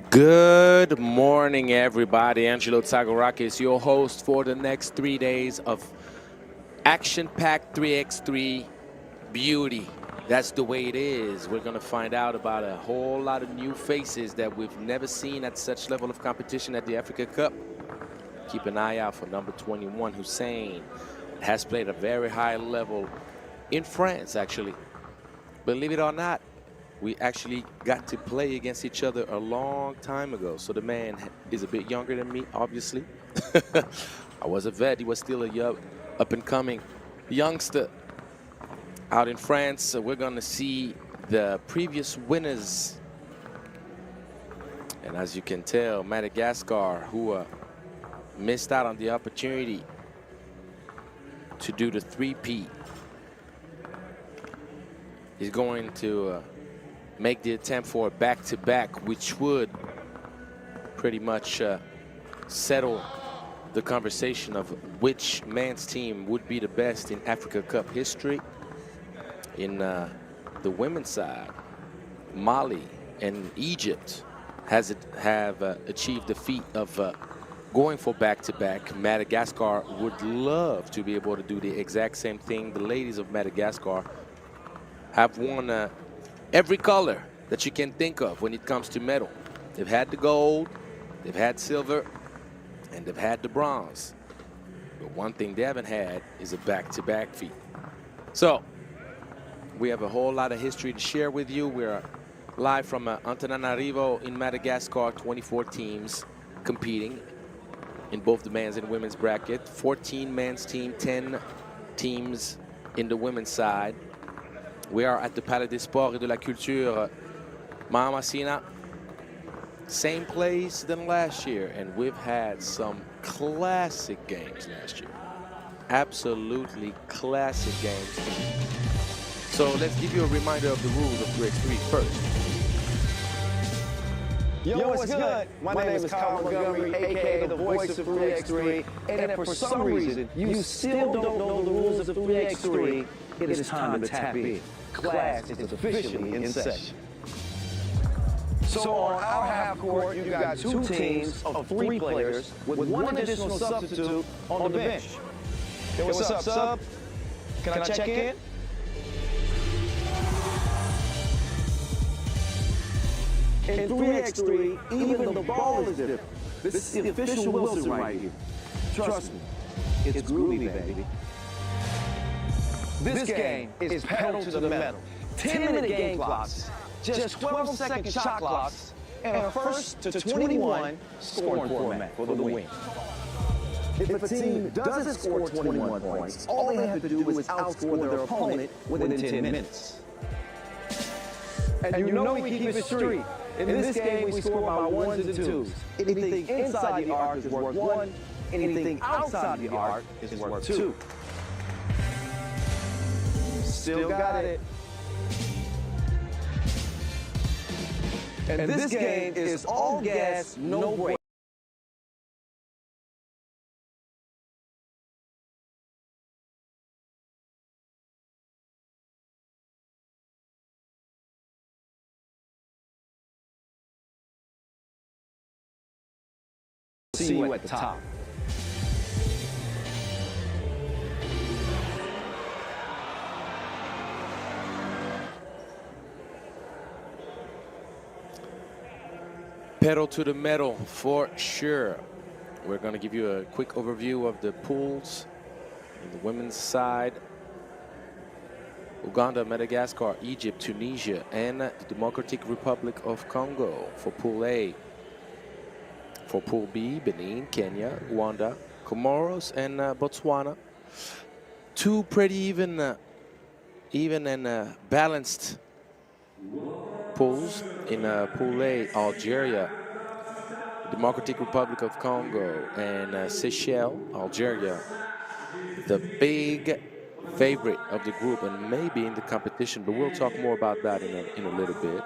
Good morning, everybody. Angelo Tsagorakis, your host for the next 3 days of action-packed 3x3 beauty. That's the way it is. We're going to find out about a whole lot of new faces that we've never seen at such level of competition at the Africa Cup. Keep an eye out for number 21, Hussein. Has played a very high level in France, actually. Believe it or not, we actually got to play against each other a long time ago. So the man is a bit younger than me, obviously. I was a vet. He was still a up-and-coming youngster out in France. So we're going to see the previous winners. And as you can tell, Madagascar, who missed out on the opportunity to do the three-peat, is going to make the attempt for a back-to-back, which would pretty much settle the conversation of which man's team would be the best in Africa Cup history. In the women's side, Mali and Egypt have achieved the feat of going for back-to-back. Madagascar would love to be able to do the exact same thing. The ladies of Madagascar have won every color that you can think of when it comes to medal. They've had the gold, they've had silver, and they've had the bronze. But one thing they haven't had is a back-to-back feat. So we have a whole lot of history to share with you. We're live from Antananarivo in Madagascar. 24 teams competing in both the men's and women's bracket. 14 men's team, 10 teams in the women's side. We are at the Palais des Sports et de la Culture, Mahamasina. Same place than last year, and we've had some classic games last year. Absolutely classic games. So let's give you a reminder of the rules of 3x3 first. Yo, what's good? My name is Kyle Montgomery, aka the voice of 3x3, and if for some reason you still don't know the rules of 3x3, it is time to tap in. Class is officially in session. So on our half court, you got two teams of 3 players with one additional substitute on the bench. Hey, what's up, sub? Can I check in? In 3x3, even the ball is different. This is the official Wilson right here. Trust me, it's groovy, baby. This game is pedal to the metal. 10-minute game clocks, just 12-second shot clocks, and a first to 21 scoring format for the win. If a team doesn't score 21 points, all they have to do is outscore their opponent within 10 minutes. And you know we keep it street. In this game, we score by 1s and 2s. Anything inside the arc is worth 1. Anything outside the arc is worth 2. Still got it. And this game is all gas, no brakes. See you at the top. Pedal to the metal for sure. We're going to give you a quick overview of the pools. On the women's side, Uganda, Madagascar, Egypt, Tunisia, and the Democratic Republic of Congo for Pool A. For Pool B, Benin, Kenya, Rwanda, Comoros, and Botswana. Two pretty even and balanced pools. In Pool A, Algeria, Democratic Republic of Congo, and Seychelles, Algeria. The big favorite of the group and maybe in the competition, but we'll talk more about that in a little bit.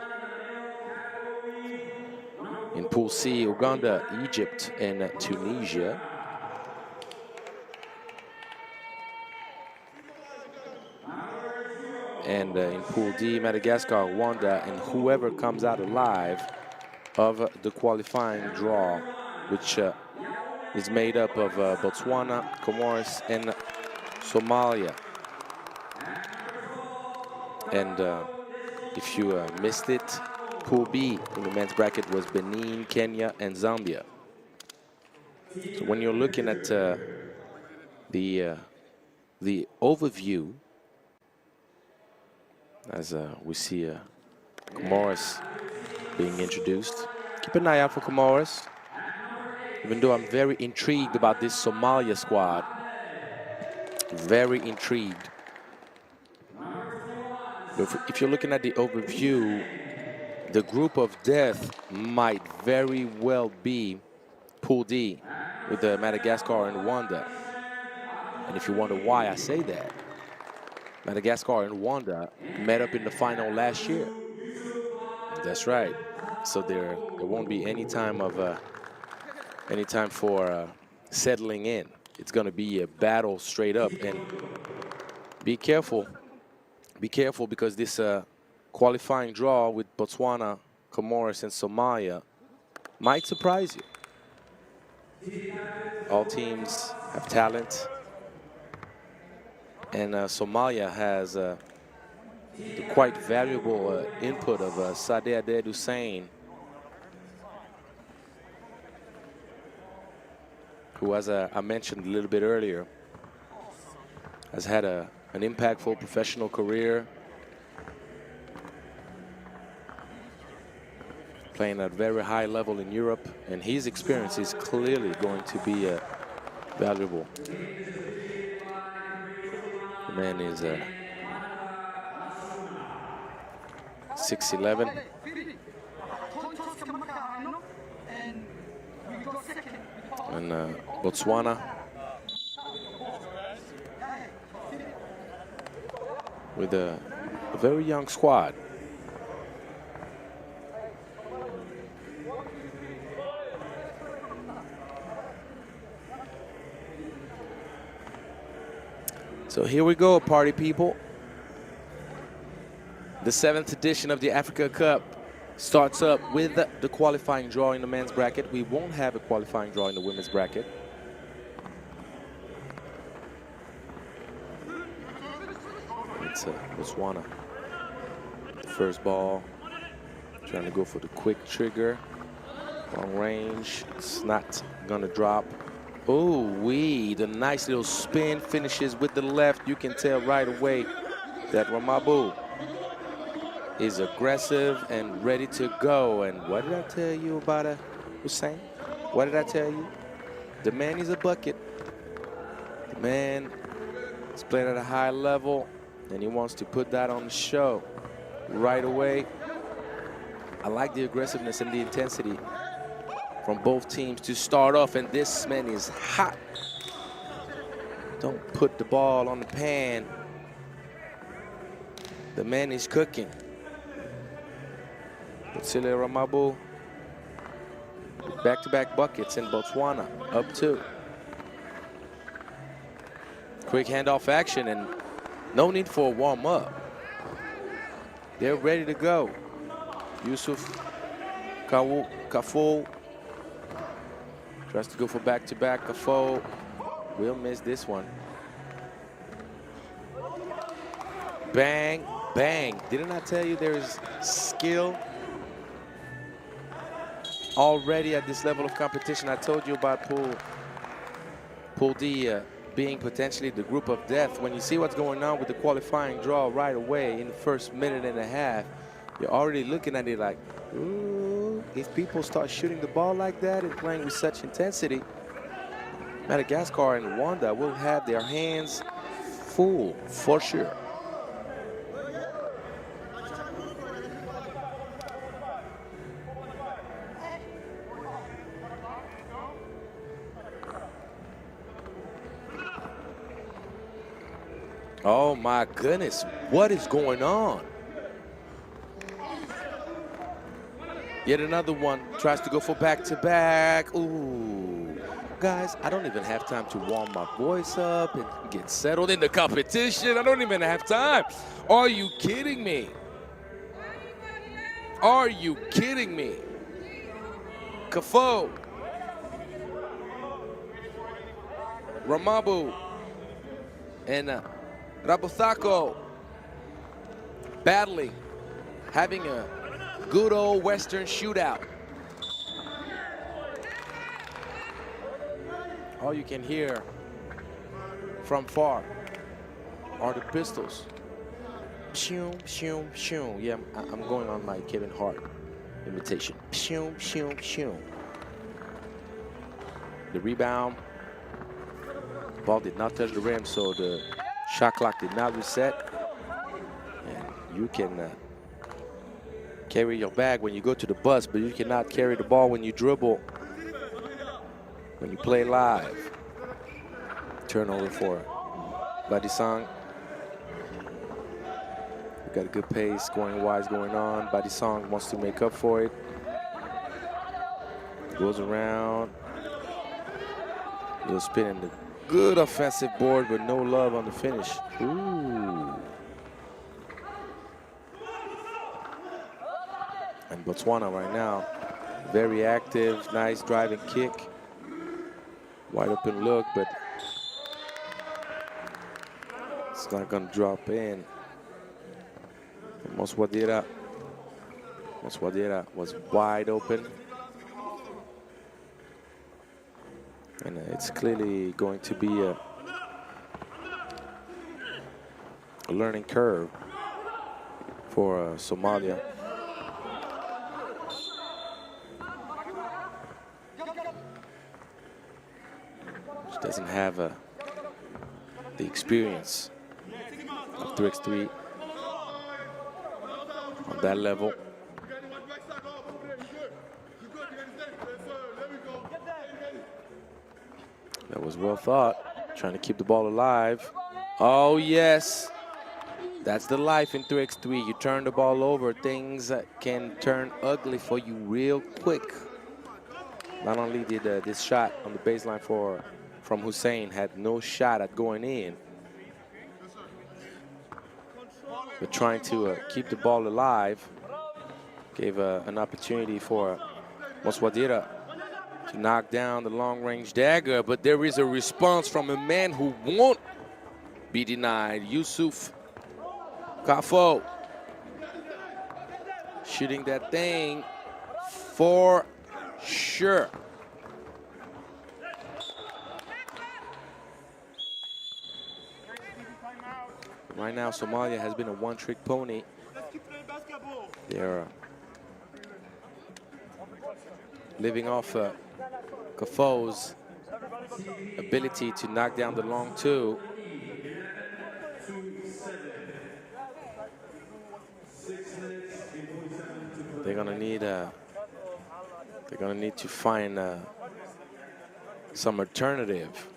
In Pool C, Uganda, Egypt, and Tunisia. And in Pool D, Madagascar, Rwanda, and whoever comes out alive of the qualifying draw, which is made up of Botswana, Comoros, and Somalia. And if you missed it, Pool B in the men's bracket was Benin, Kenya, and Zambia. So when you're looking at the overview, as we see Comoros being introduced, keep an eye out for Comoros. Even though I'm very intrigued about this Somalia squad, very intrigued. If you're looking at the overview, the group of death might very well be Pool D with Madagascar and Rwanda. And if you wonder why I say that, Madagascar and Rwanda met up in the final last year. That's right. So there won't be any time for settling in. It's going to be a battle straight up. And be careful. Be careful, because this qualifying draw with Botswana, Comoros, and Somalia might surprise you. All teams have talent. And Somalia has the quite valuable input of Sadeh Aded Hussein, who, as I mentioned a little bit earlier, has had an impactful professional career, playing at a very high level in Europe, and his experience is clearly going to be valuable. The man is 6'11". And Botswana with a very young squad. So here we go, party people. The 7th edition of the Africa Cup starts up with the qualifying draw in the men's bracket. We won't have a qualifying draw in the women's bracket. It's Botswana. First ball, trying to go for the quick trigger. Long range, it's not gonna drop. Oh, the nice little spin finishes with the left. You can tell right away that Ramabu is aggressive and ready to go. And what did I tell you about Hussein? What did I tell you? The man is a bucket. The man is playing at a high level, and he wants to put that on the show right away. I like the aggressiveness and the intensity from both teams to start off, and this man is hot. Don't put the ball on the pan. The man is cooking. Sile Ramabu, back-to-back buckets in Botswana, up 2. Quick handoff action, and no need for a warm-up. They're ready to go. Yusuf Kafo tries to go for back-to-back. Kafo will miss this one. Bang, bang. Didn't I tell you there's skill already at this level of competition? I told you about Pool D being potentially the group of death. When you see what's going on with the qualifying draw right away in the first minute and a half, you're already looking at it like, ooh, if people start shooting the ball like that and playing with such intensity, Madagascar and Rwanda will have their hands full for sure. Oh my goodness, what is going on? Yet another one. Tries to go for back-to-back. Ooh. Guys, I don't even have time to warm my voice up and get settled in the competition. I don't even have time. Are you kidding me? Are you kidding me? Kafo. Ramabu. And Rabuthako. Battling. Having a good old Western shootout. All you can hear from far are the pistols. Pshum, pshum, pshum. Yeah, I'm going on my Kevin Hart imitation. Pshum, pshum, pshum. The rebound. Ball did not touch the rim, so the shot clock did not reset. And you can carry your bag when you go to the bus, but you cannot carry the ball when you dribble. When you play live. Turnover for Badisang. We got a good pace, scoring-wise going on. Badisang wants to make up for it. Goes around. Little spin in the good offensive board, but no love on the finish. Ooh. And Botswana right now, very active, nice driving kick. Wide open look, but it's not gonna drop in. Moswadira was wide open. And it's clearly going to be a learning curve for Somalia. Which doesn't have the experience of 3x3 on that level. That was well thought, trying to keep the ball alive. Oh yes, that's the life in 3x3. You turn the ball over, things can turn ugly for you real quick. Not only did this shot on the baseline from Hussein had no shot at going in, but trying to keep the ball alive, gave an opportunity for Moswadira to knock down the long-range dagger, but there is a response from a man who won't be denied. Yusuf Kafo shooting that thing for sure. Right now, Somalia has been a one-trick pony. They're living off Kafo's ability to knock down the long two. They're gonna need to find some alternative.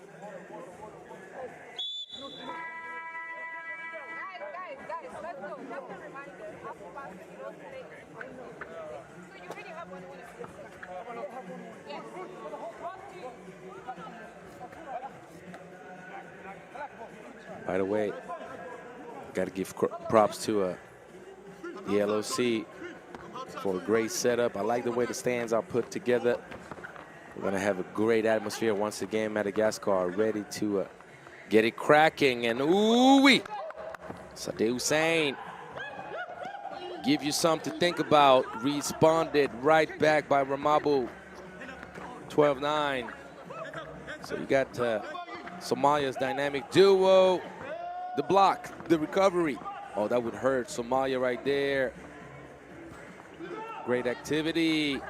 By the way, got to give props to the LOC for a great setup. I like the way the stands are put together. We're going to have a great atmosphere once again. Madagascar ready to get it cracking. And ooh-wee, Sadeh Hussein, give you something to think about. Responded right back by Ramabu. 12-9. So you got Somalia's dynamic duo. The block, the recovery. Oh, that would hurt Somalia right there. Great activity.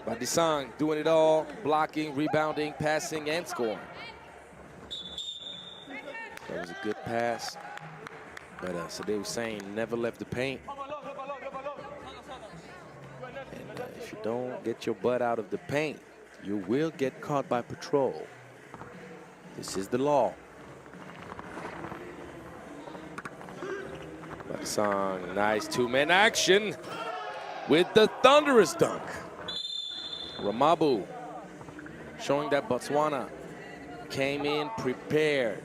Badisang doing it all, blocking, rebounding, passing, and scoring. That was a good pass. But Sadeh Hussein never left the paint. And if you don't get your butt out of the paint, you will get caught by patrol. This is the law. Badisang, nice two-man action with the thunderous dunk. Ramabu showing that Botswana came in prepared.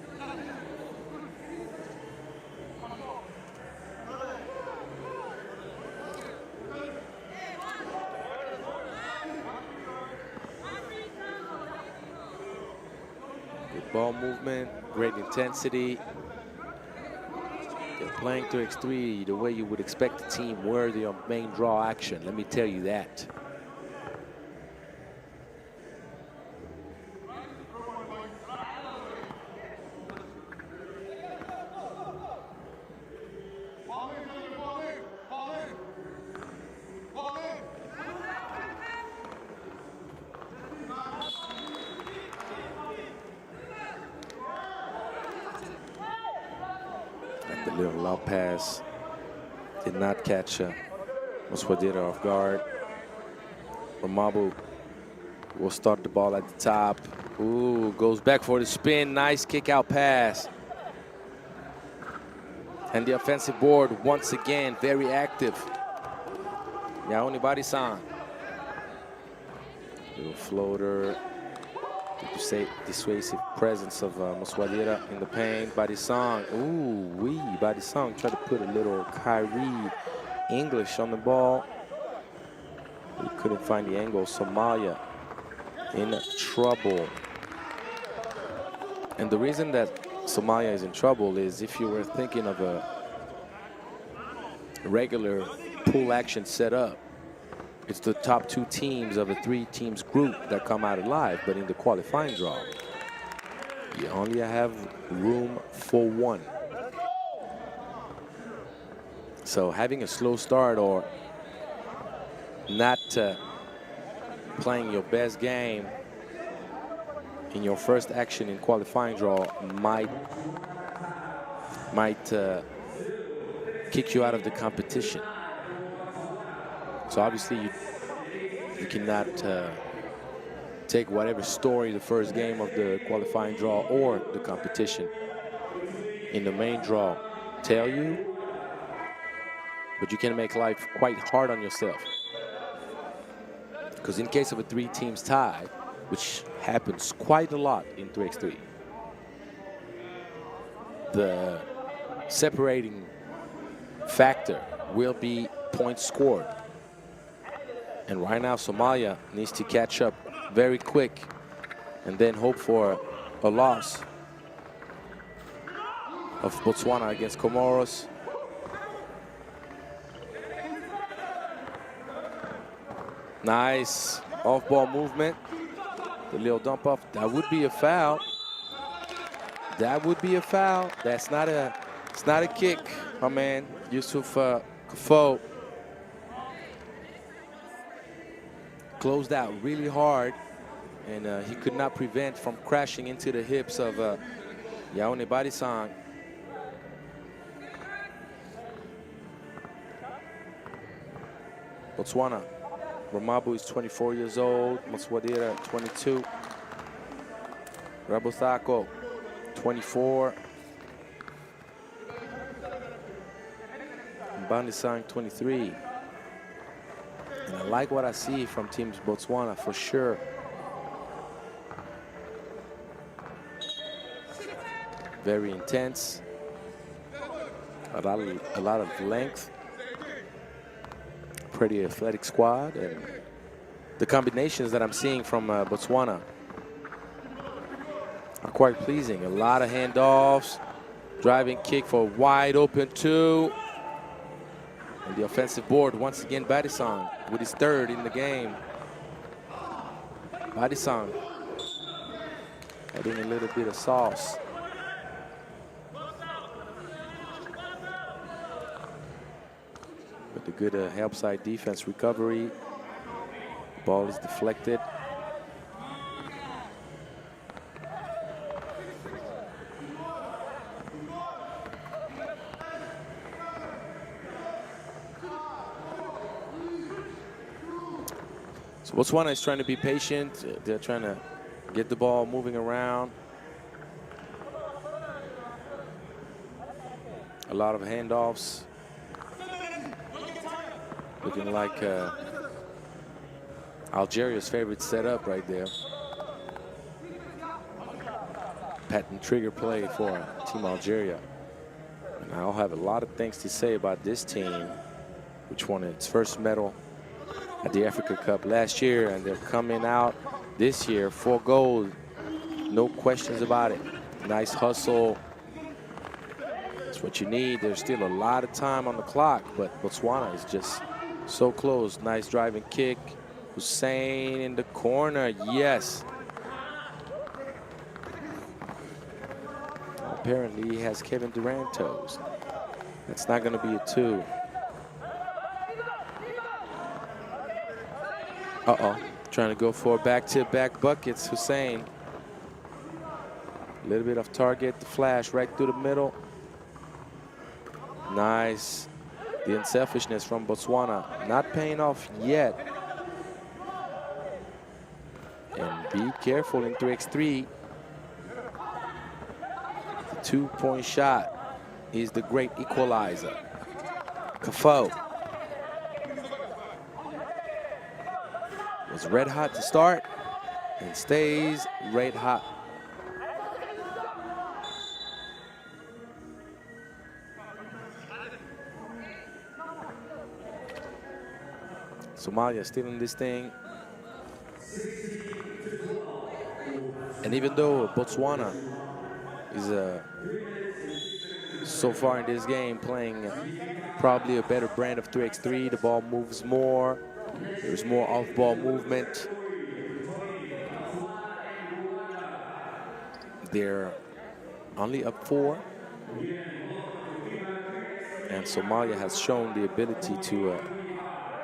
Good ball movement, great intensity. They're playing 3x3 the way you would expect a team worthy of main draw action. Let me tell you that. The little low pass did not catch Moswadira off guard. Ramabu will start the ball at the top. Ooh, goes back for the spin. Nice kick out pass. And the offensive board once again very active. Yaoni Badisang. Little floater. The dissuasive presence of Moswadira in the paint. Badisang, ooh-wee. Badisang tried to put a little Kyrie English on the ball. He couldn't find the angle. Somalia in trouble. And the reason that Somalia is in trouble is if you were thinking of a regular pool action setup, it's the top two teams of a three-teams group that come out alive. But in the qualifying draw, you only have room for one. So having a slow start or not playing your best game in your first action in qualifying draw might kick you out of the competition. So obviously you cannot take whatever story the first game of the qualifying draw or the competition in the main draw tell you, but you can make life quite hard on yourself. Because in case of a three-teams tie, which happens quite a lot in 3x3, the separating factor will be points scored. And right now, Somalia needs to catch up very quick and then hope for a loss of Botswana against Comoros. Nice off-ball movement. The little dump off. That would be a foul. That would be a foul. It's not a kick, my man, Yusuf Kafo. Closed out really hard, and he could not prevent from crashing into the hips of Yaoni Badisang. Botswana. Ramabu is 24 years old. Moswadira, 22. Rabosako, 24. Badisang, 23. And I like what I see from Teams Botswana for sure. Very intense. A lot of length. Pretty athletic squad. And the combinations that I'm seeing from Botswana are quite pleasing. A lot of handoffs. Driving kick for wide open two. And the offensive board, once again, Badisang with his third in the game. Badisang adding a little bit of sauce. With the good help side defense recovery. The ball is deflected. So Botswana is trying to be patient. They're trying to get the ball moving around. A lot of handoffs. Looking like Algeria's favorite setup right there. Patent trigger play for Team Algeria. And I'll have a lot of things to say about this team, which won its first medal at the Africa Cup last year, and they're coming out this year for gold. No questions about it. Nice hustle. That's what you need. There's still a lot of time on the clock, but Botswana is just so close. Nice driving kick. Hussein in the corner. Yes. Apparently he has Kevin Durant toes. That's not going to be a 2. Uh-oh. Trying to go for back-to-back buckets. Hussein. A little bit off target. The flash right through the middle. Nice. The unselfishness from Botswana. Not paying off yet. And be careful in 3x3. The 2-point shot is the great equalizer. Kafo was red hot to start and stays red hot. Somalia still in this thing. And even though Botswana is so far in this game playing probably a better brand of 3x3, the ball moves more. There's more off-ball movement. They're only up 4. And Somalia has shown the ability to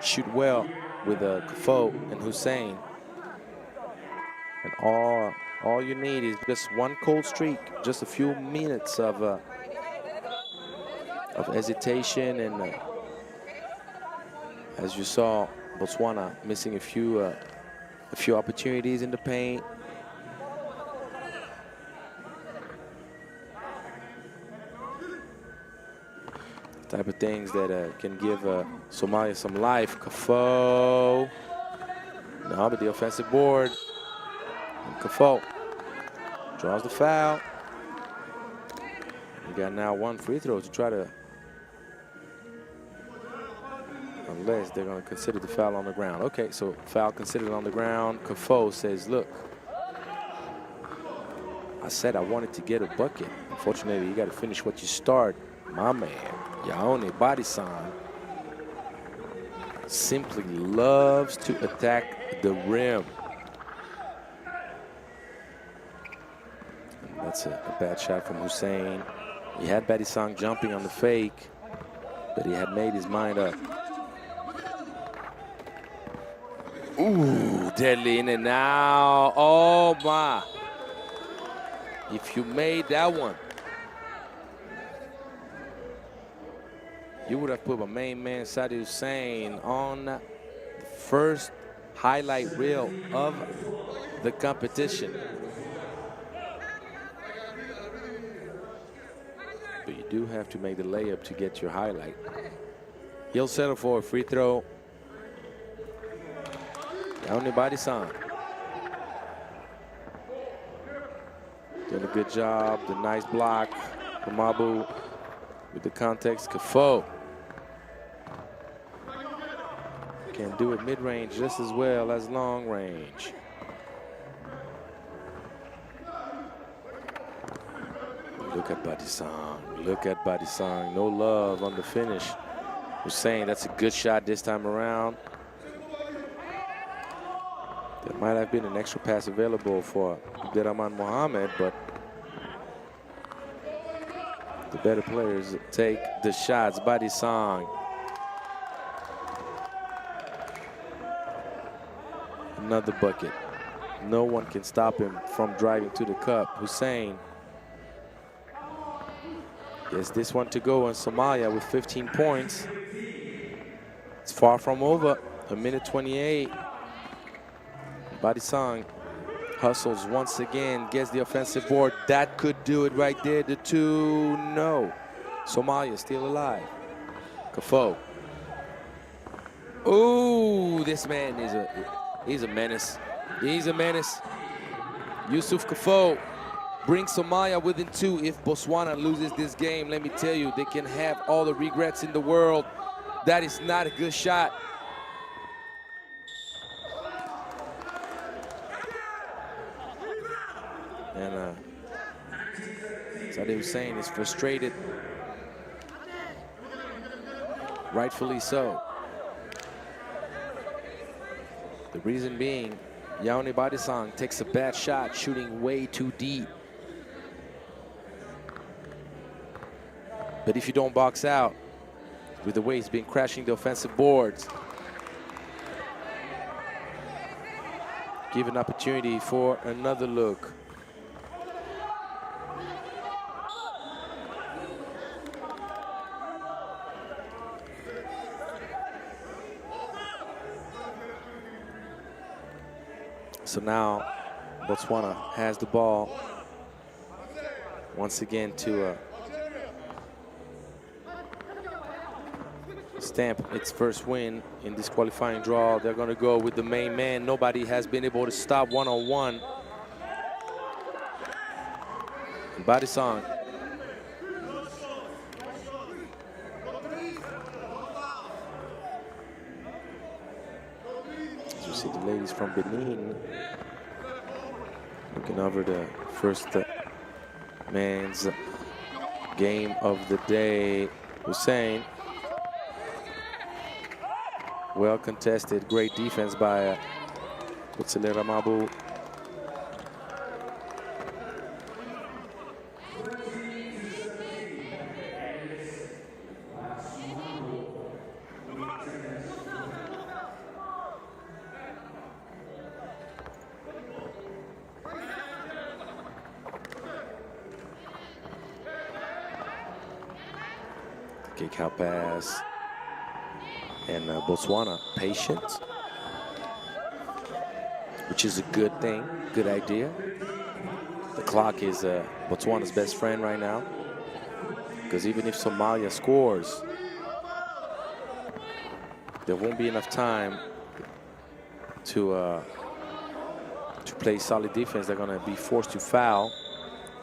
shoot well with Kafo and Hussein. And all you need is just one cold streak, just a few minutes of hesitation, and as you saw, Botswana missing a few opportunities in the paint. Type of things that can give Somalia some life. Kafo. No, but the offensive board. And Kafo draws the foul. You got now 1 free throw to try to, unless they're going to consider the foul on the ground. Okay, so foul considered on the ground. Kafo says, look, I said I wanted to get a bucket. Unfortunately, you got to finish what you start. My man, Yaone Badisan, simply loves to attack the rim. And that's a bad shot from Hussein. He had Badisan jumping on the fake, but he had made his mind up. Ooh, deadly in and out. Oh my. If you made that one, you would have put my main man, Sadio Hussein, on the first highlight reel of the competition. But you do have to make the layup to get your highlight. He'll settle for a free throw. Yaone Badisan doing a good job. The nice block from Abu with the context. Kafo can do it mid-range just as well as long range. Look at Badisan. Look at Badisan. No love on the finish. Hussein, that's a good shot this time around. There might have been an extra pass available for Abderrahman Mohamed, but the better players take the shots. Badisan. Another bucket. No one can stop him from driving to the cup. Hussein gets this one to go, and Somalia with 15 points. It's far from over. 1:28. Badisan hustles once again, gets the offensive board. That could do it right there. The 2, no. Somalia still alive. Kafo. Oh, this man he's a menace. He's a menace. Yusuf Kafo brings Somalia within 2. If Botswana loses this game, let me tell you, they can have all the regrets in the world. That is not a good shot. And Saddam Hussein is frustrated. Rightfully so. The reason being, Yaone Badisang takes a bad shot, shooting way too deep. But if you don't box out, with the way he's been crashing the offensive boards, give an opportunity for another look. So now Botswana has the ball once again to stamp its first win in this qualifying draw. They're going to go with the main man. Nobody has been able to stop one-on-one. Badisang. As you see the ladies from Benin looking over the first man's game of the day. Hussein. Well contested, great defense by Kutsele Ramabu. Kick out pass. And Botswana patient, which is a good thing, good idea. The clock is Botswana's best friend right now, because even if Somalia scores, there won't be enough time to play solid defense. They're going to be forced to foul,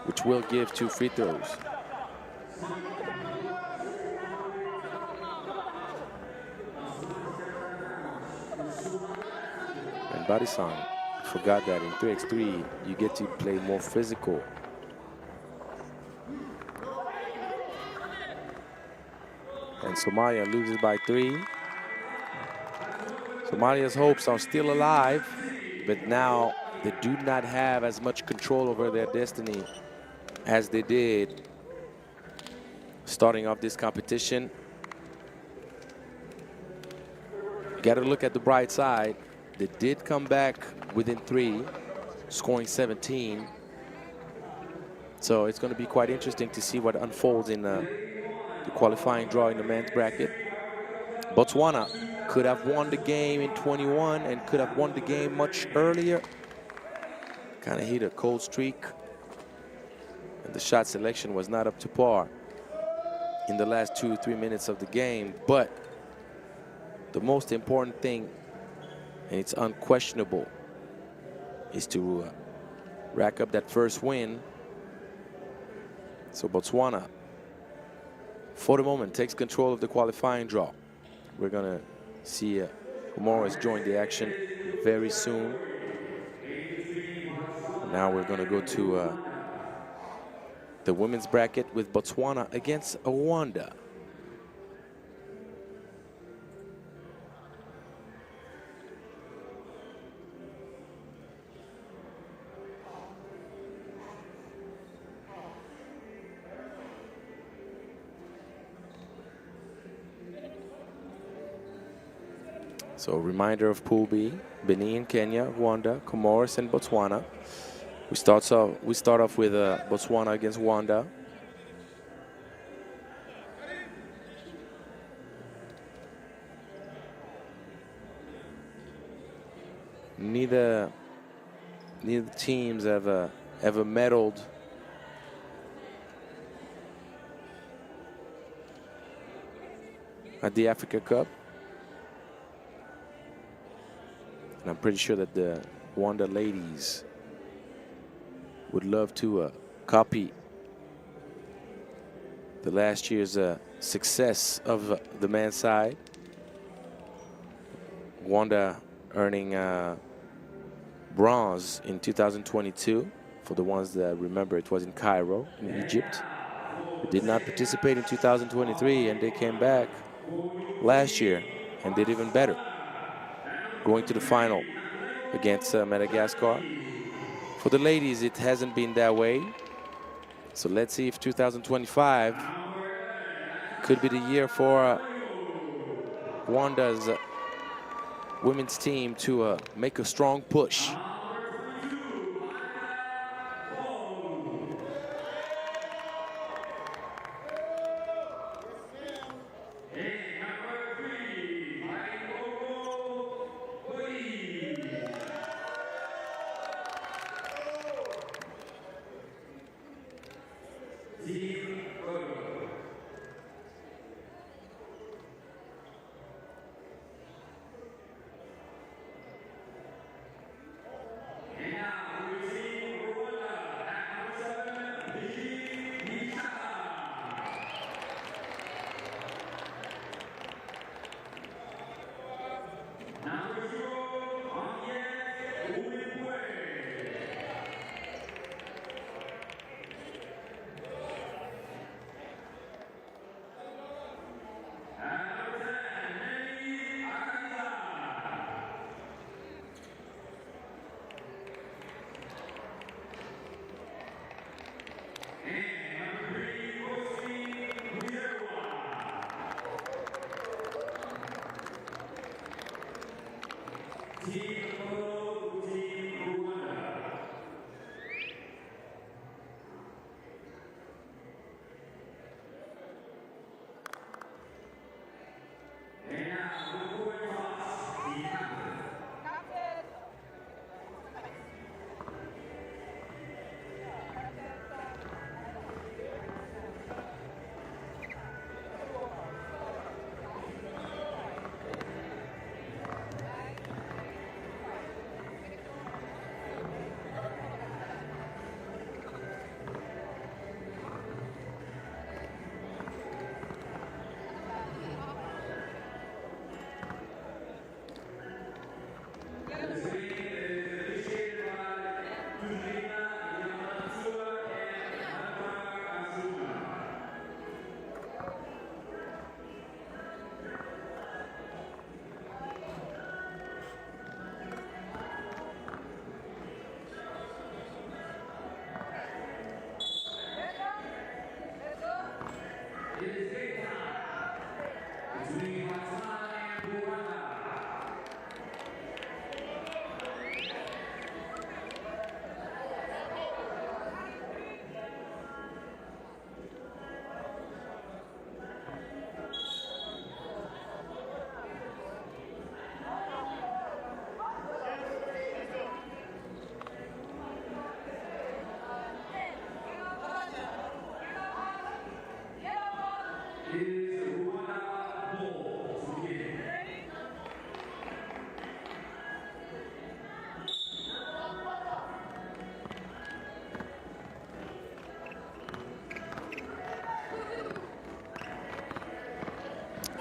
which will give 2 free throws. Badisang forgot that in 3x3 you get to play more physical. And Somalia loses by 3. Somalia's hopes are still alive, but now they do not have as much control over their destiny as they did starting off this competition. You got to look at the bright side. They did come back within 3, scoring 17. So it's going to be quite interesting to see what unfolds in the qualifying draw in the men's bracket. Botswana could have won the game in 21 and could have won the game much earlier. Kind of hit a cold streak. And the shot selection was not up to par in the last 2-3 minutes of the game. But the most important thing, and it's unquestionable, is to rack up that first win. So Botswana, for the moment, takes control of the qualifying draw. We're going to see Comoros join the action very soon. Now we're going to go to the women's bracket with Botswana against Rwanda. So reminder of Pool B: Benin, Kenya, Rwanda, Comoros, and Botswana. We start off with Botswana against Rwanda. Neither teams have ever medaled at the Africa Cup. And I'm pretty sure that the Rwanda ladies would love to copy the last year's success of the men's side. Rwanda earning bronze in 2022. For the ones that remember, it was in Cairo, in Egypt. They did not participate in 2023, and they came back last year and did even better, going to the final against Madagascar. For the ladies, it hasn't been that way. So let's see if 2025 could be the year for Rwanda's women's team to make a strong push.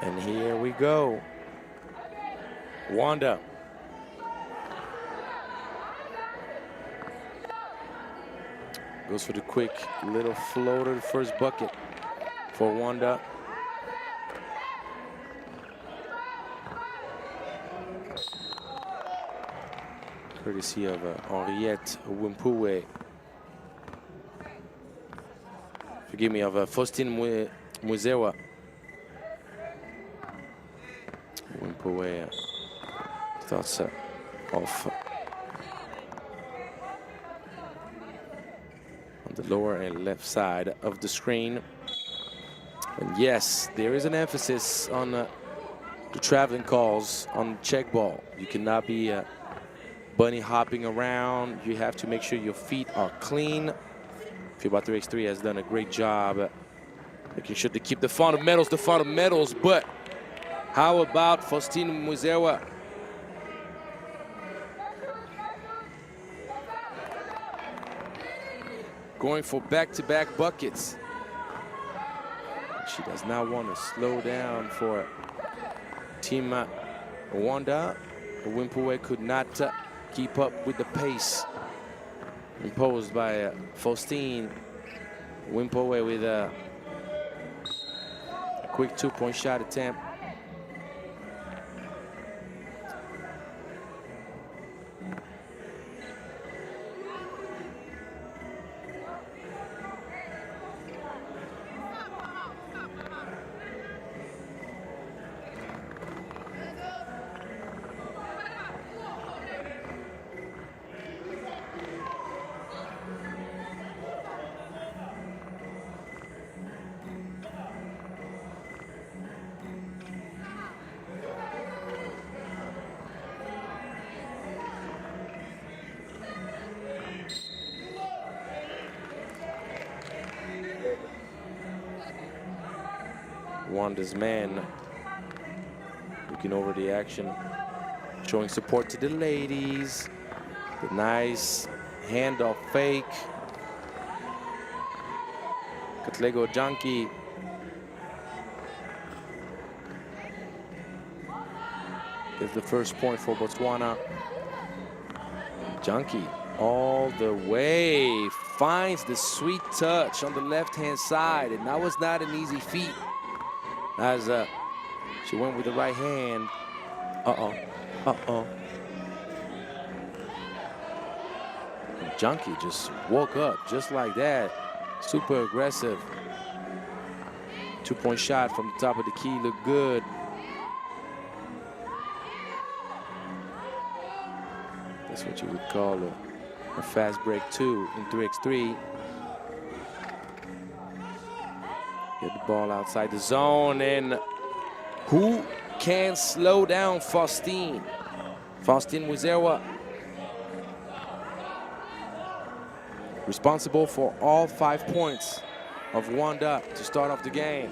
And here we go. Rwanda. Goes for the quick little floater, first bucket for Rwanda. Courtesy of Henriette Wimpuwe. Forgive me, of Faustine Muzewa. Wimpuwe starts off on the lower and left side of the screen. And yes, there is an emphasis on the traveling calls on the check ball. You cannot be bunny hopping around. You have to make sure your feet are clean. FIBA 3x3 has done a great job making sure to keep the fundamentals, but how about Faustine Muzewa? going for back-to-back buckets. She does not want to slow down for Team Rwanda. Wimpowe could not keep up with the pace imposed by Faustine. Wimpowe with a quick two-point shot attempt. Rwanda's man looking over the action, showing support to the ladies. The nice handoff fake. Katlego Junkie is the first point for Botswana. Junkie all the way finds the sweet touch on the left-hand side, and that was not an easy feat, as she went with the right hand. Junkie just woke up just like that. Super aggressive. Two-point shot from the top of the key looked good. That's what you would call a fast break 2 in 3x3. Get the ball outside the zone, and who can slow down Faustine? Faustine Wizewa, responsible for all 5 points of Rwanda to start off the game.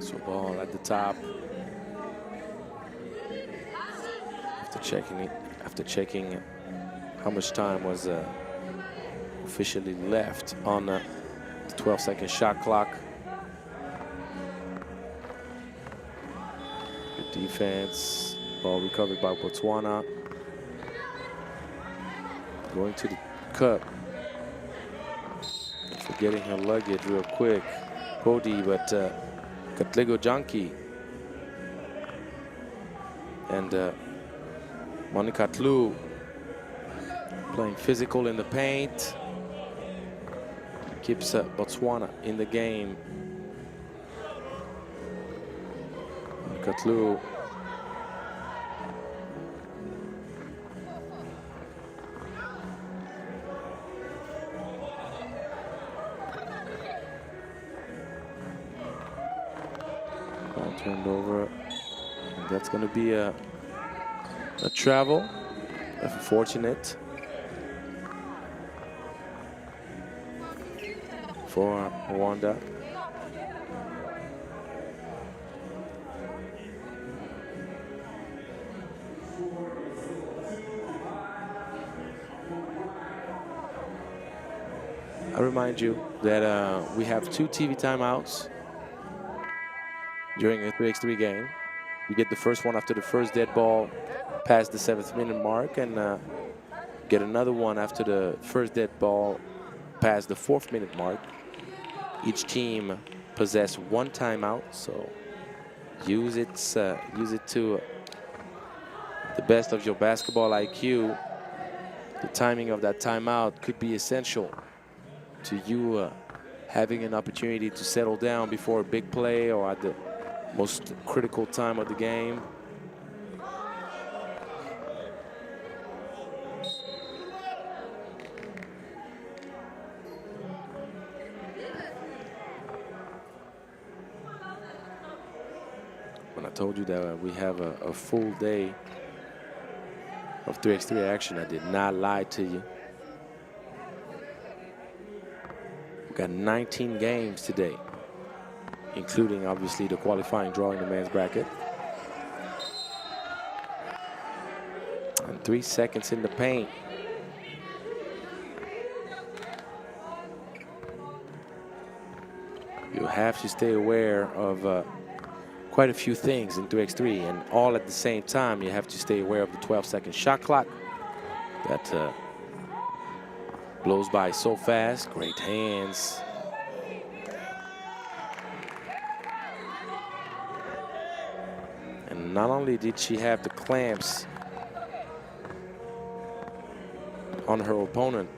So ball at the top. After checking how much time was officially left on the 12-second shot clock. Good defense. Ball recovered by Botswana. Going to the cup. Forgetting her luggage real quick. Cody, but Katlego Junkie and Monica Tlu playing physical in the paint. Keeps Botswana in the game. Monica Tlu turned over, and that's going to be a travel. Unfortunate for Rwanda. I remind you that we have 2 TV timeouts during a 3x3 game. You get the first one after the first dead ball past the 7th minute mark, and get another one after the first dead ball past the 4th minute mark. Each team possess one timeout, so use it to the best of your basketball IQ. The timing of that timeout could be essential to you having an opportunity to settle down before a big play or at the most critical time of the game. When I told you that we have a full day of 3x3 action, I did not lie to you. We've got 19 games today, including obviously the qualifying draw in the men's bracket. And 3 seconds in the paint. You have to stay aware of quite a few things in 3x3, and all at the same time. You have to stay aware of the 12-second shot clock that blows by so fast. Great hands. And not only did she have the clamps on her opponent,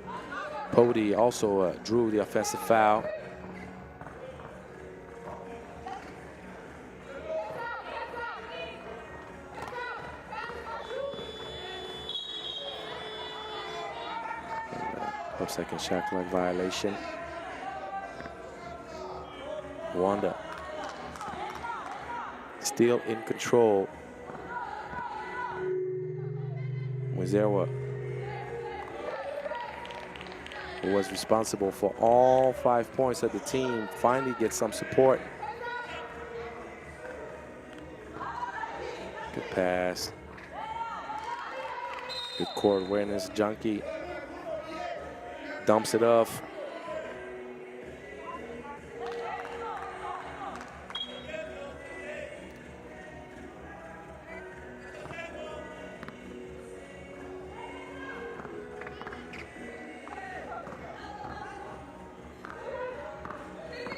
Pody also drew the offensive foul. Second shot clock violation. Rwanda still in control. Muzewa, who was responsible for all 5 points of the team, finally gets some support. Good pass. Good court awareness. Junkie dumps it off.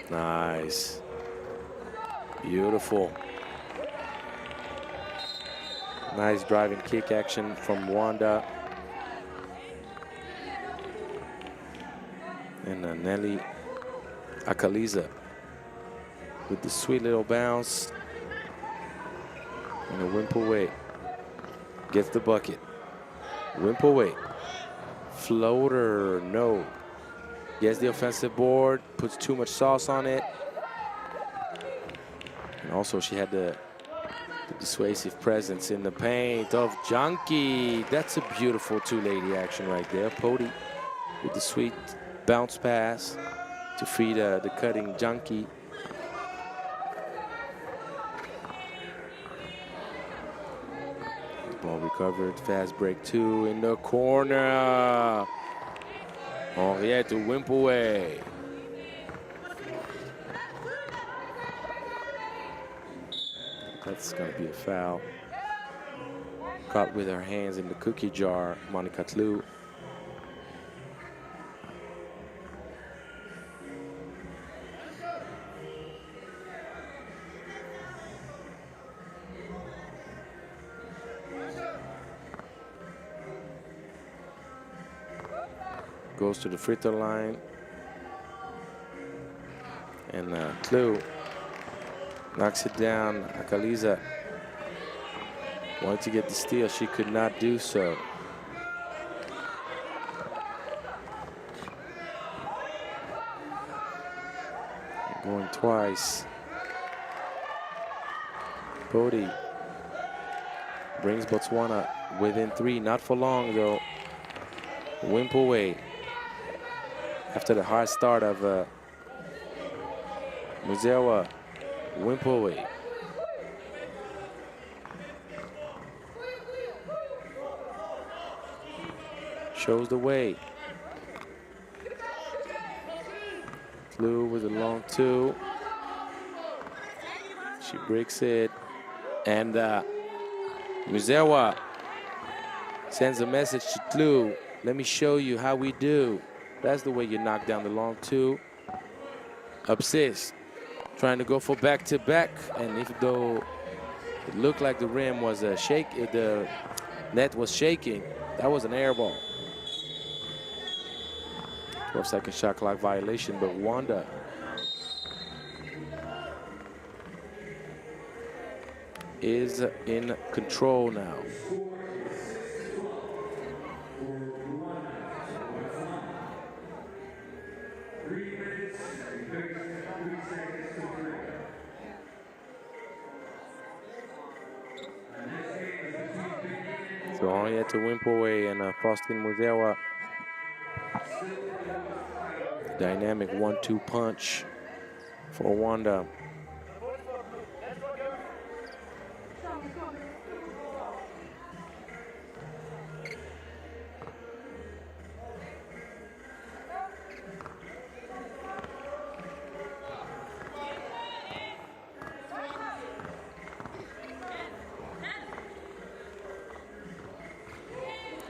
Nice. Beautiful. Nice driving kick action from Rwanda. And Nelly Akaliza with the sweet little bounce. And a Wimpaway gets the bucket. Wimpaway. Floater, no. Gets the offensive board, puts too much sauce on it. And also she had the dissuasive presence in the paint of Junkie. That's a beautiful two-lady action right there. Pody with the sweet bounce pass to feed the cutting Junkie. Ball recovered, fast break two in the corner. Henriette Wimpaway. That's going to be a foul. Caught with her hands in the cookie jar, Monica Tlou. Goes to the free throw line. And Tlou knocks it down. Akaliza wanted to get the steal. She could not do so. Going twice. Pody brings Botswana within three. Not for long, though. Wimpaway, after the hard start of Muzewa, Wimpaway. Shows the way. Tlou with a long two. She breaks it. And Muzewa sends a message to Tlu. Let me show you how we do. That's the way you knock down the long two. Up 6. Trying to go for back-to-back. And if though it looked like the rim was a shake, the net was shaking, that was an air ball. 12-second shot clock violation, but Rwanda is in control now. So Henrietta Wimpoe and Faustin Muzewa. Dynamic 1-2 punch for Rwanda.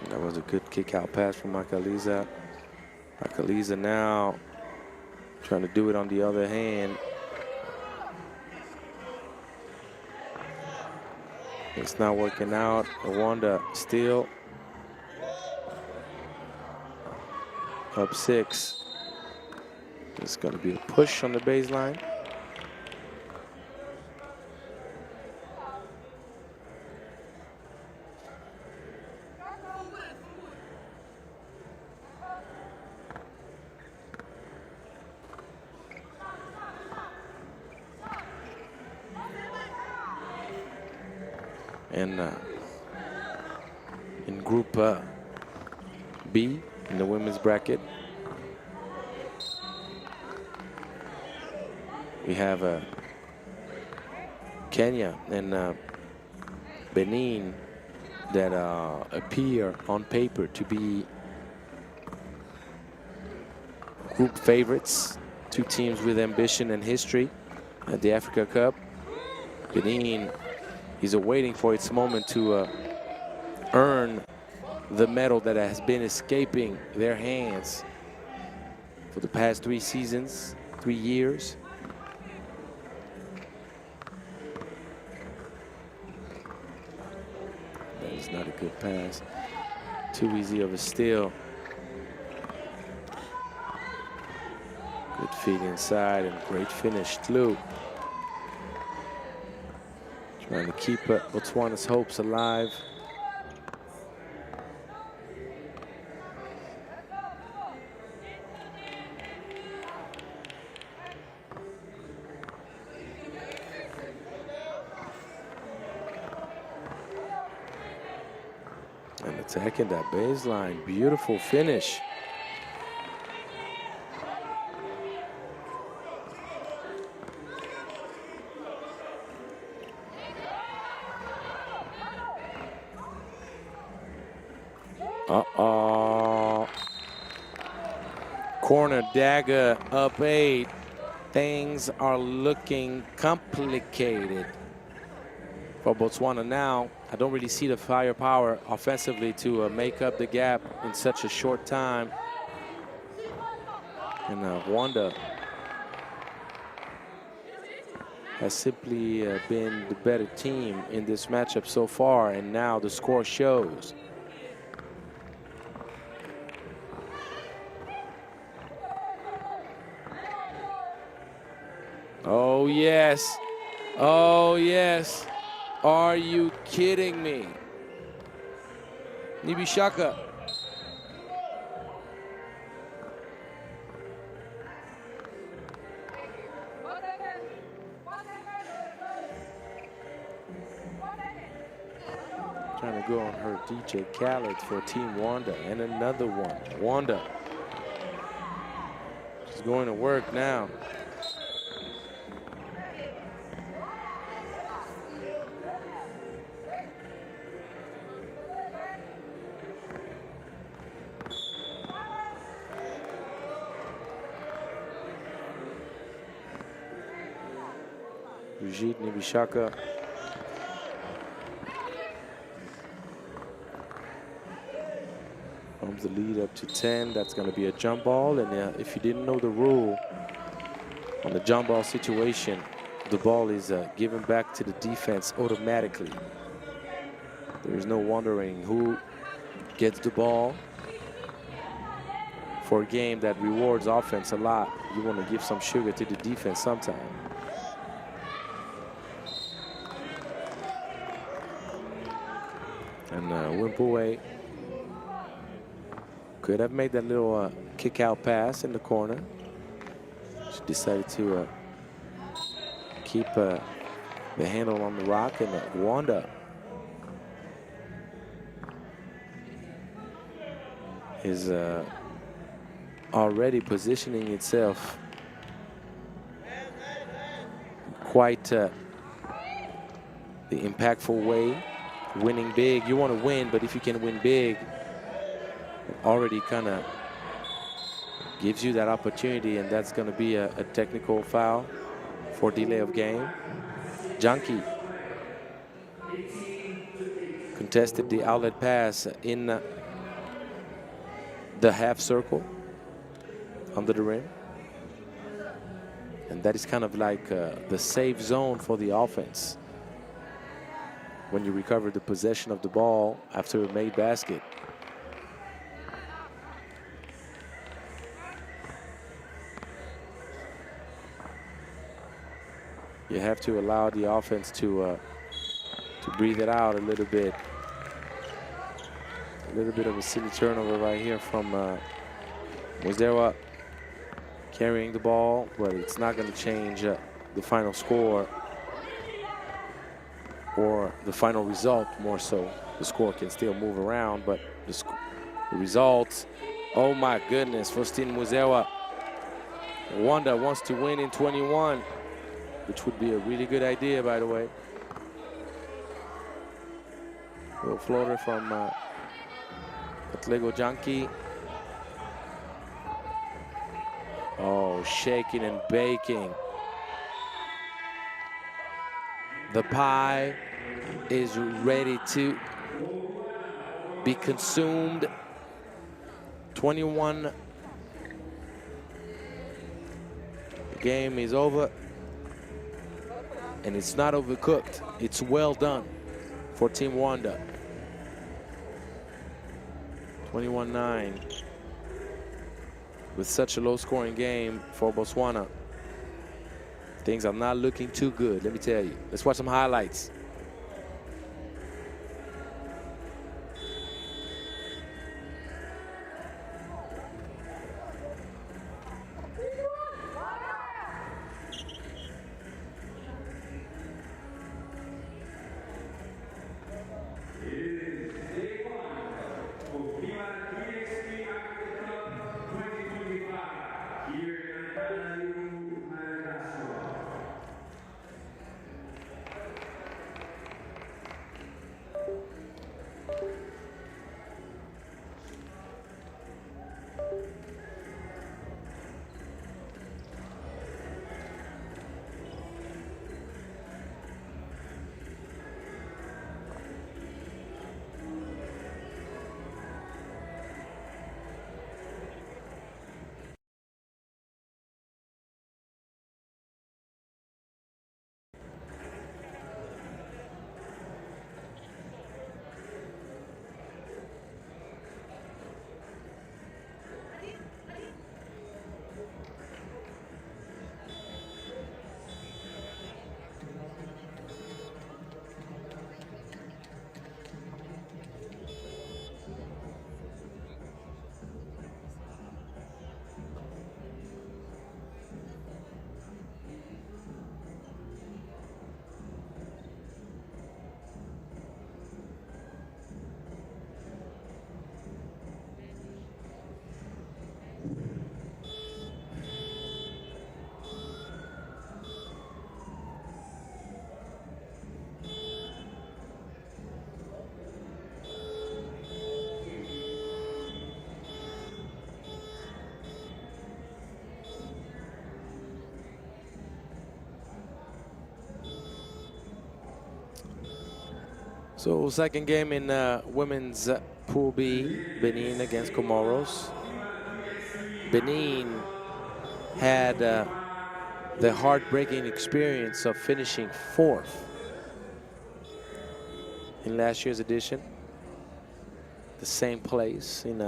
That was a good kick-out pass from Makaliza. Makaliza now trying to do it on the other hand. It's not working out. Rwanda still up 6. It's going to be a push on the baseline. And in Group B, in the women's bracket, we have Kenya and Benin that appear on paper to be group favorites. Two teams with ambition and history at the Africa Cup. Benin is awaiting for its moment to earn the medal that has been escaping their hands for the past 3 seasons, 3 years. That is not a good pass. Too easy of a steal. Good feed inside and great finish, Tlu. Trying to keep Botswana's hopes alive. And attacking that baseline, beautiful finish. Corner dagger up 8. Things are looking complicated for Botswana now. I don't really see the firepower offensively to make up the gap in such a short time. And Rwanda has simply been the better team in this matchup so far, and now the score shows. Oh, yes. Oh, yes. Are you kidding me? Nibishaka. Trying to go on her DJ Khaled for Team Rwanda, and another one. Rwanda. She's going to work now. Brigitte Nibishaka bumps the lead up to 10. That's going to be a jump ball. And if you didn't know the rule on the jump ball situation, the ball is given back to the defense automatically. There is no wondering who gets the ball. For a game that rewards offense a lot, you want to give some sugar to the defense sometime. And Wimpaway could have made that little kick out pass in the corner. She decided to keep the handle on the rock, and Rwanda is already positioning itself quite the impactful way. Winning big, you want to win, but if you can win big, it already kind of gives you that opportunity, and that's going to be a technical foul for delay of game. Junkie contested the outlet pass in the half circle under the rim, and that is kind of like the safe zone for the offense when you recover the possession of the ball after a made basket. You have to allow the offense to breathe it out a little bit. A little bit of a silly turnover right here from Muzewa carrying the ball, but it's not going to change the final score or the final result. More so, the score can still move around, but the results, oh my goodness, Faustine Muzewa. Rwanda wants to win in 21, which would be a really good idea, by the way. Little floater from Atlego Junkie. Oh, shaking and baking. The pie is ready to be consumed. 21. The game is over. And it's not overcooked. It's well done for Team Rwanda. 21-9. With such a low-scoring game for Botswana, things are not looking too good, let me tell you. Let's watch some highlights. So second game in women's Pool B, Benin against Comoros. Benin had the heartbreaking experience of finishing 4th in last year's edition. The same place in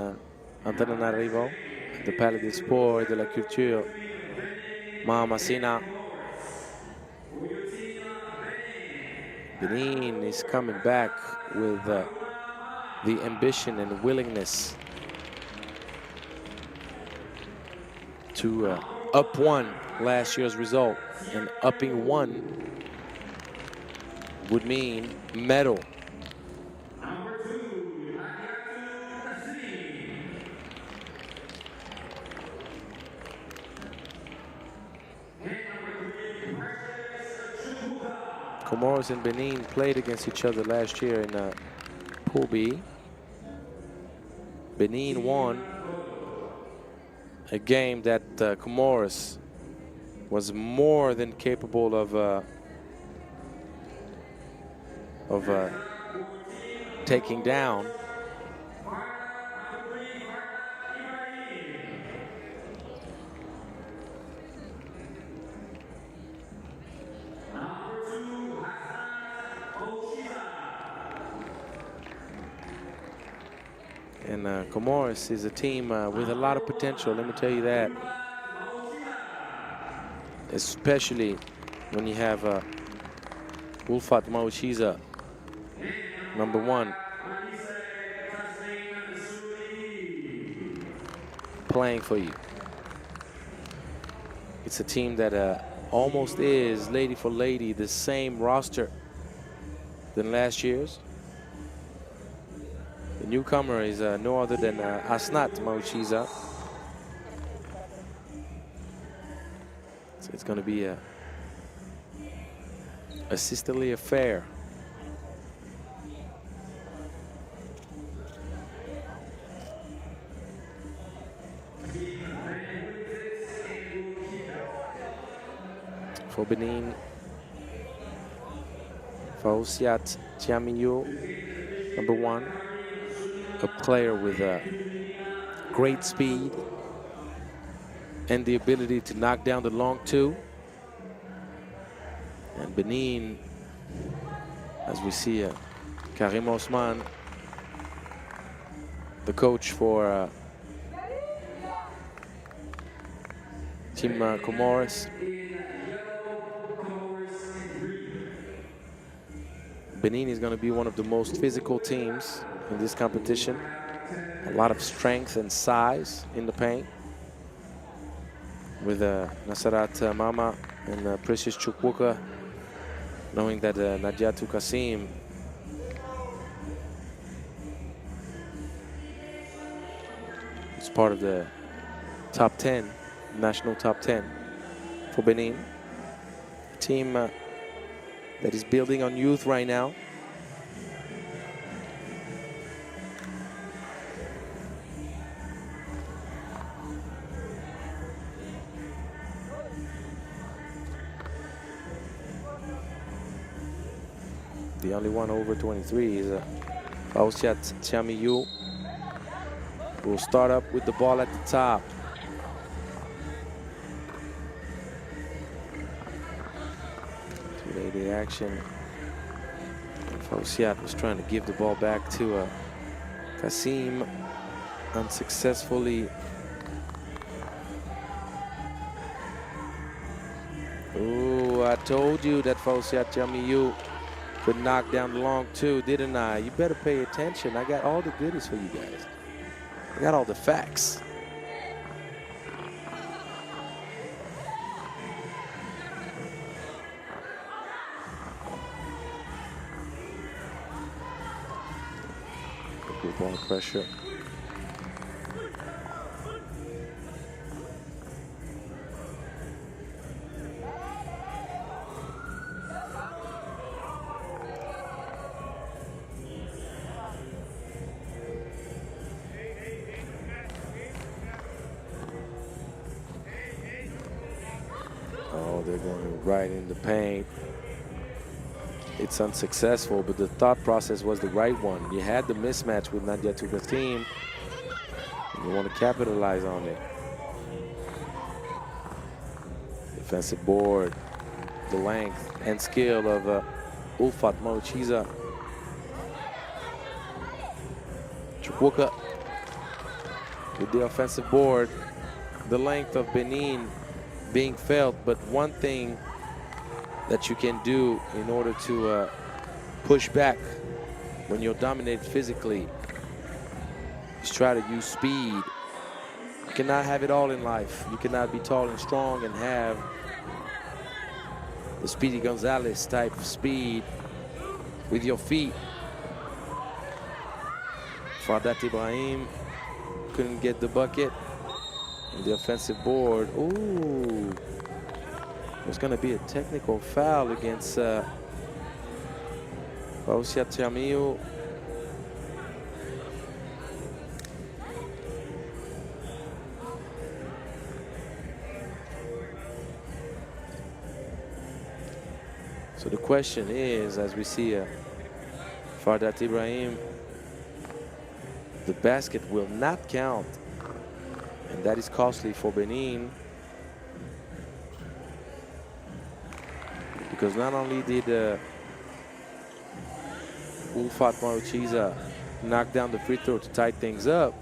Antananarivo, the Palais des Sports et de la Culture, Mahamasina. Benin is coming back with the ambition and willingness to up one last year's result, and upping one would mean medal. Comoros and Benin played against each other last year in Pool B. Benin won a game that Comoros was more than capable of taking down. And Comoros is a team with a lot of potential, let me tell you that. Especially when you have Ulfat Maushiza, #1, playing for you. It's a team that almost is, lady for lady, the same roster than last year's. The newcomer is no other than Asnat Maushiza. So it's going to be a sisterly affair. For Benin, Fausiat Tiamiyo, #1, a player with great speed and the ability to knock down the long two. And Benin, as we see Karim Osman, the coach for Team Comoros. Benin is going to be one of the most physical teams in this competition. A lot of strength and size in the paint, with Nasarat Mama and Precious Chukwuka, knowing that Nadiatu Kasim is part of the top 10, national top 10 for Benin. A team that is building on youth right now. The only one over 23 is Fausiat Tiamiyo, who will start up with the ball at the top. The action. Fausiat was trying to give the ball back to Kasim, unsuccessfully. Ooh, I told you that Fausiat Tiamiyo could knock down the long two, didn't I? You better pay attention. I got all the goodies for you guys. I got all the facts. Good ball pressure. Oh, they're going right in the paint. it's unsuccessful, but the thought process was the right one. You had the mismatch with Nadia team, and you want to capitalize on it. Defensive board, the length and skill of Ulfat Maruchiza. Chukwuka with the offensive board. The length of Benin being felt, but one thing that you can do in order to push back when you're dominated physically is try to use speed. You cannot have it all in life. You cannot be tall and strong and have the Speedy Gonzalez type of speed with your feet. Fardat Ibrahim couldn't get the bucket. And the offensive board, ooh. There's going to be a technical foul against Fausia Tiamiu. So the question is, as we see Fardat Ibrahim, the basket will not count, and that is costly for Benin. Because not only did Ulfat Maruchiza knock down the free throw to tie things up,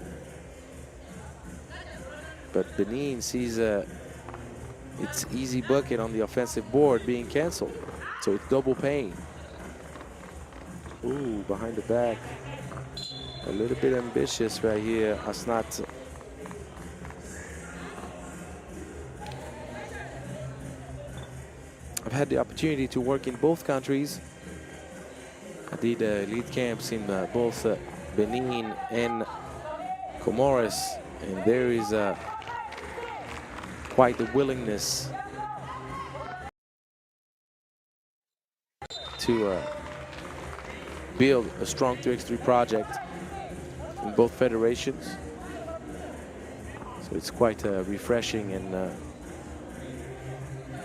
but Benin sees its easy bucket on the offensive board being canceled. So it's double pain. Ooh, behind the back. A little bit ambitious right here, Asnat. I've had the opportunity to work in both countries. I did lead camps in both Benin and Comoros, and there is quite the willingness to build a strong 3x3 project in both federations. So it's quite refreshing, and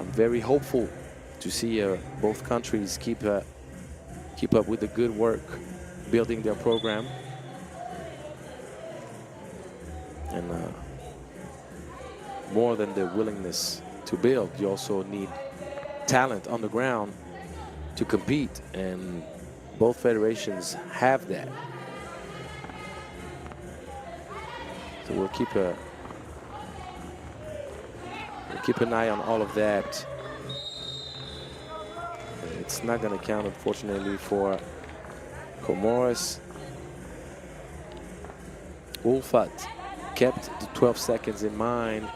I'm very hopeful to see both countries keep up with the good work, building their program. And more than the willingness to build, you also need talent on the ground to compete, and both federations have that. So we'll keep an eye on all of that. It's not going to count, unfortunately, for Comoros. Ulfat kept the 12 seconds in mind,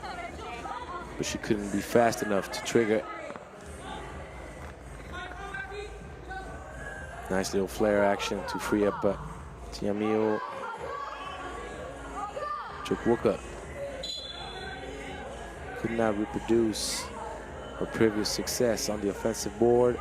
but she couldn't be fast enough to trigger. Nice little flare action to free up Tiamiu. Chukwuka could not reproduce her previous success on the offensive board.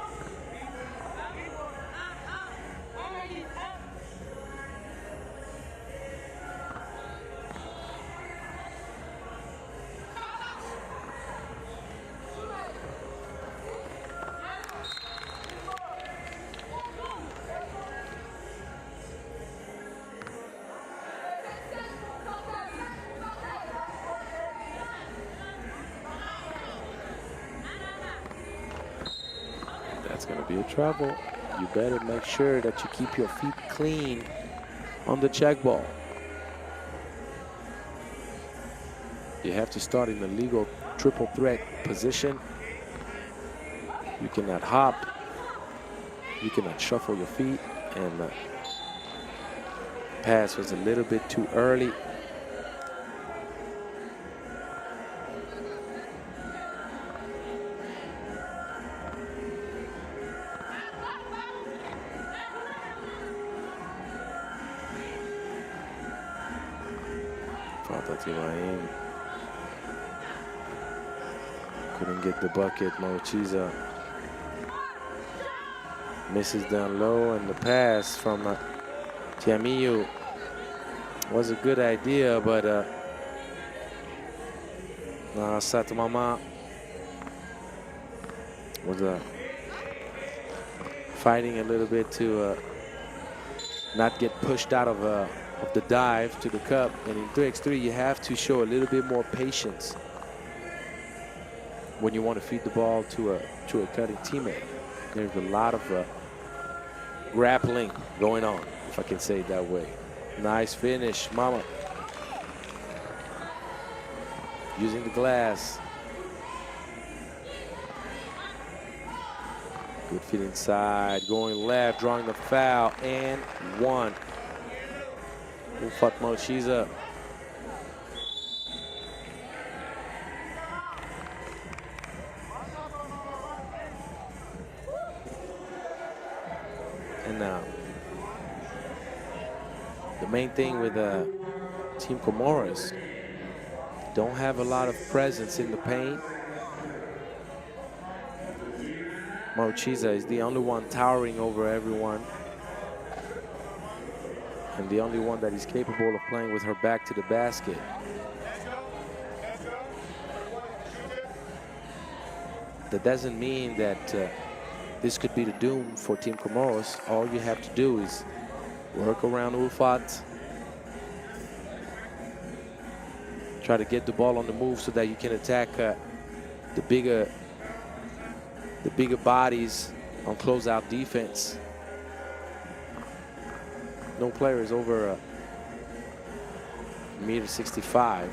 That's going to be a trouble. You better make sure that you keep your feet clean on the check ball. You have to start in the legal triple threat position. You cannot hop. You cannot shuffle your feet. And the pass was a little bit too early. Ibrahim couldn't get the bucket. Maruchiza misses down low, and the pass from Tiamiu was a good idea, but Satamama was fighting a little bit to not get pushed out of the dive to the cup. And in 3x3, you have to show a little bit more patience when you want to feed the ball to a cutting teammate. There's a lot of grappling going on, if I can say it that way. Nice finish, Mama. Using the glass. Good feet inside, going left, drawing the foul, and one. Fatma Chiza. And now, the main thing with Team Comoros, don't have a lot of presence in the paint. Mochiza is the only one towering over everyone, and the only one that is capable of playing with her back to the basket. That doesn't mean that this could be the doom for Team Comoros. All you have to do is work around Ulfat, try to get the ball on the move so that you can attack the bigger bodies on closeout defense. No player is over $1.65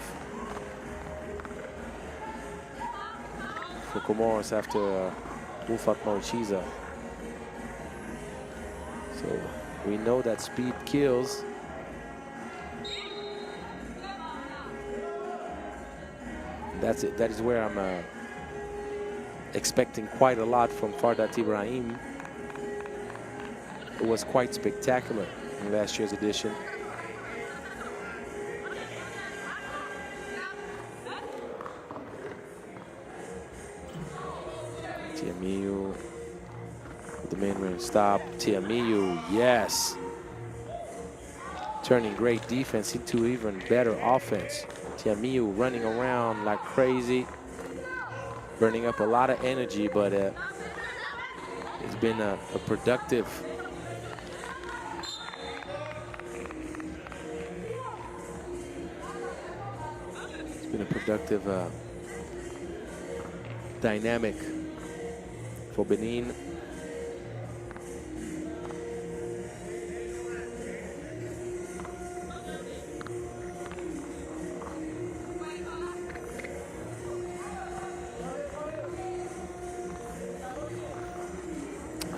for Comoros after Ulfat Mochiza. So we know that speed kills. That's it. That is where I'm expecting quite a lot from Fardat Ibrahim. It was quite spectacular in last year's edition. Tiamiu with the main range stop. Tiamiu, yes. Turning great defense into even better offense. Tiamiu running around like crazy, burning up a lot of energy, but it's been a productive dynamic for Benin.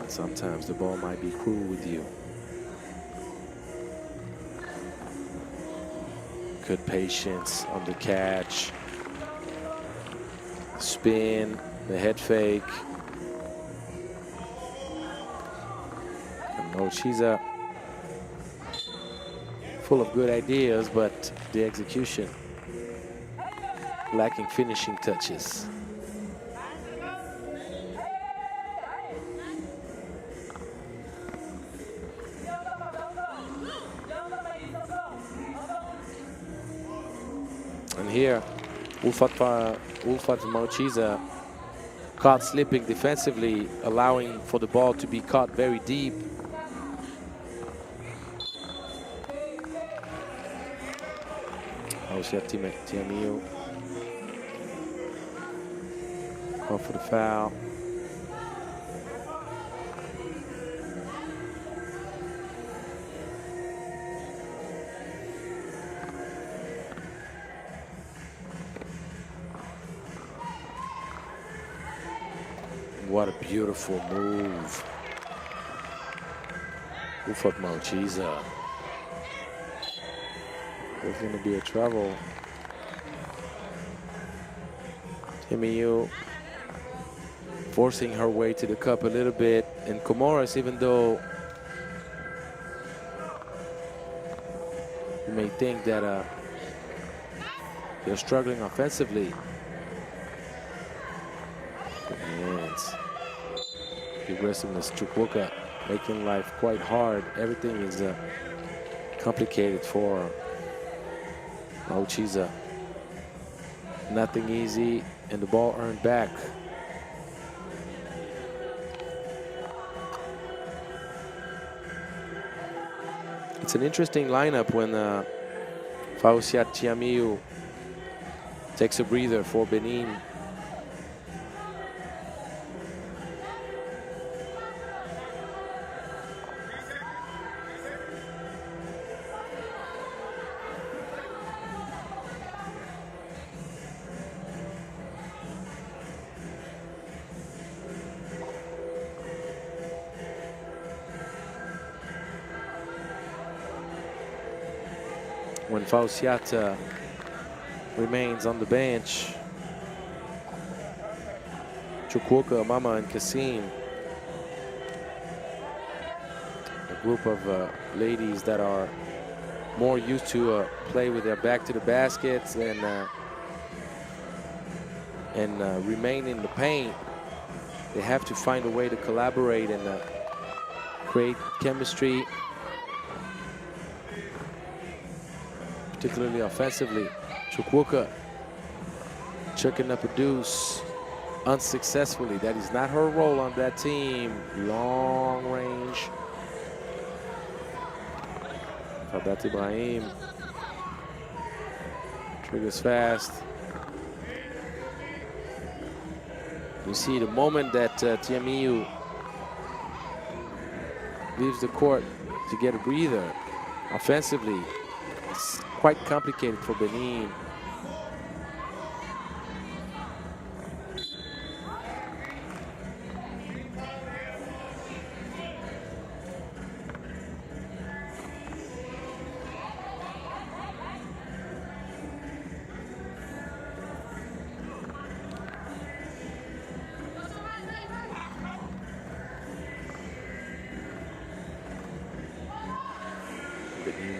Sometimes the ball might be cruel with you. Good patience on the catch. Spin, the head fake. And Mochiza, full of good ideas, but the execution lacking finishing touches. And here, Ulfat Mochiza caught slipping defensively, allowing for the ball to be caught very deep. Tiamiu called for the foul. What a beautiful move. Ulfat Mochiza. There's going to be a trouble. Tiamiu forcing her way to the cup a little bit. And Comoros, even though you may think that they're struggling offensively, and the aggressiveness, Chukwuka making life quite hard. Everything is complicated for Mochiza. Nothing easy, and the ball earned back. It's an interesting lineup when Fausiat Tiamiu takes a breather for Benin. When Fausiat remains on the bench, Chukwuka, Mama, and Kasim, a group of ladies that are more used to play with their back to the baskets and remain in the paint. They have to find a way to collaborate and create chemistry, particularly offensively. Chukwuka chucking up a deuce unsuccessfully. That is not her role on that team. Long range. Fadat Ibrahim triggers fast. You see the moment that Tiamiu leaves the court to get a breather offensively, it's quite complicated for Benin.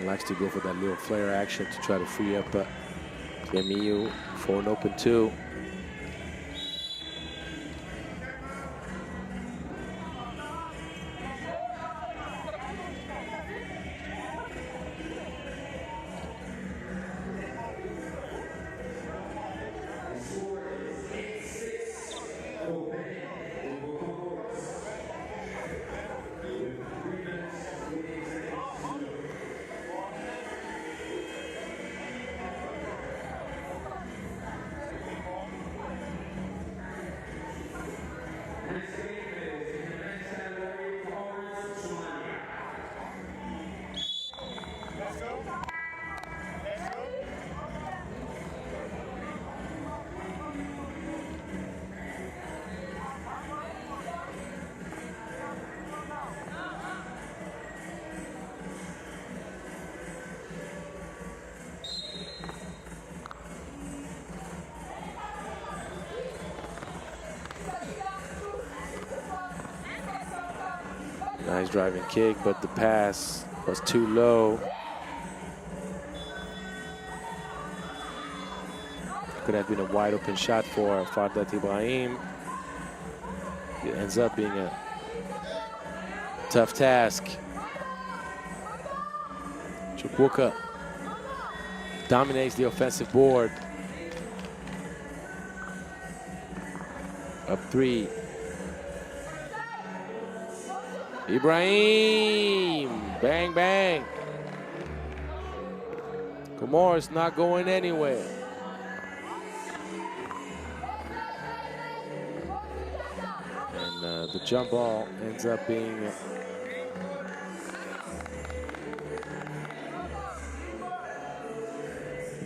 Likes to go for that little flare action to try to free up Tiamiu for an open two. Nice driving kick, but the pass was too low. Could have been a wide open shot for Fadat Ibrahim. It ends up being a tough task. Chukwuka dominates the offensive board. Up three. Ibrahim, bang, bang. Comoros not going anywhere. And the jump ball ends up being the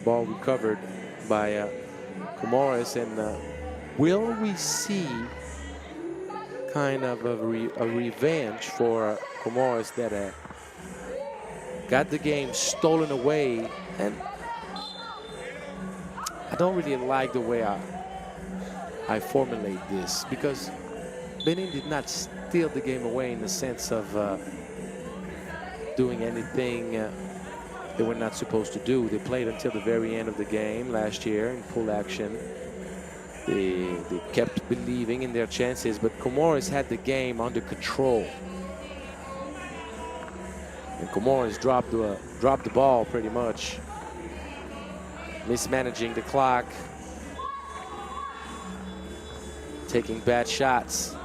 ball recovered by Comoros. And will we see kind of a revenge for Comoros that got the game stolen away? And I don't really like the way I formulate this, because Benin did not steal the game away in the sense of doing anything they were not supposed to do. They played until the very end of the game last year in full action. They kept believing in their chances, but Comoros had the game under control. And Comoros dropped the ball pretty much, mismanaging the clock, taking bad shots,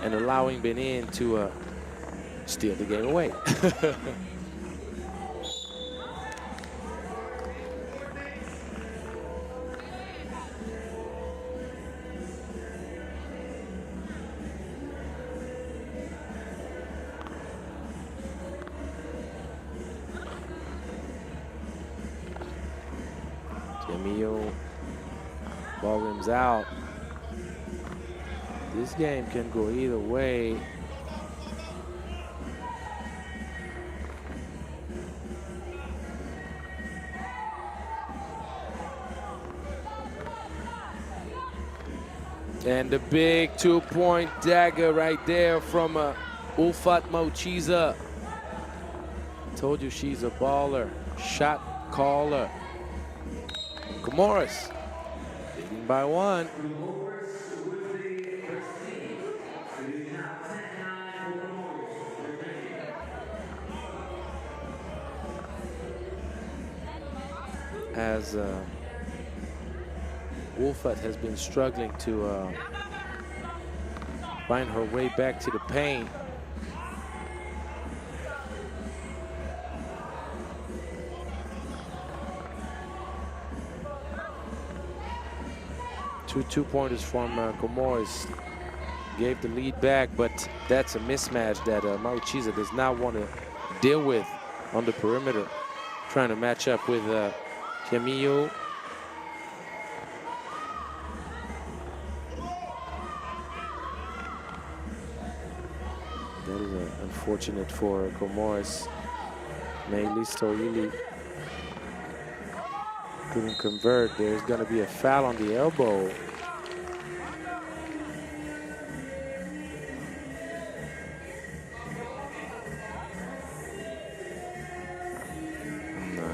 and allowing Benin to steal the game away. Tiamio, ball rims out. This game can go either way. And the big 2-point dagger right there from Ulfat Mauchiza. Told you she's a baller, shot caller. Comoros leading by 1. As Ulfat has been struggling to find her way back to the paint. Two two-pointers from Comoros gave the lead back, but that's a mismatch that Mauchiza does not want to deal with on the perimeter. Trying to match up with Tiamio. That is unfortunate for Comoros. Meili Stoili couldn't convert. There's going to be a foul on the elbow.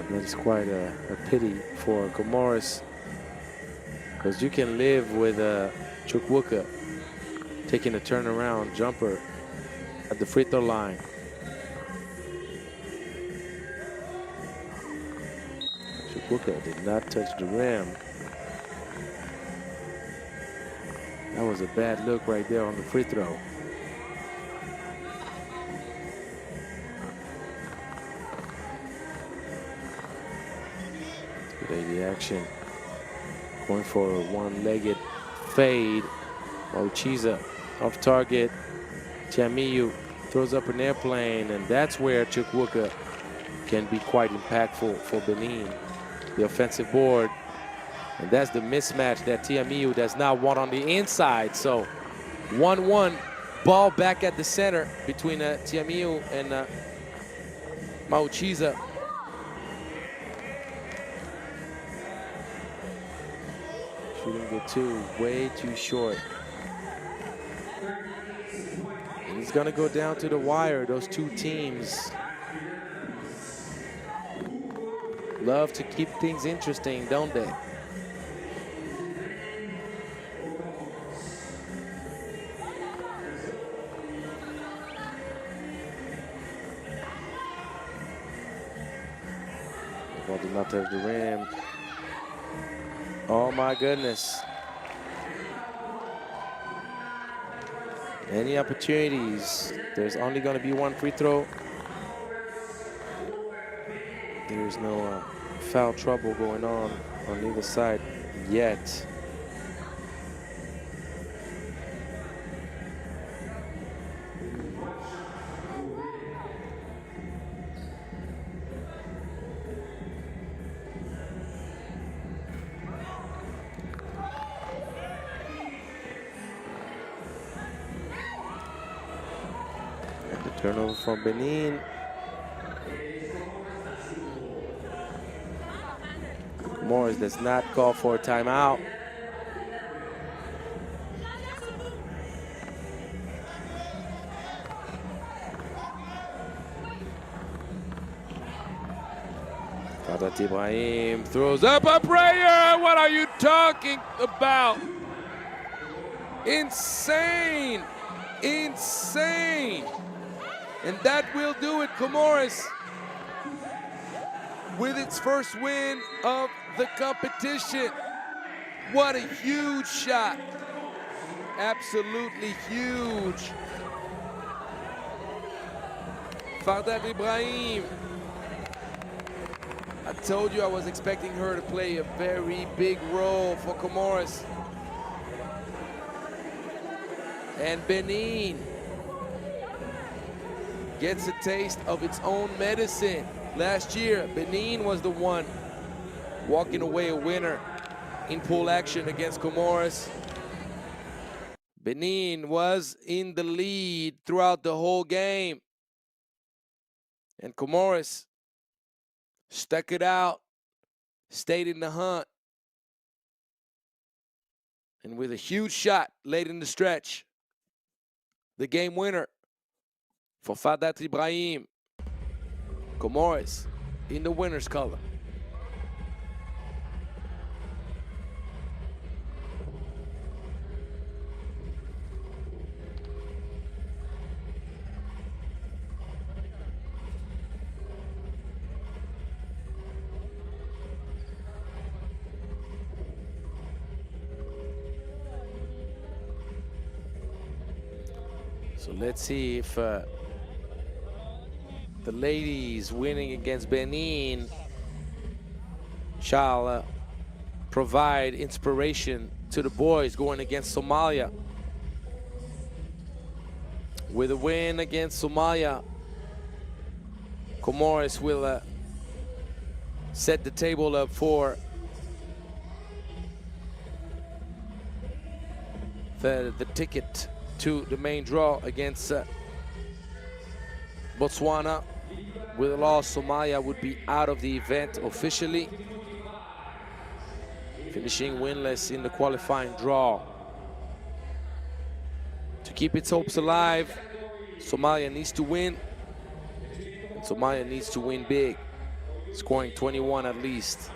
That is quite a pity for Comoros, because you can live with Chukwuka taking a turnaround jumper at the free throw line. Chukwuka did not touch the rim. That was a bad look right there on the free throw. The action going for a one-legged fade. Mauchiza off target. Tiamio throws up an airplane, and that's where Chukwuka can be quite impactful for Benin. The offensive board, and that's the mismatch that Tiamio does not want on the inside. So 1-1, ball back at the center between Tiamio and Mauchiza. Shooting the two, way too short. And it's gonna go down to the wire. Those two teams love to keep things interesting, don't they? The ball did not touch the rim. Oh my goodness. Any opportunities? There's only going to be one free throw. There's no foul trouble going on either side yet. Turnover from Benin. Morris does not call for a timeout. Fadat Ibrahim throws up a prayer. What are you talking about? Insane. Insane. And that will do it. Comoros with its first win of the competition. What a huge shot. Absolutely huge. Fadat Ibrahim. I told you I was expecting her to play a very big role for Comoros. And Benin gets a taste of its own medicine. Last year, Benin was the one walking away a winner in pool action against Comoros. Benin was in the lead throughout the whole game. And Comoros stuck it out, stayed in the hunt. And with a huge shot late in the stretch, the game winner for Fadat Ibrahim. Comoros in the winner's color. So let's see if the ladies winning against Benin shall provide inspiration to the boys going against Somalia. With a win against Somalia, Comoros will set the table up for the ticket to the main draw against Botswana. With a loss, Somalia would be out of the event officially, finishing winless in the qualifying draw. To keep its hopes alive, Somalia needs to win, and Somalia needs to win big, scoring 21 at least.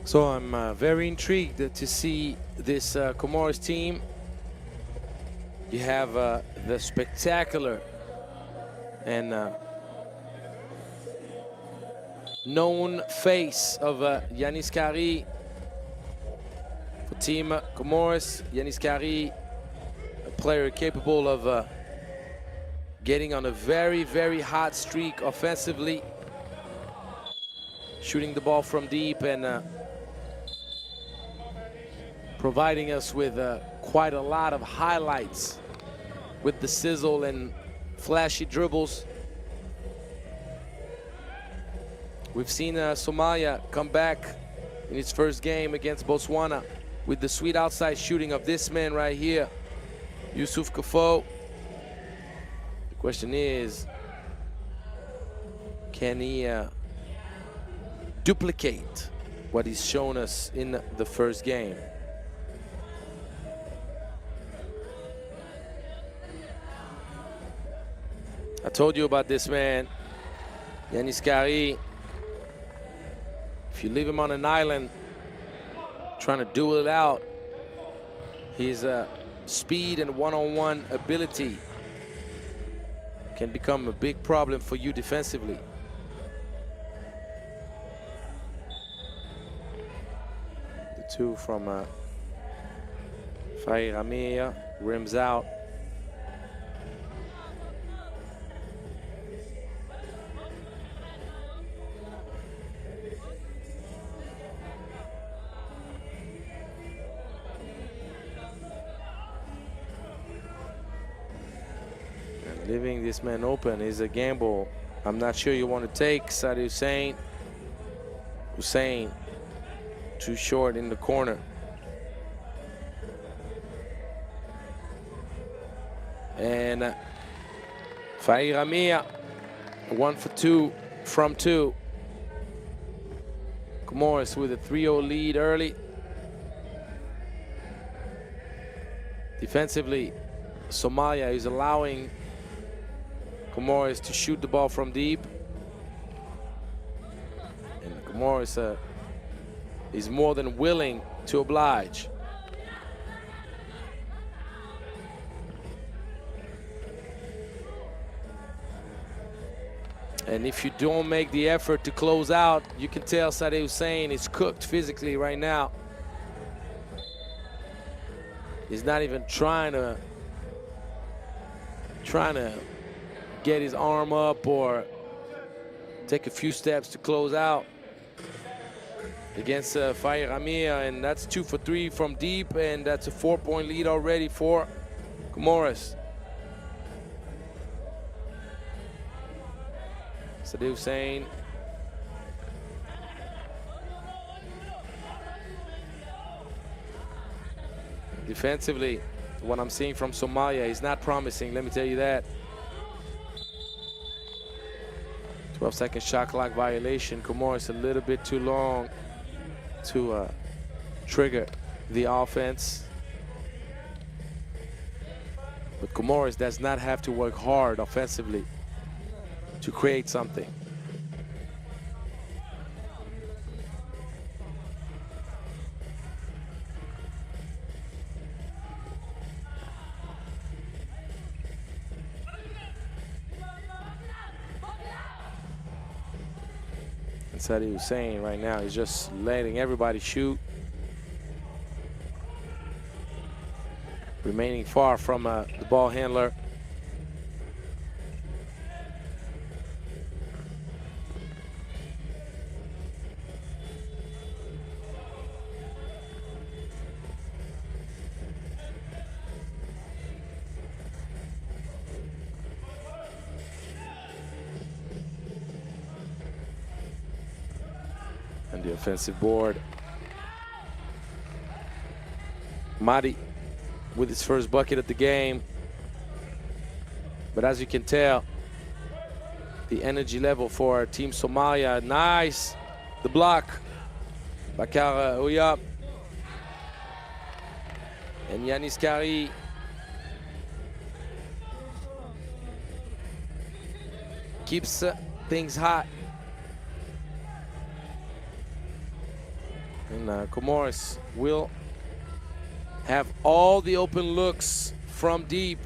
So I'm very intrigued to see this Comoros team. You have the spectacular and known face of Yanis Kari for Team Comoros. Yanis Kari, a player capable of getting on a very, very hot streak offensively, shooting the ball from deep and providing us with quite a lot of highlights with the sizzle and flashy dribbles. We've seen Somalia come back in its first game against Botswana with the sweet outside shooting of this man right here, Yusuf Kafo. The question is, can he duplicate what he's shown us in the first game? I told you about this man, Yanis Kari. If you leave him on an island trying to duel it out, his speed and one-on-one ability can become a big problem for you defensively. The two from Fairamia, rims out. Leaving this man open is a gamble I'm not sure you want to take. Sadi Hussein. Hussein, too short in the corner. And Fairamia, 1 for 2 from 2. Comoros with a 3-0 lead early. Defensively, Somalia is allowing Comoros to shoot the ball from deep. And Comoros is more than willing to oblige. And if you don't make the effort to close out, you can tell Sadi Hussein is cooked physically right now. He's not even trying to get his arm up or take a few steps to close out against Fairamia, and that's 2 for 3 from deep, and that's a 4-point lead already for Comoros. Sadi Hussein. Defensively, what I'm seeing from Somalia is not promising, let me tell you that. 12-second shot clock violation. Comoros a little bit too long to trigger the offense. But Comoros does not have to work hard offensively to create something. Sadi Hussein right now is just letting everybody shoot. Remaining far from the ball handler. And the offensive board. Madi with his first bucket of the game. But as you can tell, the energy level for Team Somalia, nice. The block. Bakar Uyab. And Yanis Kari. Keeps things hot. And Comoros will have all the open looks from deep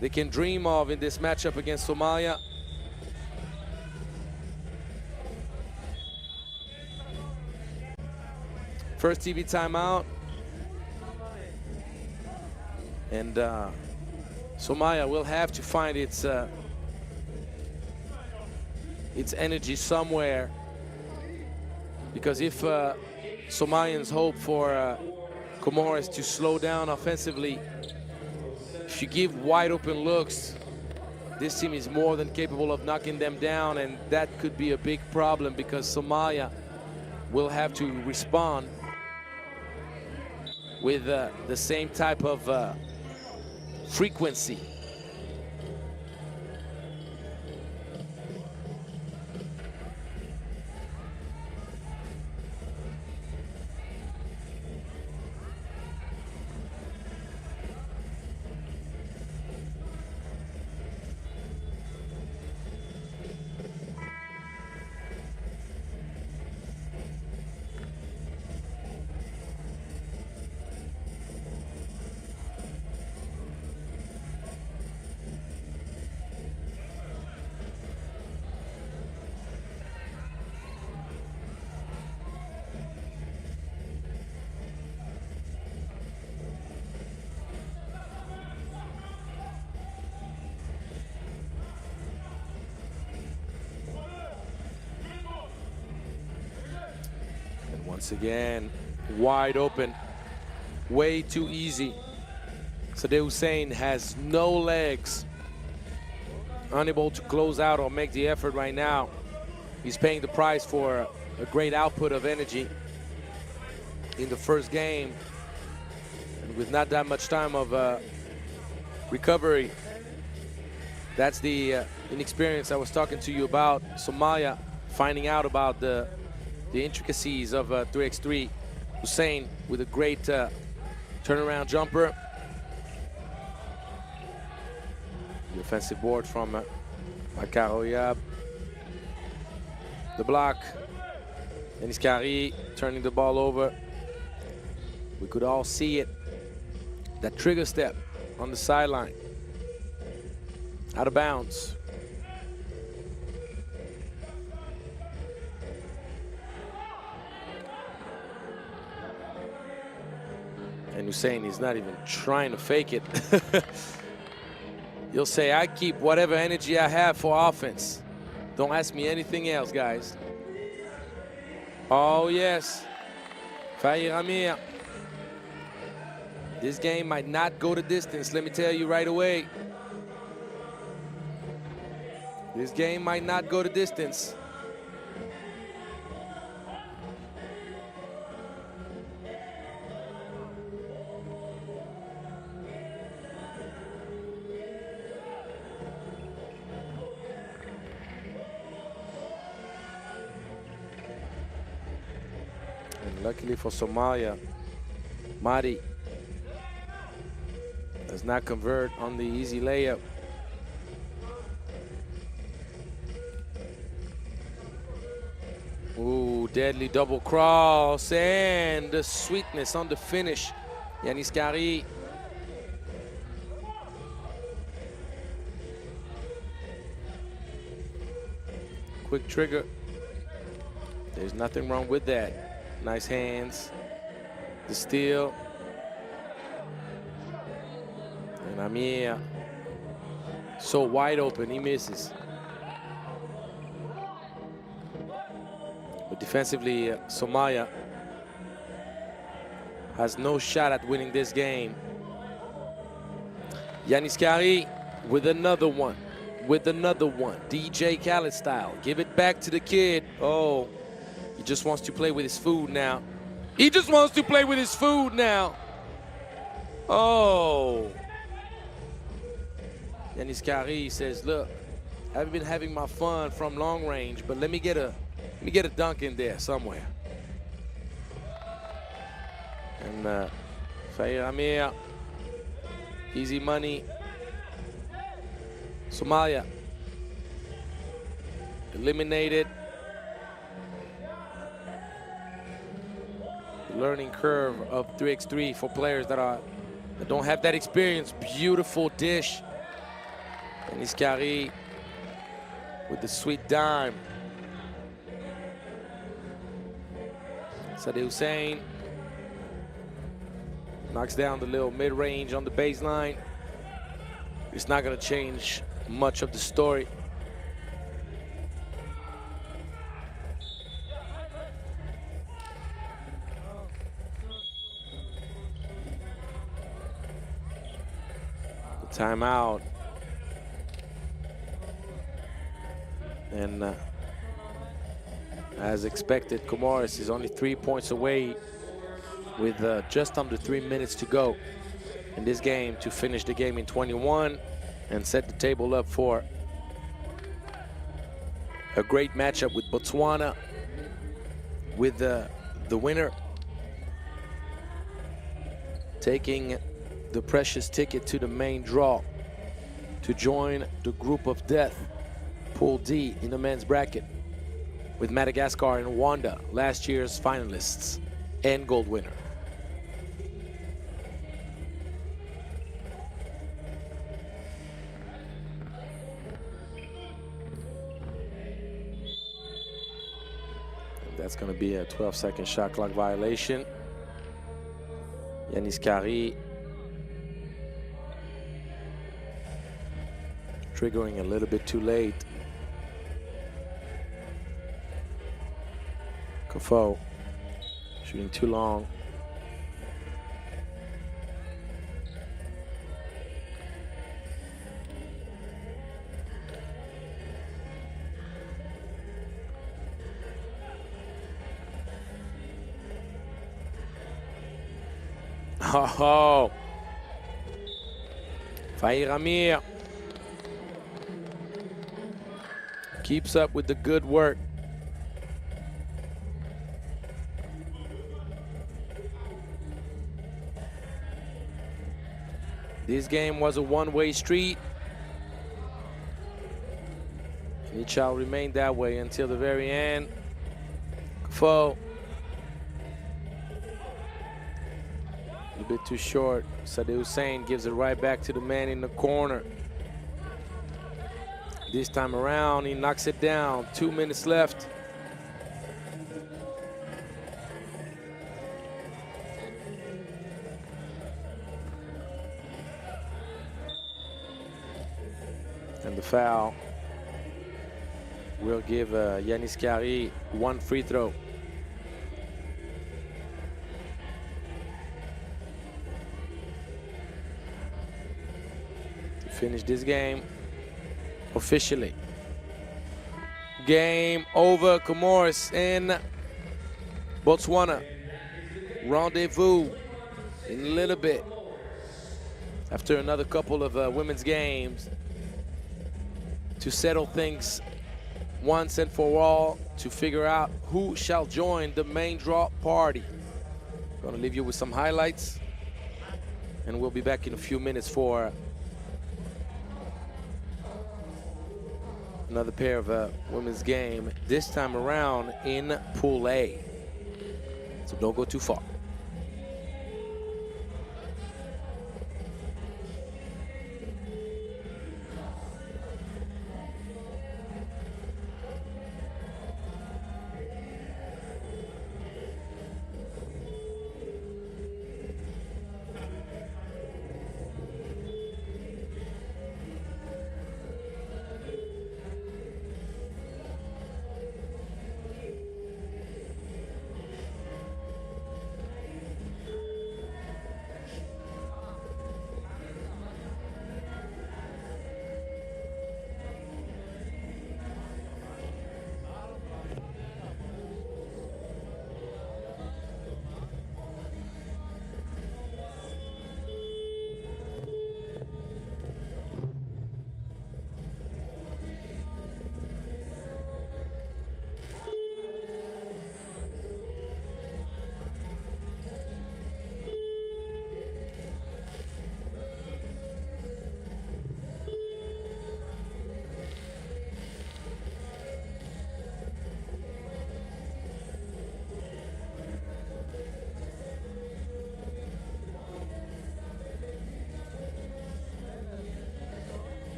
they can dream of in this matchup against Somalia. First TV timeout. And Somalia will have to find its energy somewhere, because if Somalians hope for Comoros to slow down offensively, if you give wide open looks, this team is more than capable of knocking them down, and that could be a big problem because Somalia will have to respond with the same type of frequency. Once again, wide open, way too easy. Sadeh Hussein has no legs, unable to close out or make the effort right now. He's paying the price for a great output of energy in the first game, and with not that much time of recovery. That's the inexperience I was talking to you about. Somalia finding out about the intricacies of 3x3. Hussein with a great turnaround jumper. The offensive board from Makaroyab. The block. Yanis Kari turning the ball over. We could all see it. That trigger step on the sideline. Out of bounds. And Hussein is not even trying to fake it. He'll say, I keep whatever energy I have for offense. Don't ask me anything else, guys. Oh, yes. Fahir Amir. This game might not go the distance, let me tell you right away. This game might not go the distance. Luckily for Somalia, Madi does not convert on the easy layup. Ooh, deadly double cross, and the sweetness on the finish. Yanis Kari. Quick trigger. There's nothing wrong with that. Nice hands. The steal. And Amir, so wide open, he misses. But defensively, Somalia has no shot at winning this game. Yanis Kari with another one. DJ Khaled style. Give it back to the kid. Oh. He just wants to play with his food now. He just wants to play with his food now. Oh. Yanis Kari says, look, I've been having my fun from long range, but let me get a dunk in there somewhere. And Fahir Amir, easy money. Somalia eliminated. Learning curve of 3x3 for players that don't have that experience. Beautiful dish. And Iskari with the sweet dime. Sadeh Hussein knocks down the little mid-range on the baseline. It's not going to change much of the story. Timeout. And as expected, Comoros is only 3 points away with just under 3 minutes to go in this game to finish the game in 21 and set the table up for a great matchup with Botswana, with the winner taking the precious ticket to the main draw to join the group of death, Pool D in the men's bracket, with Madagascar and Rwanda, last year's finalists and gold winner. And that's going to be a 12-second shot clock violation. Yanis Kari triggering a little bit too late. Kofo shooting too long. Oh, Fairamir keeps up with the good work. This game was a one-way street, and it shall remain that way until the very end. Kofo, a bit too short. Sadeh Hussein gives it right back to the man in the corner. This time around, he knocks it down. 2 minutes left. And the foul will give Yanis Kari one free throw. To finish this game officially. Game over. Comoros and Botswana. Rendezvous in a little bit after another couple of women's games to settle things once and for all, to figure out who shall join the main draw party. Gonna leave you with some highlights, and we'll be back in a few minutes for another pair of women's game, this time around in Pool A. So don't go too far.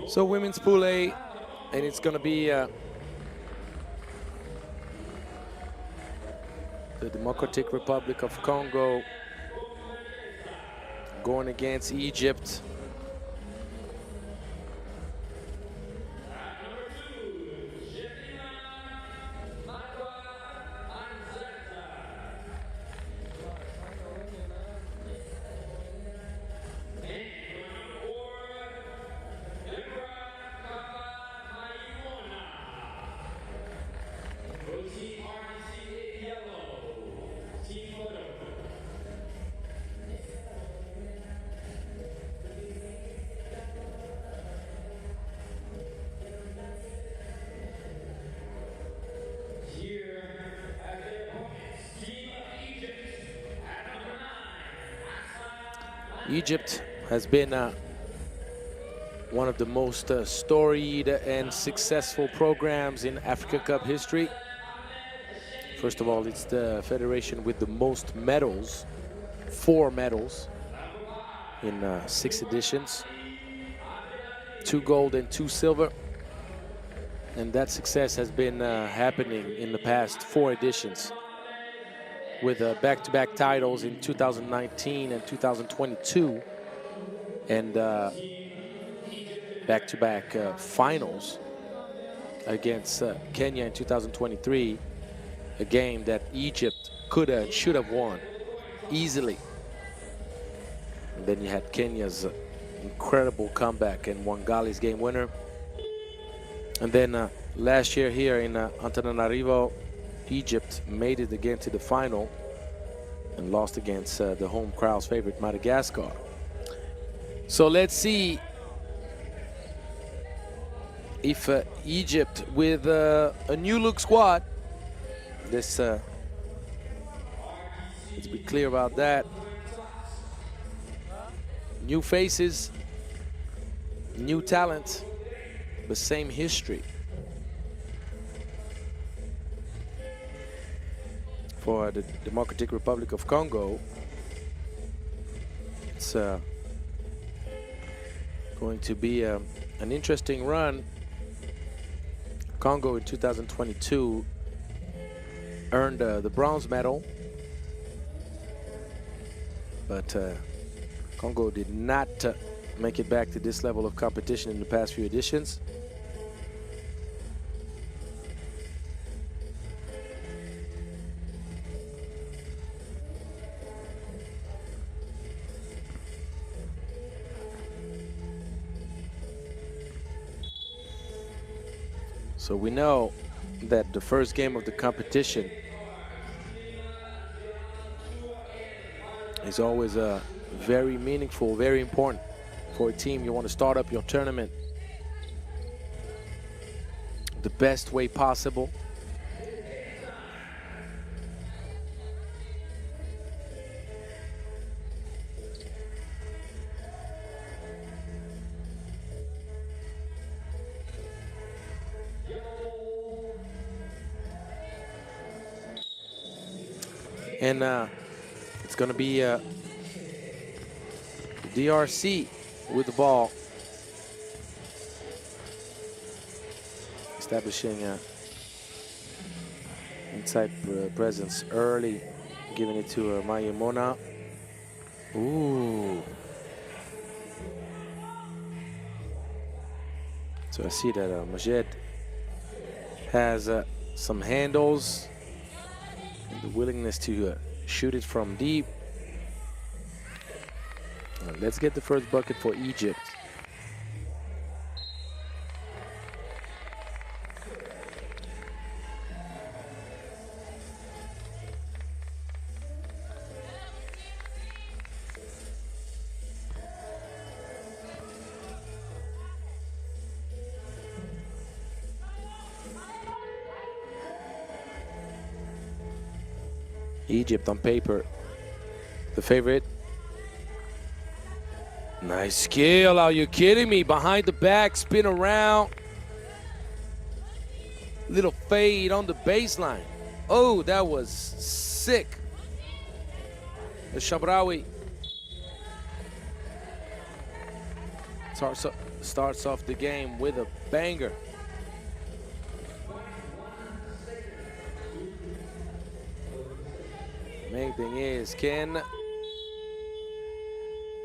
So women's pool A, and it's going to be the Democratic Republic of Congo going against Egypt. Egypt has been one of the most storied and successful programs in Africa Cup history. First of all, it's the federation with the most medals, 4 medals in 6 editions, 2 gold and 2 silver. And that success has been happening in the past 4 editions, with back-to-back titles in 2019 and 2022, and back-to-back finals against Kenya in 2023, a game that Egypt could have and should have won easily. And then you had Kenya's incredible comeback and Wangali's game winner. And then last year here in Antananarivo, Egypt made it again to the final and lost against the home crowd's favorite, Madagascar. So let's see if Egypt, with a new look squad, let's be clear about that. New faces, new talent, but same history. For the Democratic Republic of Congo, it's going to be an interesting run. Congo in 2022 earned the bronze medal, but Congo did not make it back to this level of competition in the past few editions. So we know that the first game of the competition is always very meaningful, very important for a team. You want to start up your tournament the best way possible. And it's going to be DRC with the ball, establishing inside presence early, giving it to Mayemona. Ooh. So I see that Majed has some handles and the willingness to shoot it from deep. Let's get the first bucket for Egypt. Egypt on paper, the favorite. Nice skill, are you kidding me? Behind the back, spin around. Little fade on the baseline. Oh, that was sick. The Shabrawi. starts off the game with a banger. Main thing is, can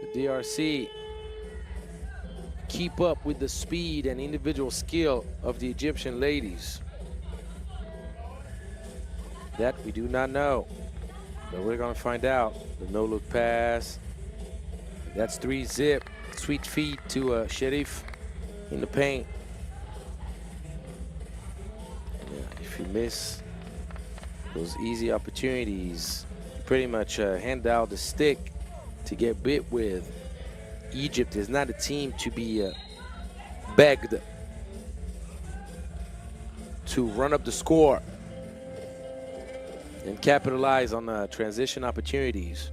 the DRC keep up with the speed and individual skill of the Egyptian ladies? That we do not know, but we're gonna find out. The no-look pass, that's 3-zip, sweet feed to Sharif in the paint. Yeah, if you miss those easy opportunities, you pretty much hand out the stick to get bit with. Egypt is not a team to be begged to run up the score and capitalize on transition opportunities.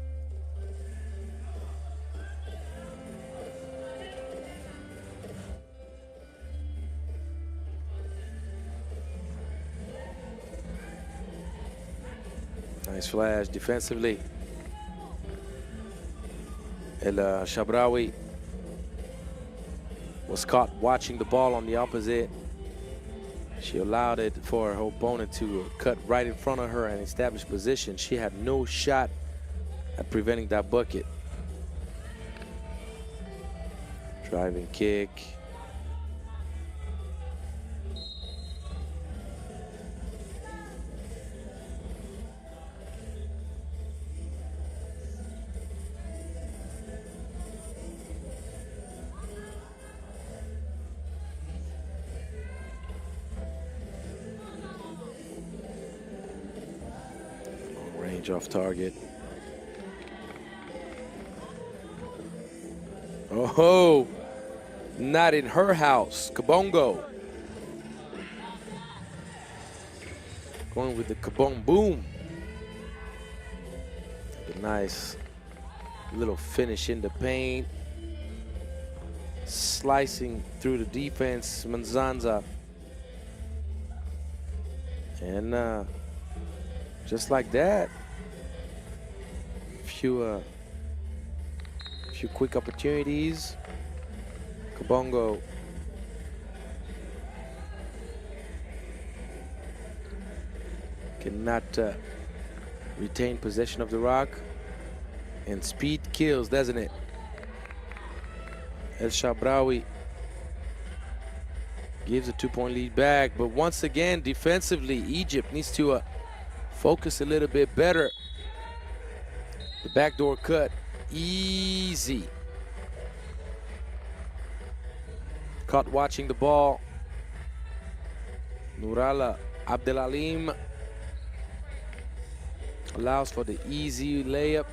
Nice flash defensively. El Shabrawi was caught watching the ball on the opposite. She allowed it for her opponent to cut right in front of her and establish position. She had no shot at preventing that bucket. Driving kick. Off target. Oh, not in her house. Kabongo. Going with the kabong boom. A nice little finish in the paint. Slicing through the defense, Manzanza. And just like that, few quick opportunities. Kabongo cannot retain possession of the rock, and speed kills, doesn't it? El Shabrawi gives a 2-point lead back, but once again, defensively, Egypt needs to focus a little bit better. The backdoor cut, easy. Caught watching the ball. Nurala Abdelalim allows for the easy layup.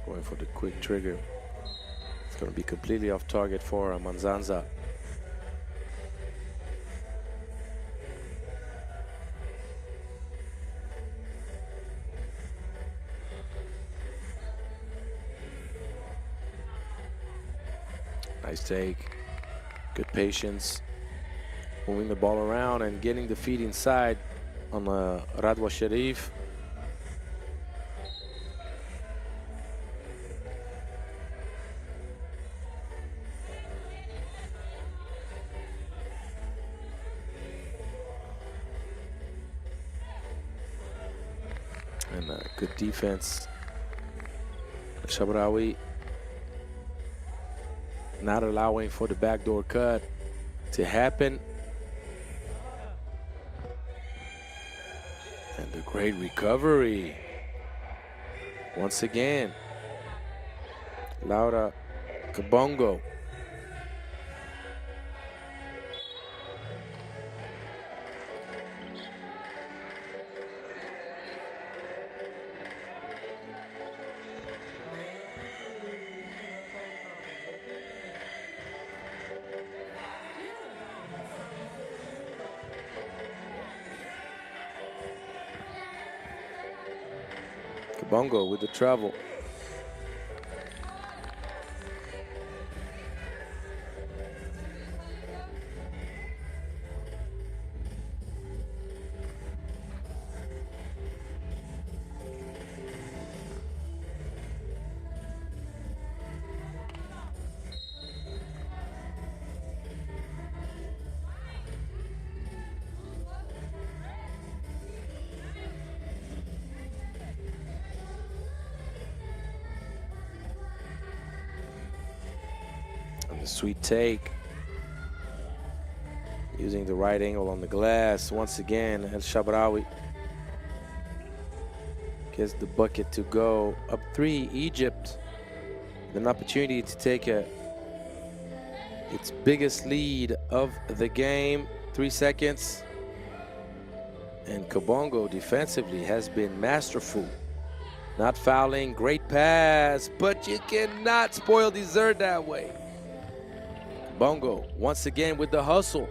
Going for the quick trigger. It's going to be completely off target for Manzanza. Nice take. Good patience. Moving the ball around and getting the feet inside on Radwa Sharif. And good defense. Shabrawi not allowing for the backdoor cut to happen. And the great recovery. Once again, Laura Kabongo. Bongo with the travel. And the sweet take. Using the right angle on the glass. Once again, El Shabrawi gets the bucket to go. Up 3, Egypt. An opportunity to take its biggest lead of the game. 3 seconds. And Kabongo defensively has been masterful. Not fouling, great pass, but you cannot spoil dessert that way. Bongo once again with the hustle,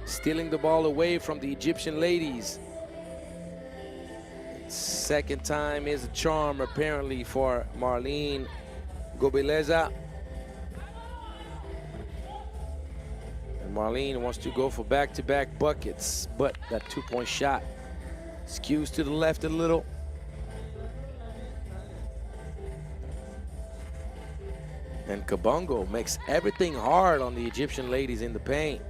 stealing the ball away from the Egyptian ladies. Second time is a charm apparently for Marlene Gobeleza. And Marlene wants to go for back-to-back buckets, but that two-point shot skews to the left a little. And Kabongo makes everything hard on the Egyptian ladies in the paint.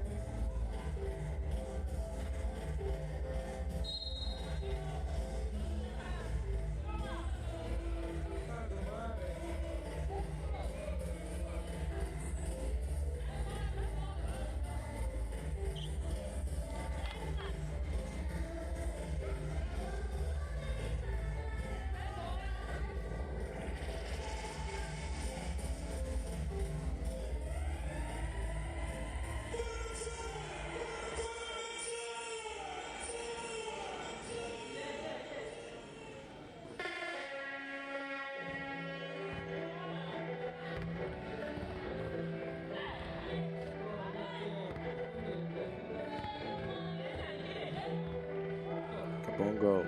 Bongo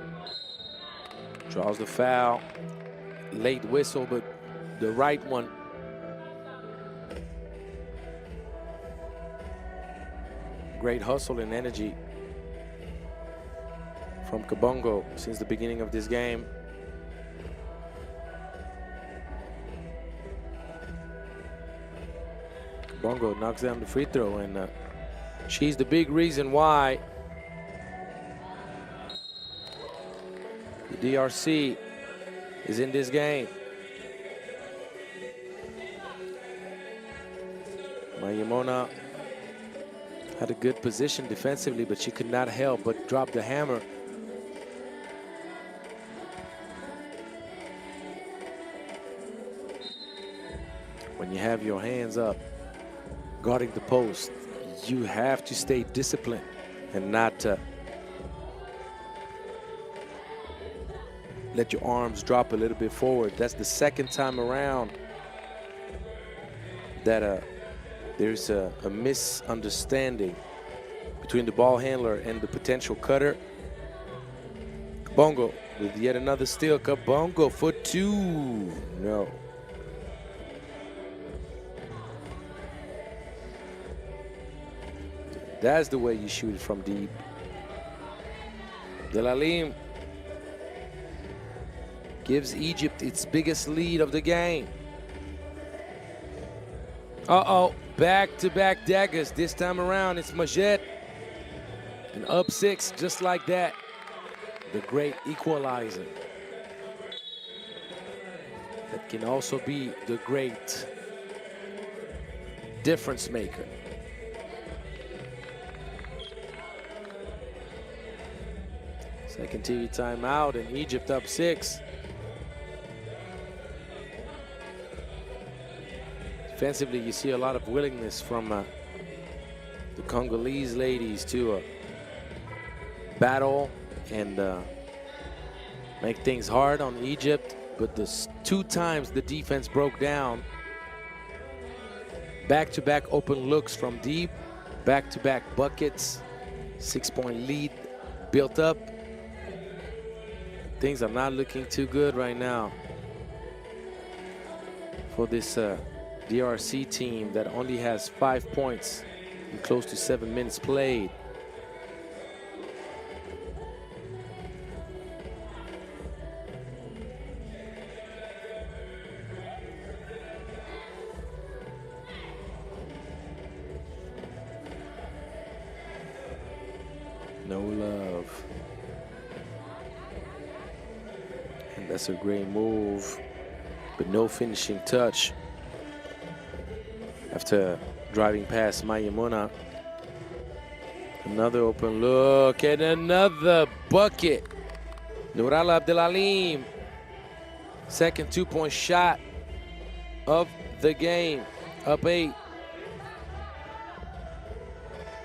draws the foul. Late whistle, but the right one. Great hustle and energy from Kabongo since the beginning of this game. Kabongo knocks down the free throw, and she's the big reason why the DRC is in this game. Mayimona had a good position defensively, but she could not help but drop the hammer. When you have your hands up guarding the post, you have to stay disciplined and not let your arms drop a little bit forward. That's the second time around that there's a misunderstanding between the ball handler and the potential cutter. Kabongo with yet another steal. Kabongo for 2. No. That's the way you shoot it from deep. Delalim gives Egypt its biggest lead of the game. Uh-oh, back-to-back daggers. This time around, it's Majed. And up 6, just like that. The great equalizer. That can also be the great difference maker. Second TV timeout, and Egypt up 6. Defensively, you see a lot of willingness from the Congolese ladies to battle and make things hard on Egypt. But the 2 times the defense broke down, back-to-back open looks from deep, back-to-back buckets, 6-point lead built up. Things are not looking too good right now for this DRC team that only has 5 points in close to 7 minutes played. No love. And that's a great move, but no finishing touch. After driving past Mayamuna. Another open look and another bucket. Nourala Abdelalim. Second 2-point shot of the game. Up 8.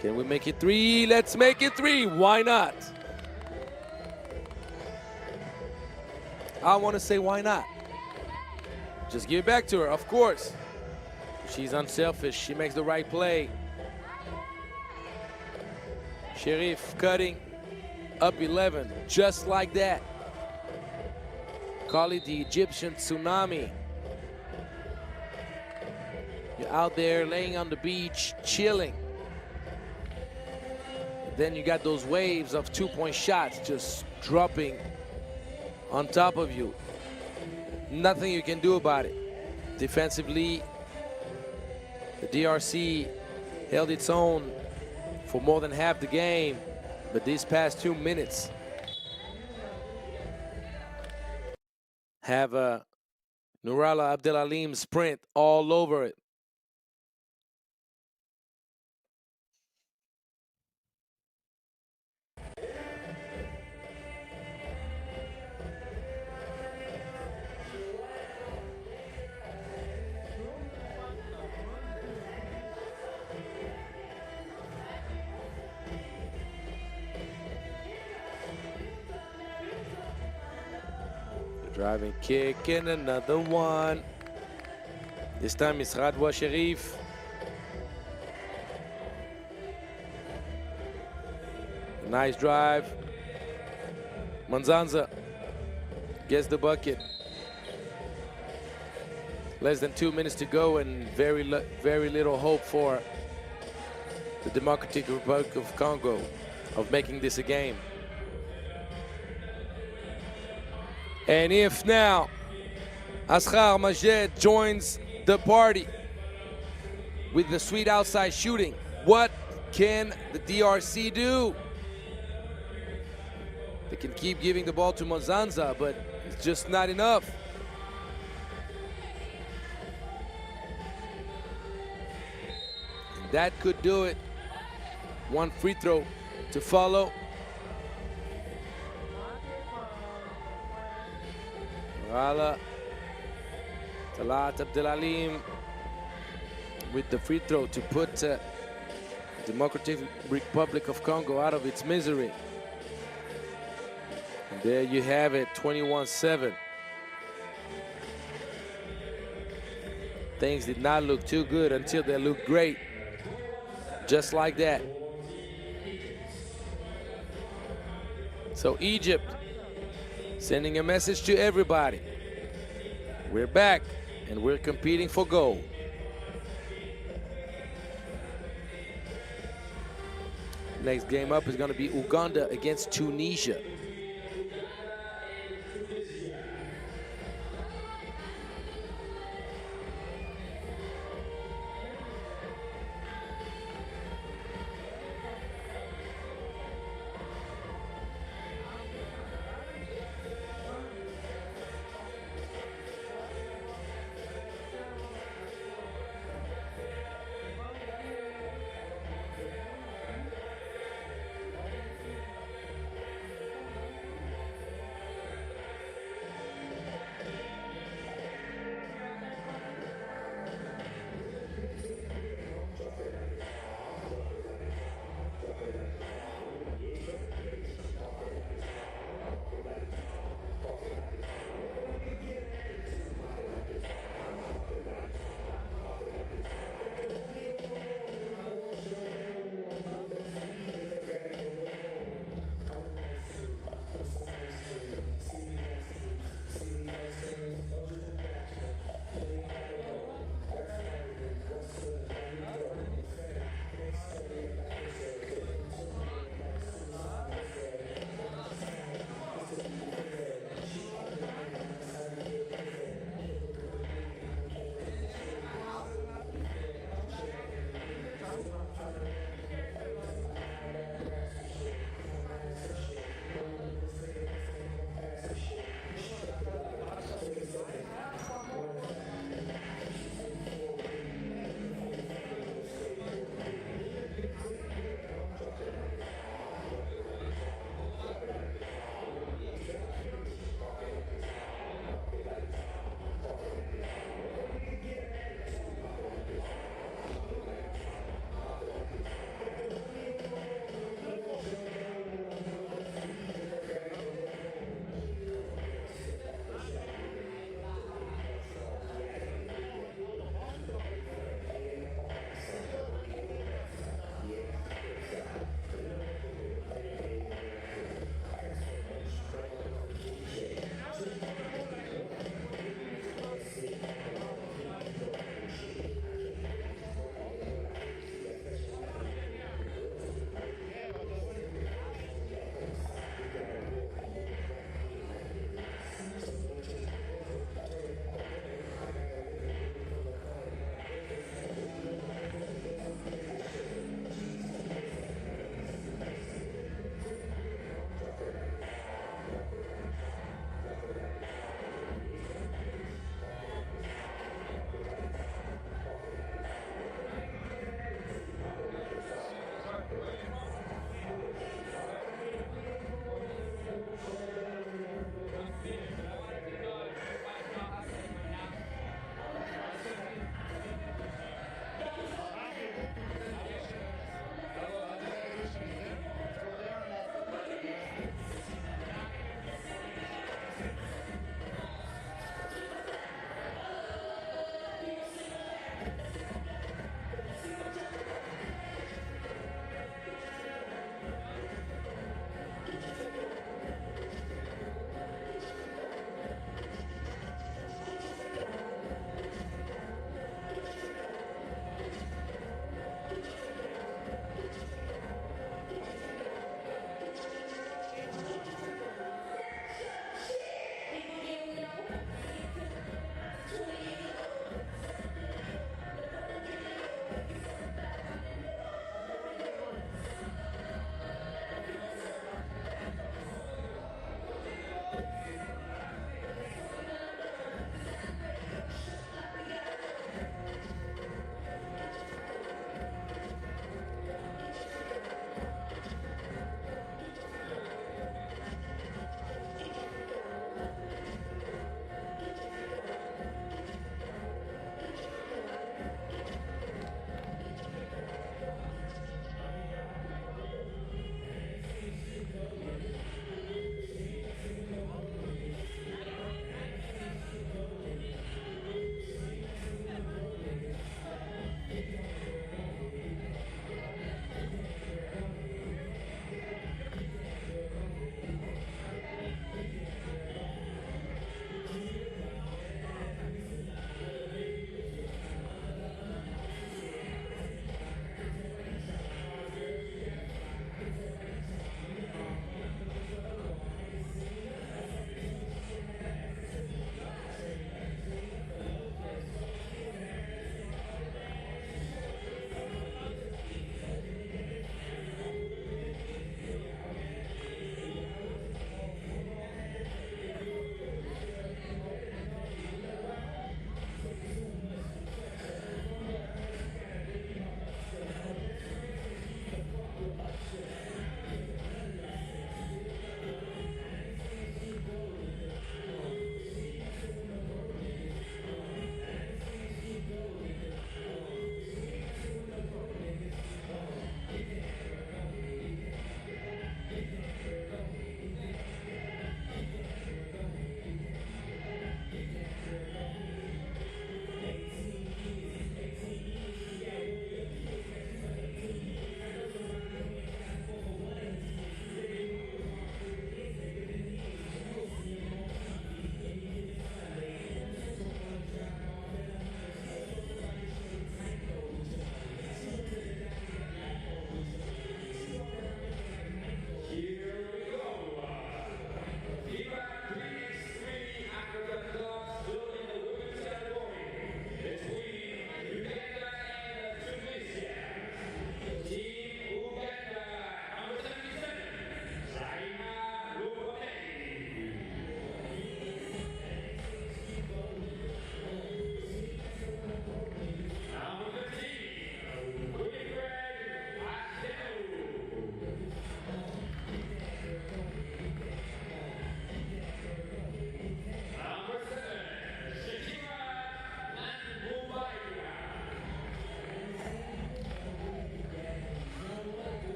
Can we make it 3? Let's make it 3. Why not? I want to say why not. Just give it back to her, of course. She's unselfish. She makes the right play. Sherif cutting. Up 11. Just like that. Call it the Egyptian tsunami. You're out there laying on the beach, chilling. Then you got those waves of 2-point shots just dropping on top of you. Nothing you can do about it. Defensively, the DRC held its own for more than half the game, but these past 2 minutes have Nourala Abdelalim sprint all over it. Driving kick and another one. This time it's Radwa Sherif. Nice drive. Manzanza gets the bucket. Less than 2 minutes to go and very little hope for the Democratic Republic of Congo of making this a game. And if now Asghar Majed joins the party with the sweet outside shooting, what can the DRC do? They can keep giving the ball to Manzanza, but it's just not enough. And that could do it. One free throw to follow. Nourala Talat Abdelalim with the free throw to put the Democratic Republic of Congo out of its misery. And there you have it, 21-7. Things did not look too good until they looked great. Just like that. So Egypt sending a message to everybody. We're back and we're competing for gold. Next game up is going to be Uganda against Tunisia.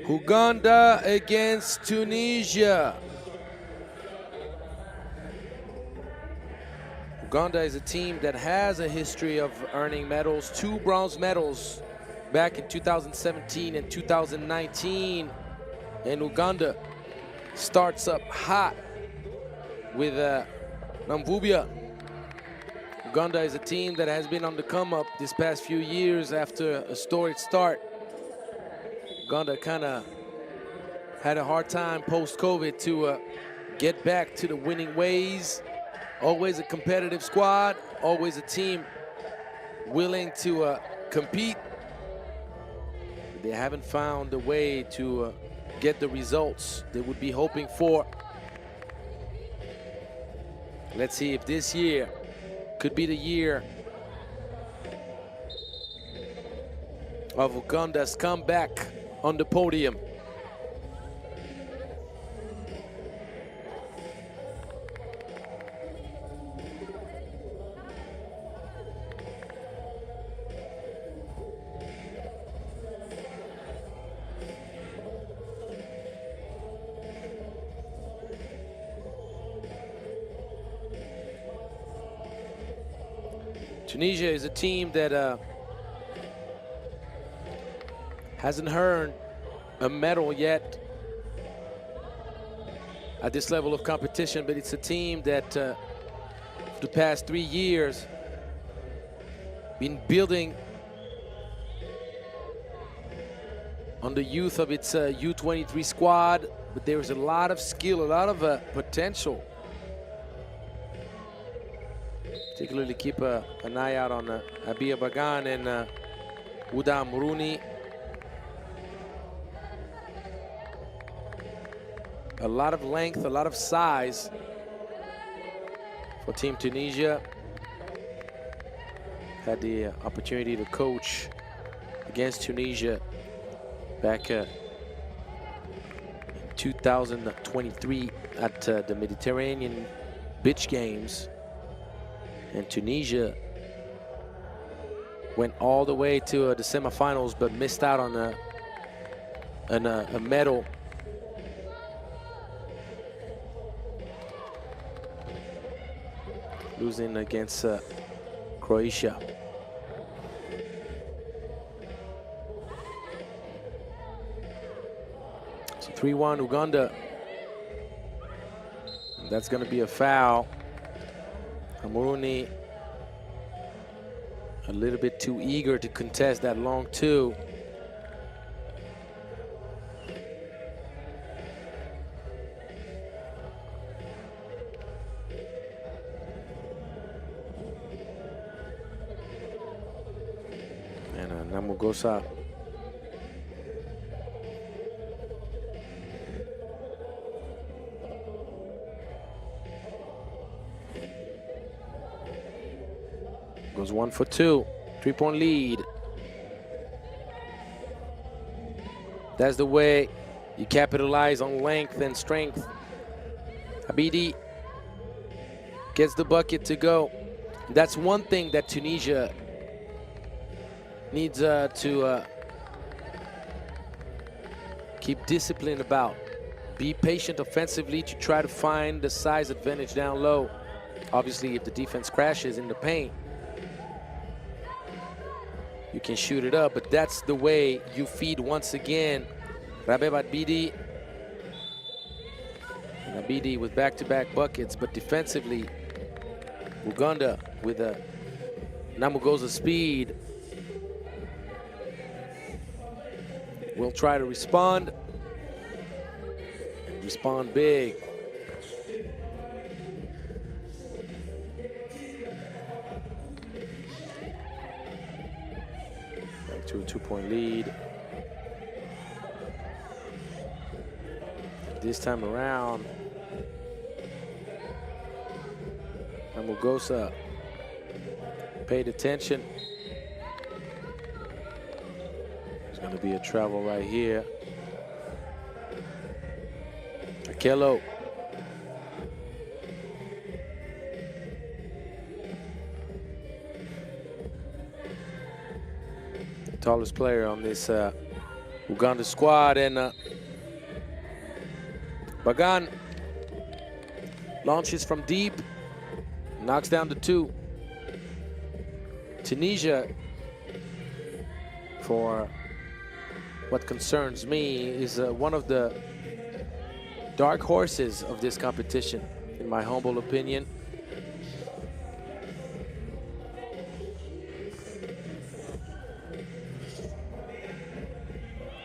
Uganda against Tunisia. Uganda is a team that has a history of earning medals, 2 bronze medals back in 2017 and 2019. And Uganda starts up hot with Namvubia. Uganda is a team that has been on the come up this past few years after a storied start. Uganda kind of had a hard time post-COVID to get back to the winning ways. Always a competitive squad, always a team willing to compete. They haven't found a way to get the results they would be hoping for. Let's see if this year could be the year of Uganda's comeback on the podium. Tunisia is a team that hasn't earned a medal yet at this level of competition, but it's a team that for the past 3 years been building on the youth of its U23 squad, but there's a lot of skill, a lot of potential. Particularly keep an eye out on Abia Bagan and Uda Muruni. A lot of length, a lot of size for Team Tunisia. Had the opportunity to coach against Tunisia back in 2023 at the Mediterranean Beach Games. And Tunisia went all the way to the semifinals, but missed out on a medal. Losing against Croatia. So 3-1 Uganda. And that's going to be a foul. Amuruni a little bit too eager to contest that long two. And Namugosa goes 1 for 2, 3-point lead. That's the way you capitalize on length and strength. Abidi gets the bucket to go. That's one thing that Tunisia needs to keep discipline about. Be patient offensively to try to find the size advantage down low. Obviously, if the defense crashes in the paint, you can shoot it up, but that's the way you feed once again. Rabeb Abidi. And Abidi with back-to-back buckets, but defensively, Uganda with a Namugosa speed will try to respond big. Back to a 2-point lead. This time around, Namugosa paid attention. There's going to be a travel right here. Akello. The tallest player on this Uganda squad. And Bagan launches from deep, knocks down the 2. Tunisia, for what concerns me, is one of the dark horses of this competition, in my humble opinion.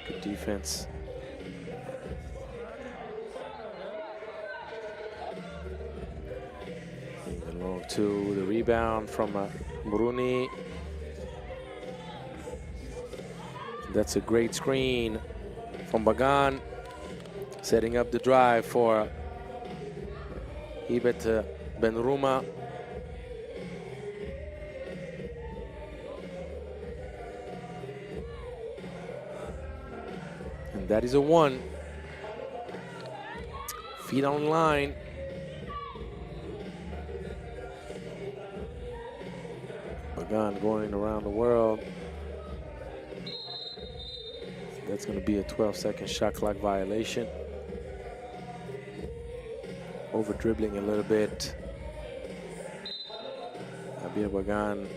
Good defense. Long to the rebound from Muruni. That's a great screen from Bagan, setting up the drive for Ibet Benruma. And that is a 1. Feet on line. Bagan going around the world. That's going to be a 12-second shot clock violation. Over dribbling a little bit. Abir Bagan.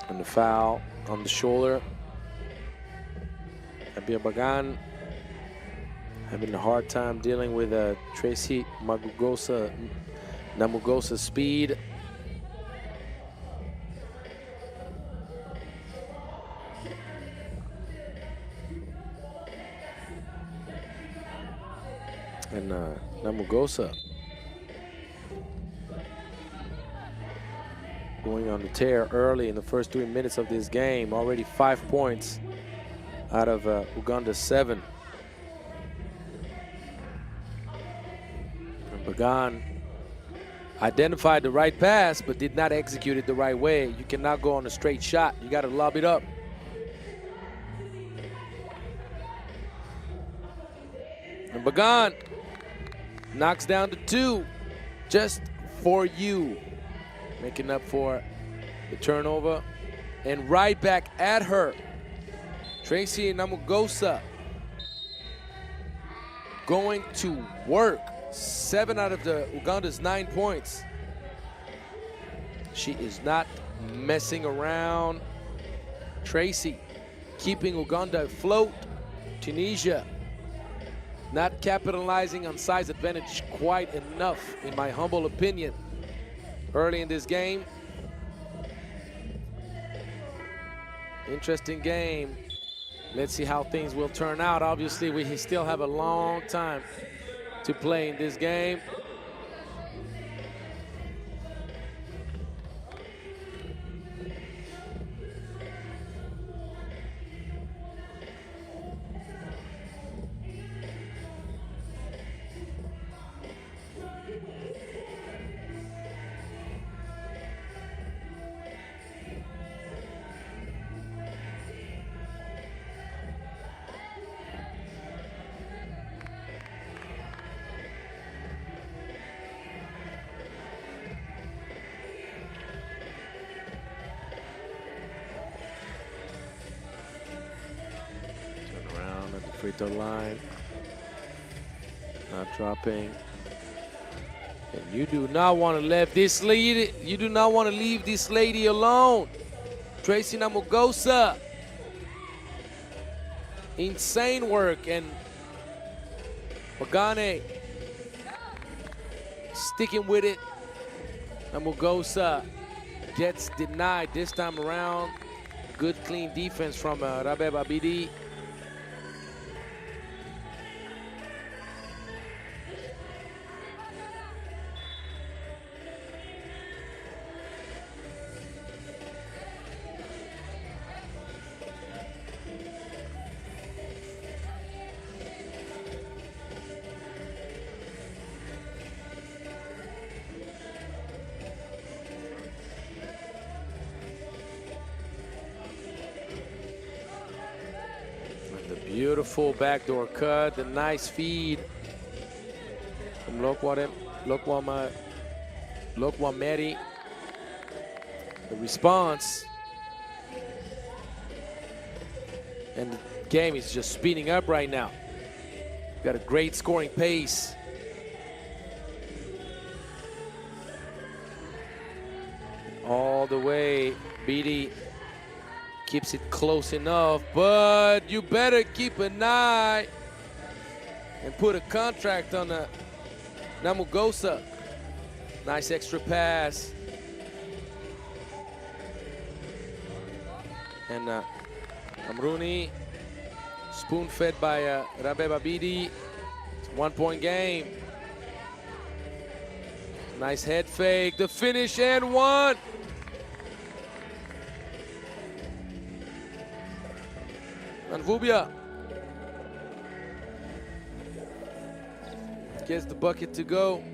And the foul on the shoulder. Abir Bagan having a hard time dealing with Tracy Namugosa's speed. And Namugosa going on the tear early in the first 3 minutes of this game. Already 5 points out of Uganda's 7. And Bagan identified the right pass, but did not execute it the right way. You cannot go on a straight shot. You got to lob it up. And Bagan knocks down the 2 just for you. Making up for the turnover. And right back at her, Tracy Namugosa going to work. 7 out of the Uganda's 9 points. She is not messing around. Tracy keeping Uganda afloat. Tunisia not capitalizing on size advantage quite enough, in my humble opinion, early in this game. Interesting game. Let's see how things will turn out. Obviously, we still have a long time to play in this game. Free throw line, not dropping. And you do not want to leave this lady. You do not want to leave this lady alone. Tracy Namugosa, insane work, and Pagane sticking with it. Namugosa gets denied this time around. Good clean defense from Rabeb Abidi. Beautiful backdoor cut, the nice feed from Lokwameri. The response. And the game is just speeding up right now. Got a great scoring pace. All the way, BD keeps it close enough, but you better keep an eye and put a contract on the Namugosa. Nice extra pass. And Amruni, spoon-fed by Rabeba Bidi. It's a 1-point game. Nice head fake, the finish, and one. Anvubia gets the bucket to go.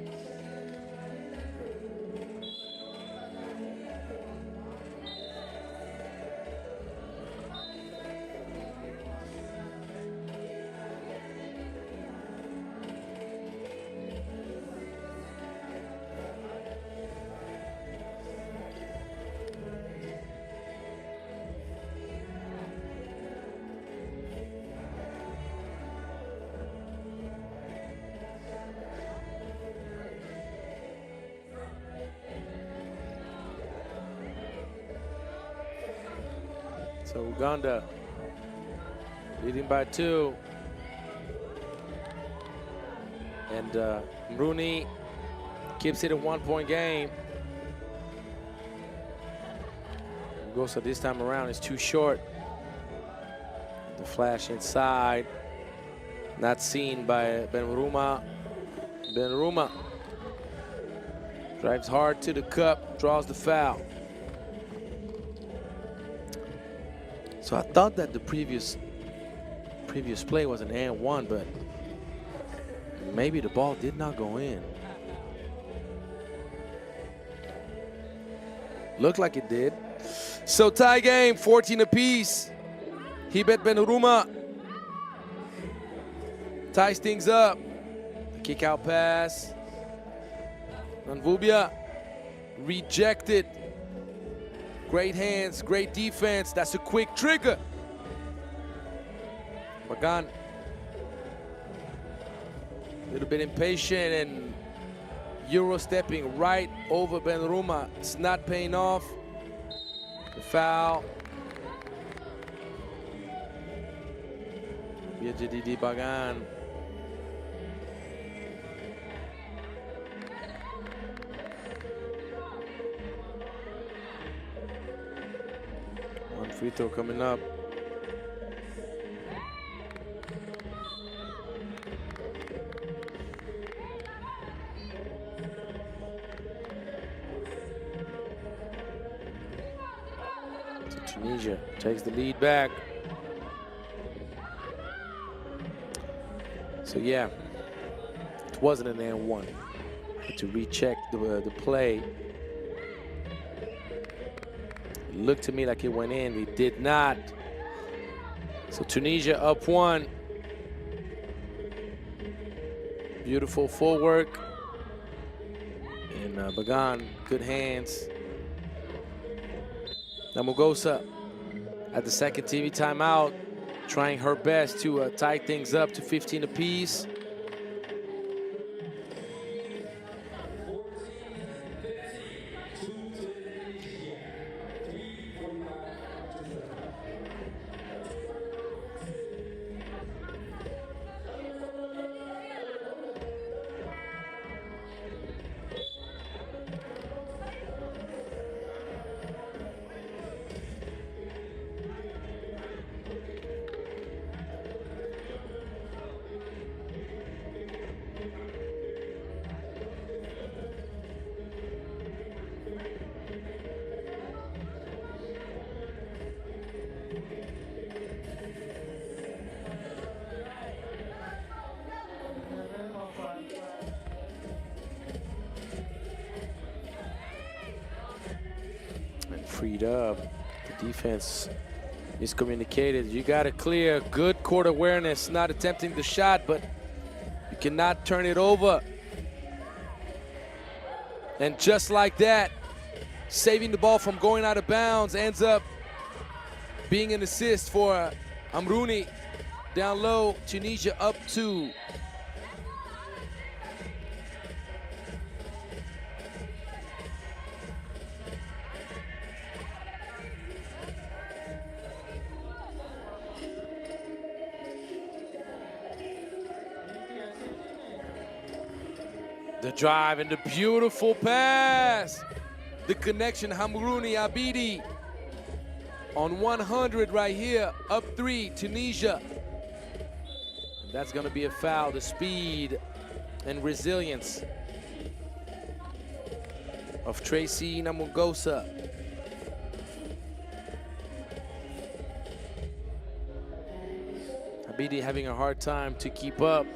So Uganda leading by 2. And Mruni keeps it a 1-point game. Gosa this time around is too short. The flash inside. Not seen by Benruma. Benruma drives hard to the cup, draws the foul. So I thought that the previous play was an and one, but maybe the ball did not go in. Looked like it did. So tie game, 14 apiece. Hibet Benruma ties things up. The kick out pass. Nanvubia rejected. Great hands, great defense. That's a quick trigger. Bagan, a little bit impatient and Euro stepping right over Benruma. It's not paying off. The foul. Biajadidi Bagan. One free throw coming up. So Tunisia takes the lead back. So yeah, it wasn't an and one. But to recheck the play, it looked to me like it went in. It did not. So Tunisia up one. Beautiful full work. And Bagan, good hands. Namugosa at the second TV timeout, trying her best to tie things up to 15 apiece. Freed up. The defense miscommunicated. You got to clear. Good court awareness, not attempting the shot, but you cannot turn it over. And just like that, saving the ball from going out of bounds ends up being an assist for Amrouni. Down low, Tunisia up 2. The drive and the beautiful pass. The connection, Hamrouni Abidi on 100 right here, up 3, Tunisia. And that's gonna be a foul. The speed and resilience of Tracy Namugosa. Abidi having a hard time to keep up.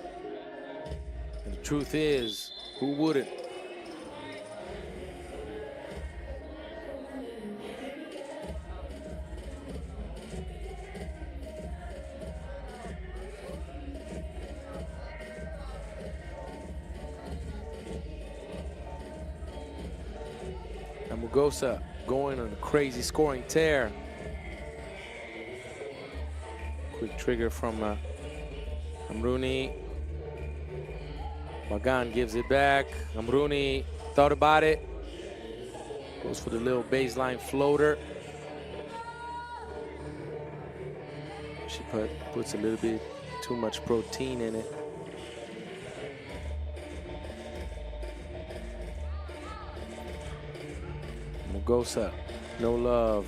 And the truth is, who wouldn't? Namugosa going on a crazy scoring tear. Quick trigger from Amrouni. Bagan gives it back. Amrouni thought about it. Goes for the little baseline floater. She puts a little bit too much protein in it. Mugosa, no love.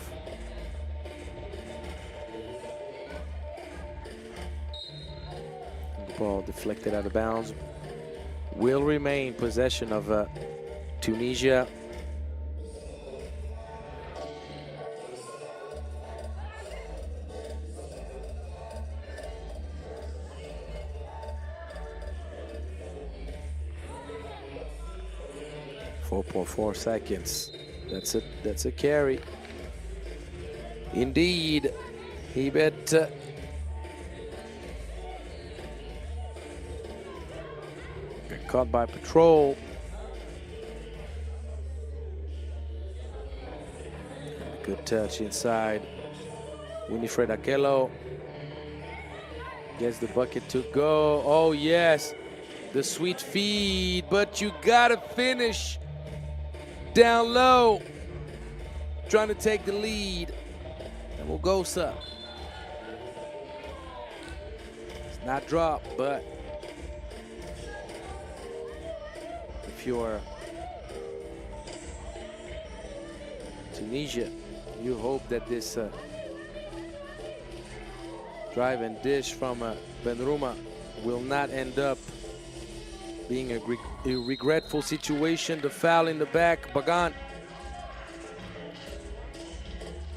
The ball deflected out of bounds. Will remain possession of Tunisia. .4 seconds. That's a carry. Indeed, he bet. Caught by patrol. Good touch inside. Winifred Akello gets the bucket to go. Oh yes, the sweet feed, but you gotta finish down low. Trying to take the lead. And Mugosa. It's not dropped, but if you're Tunisia, you hope that this drive and dish from Benruma will not end up being a regretful situation. The foul in the back. Bagan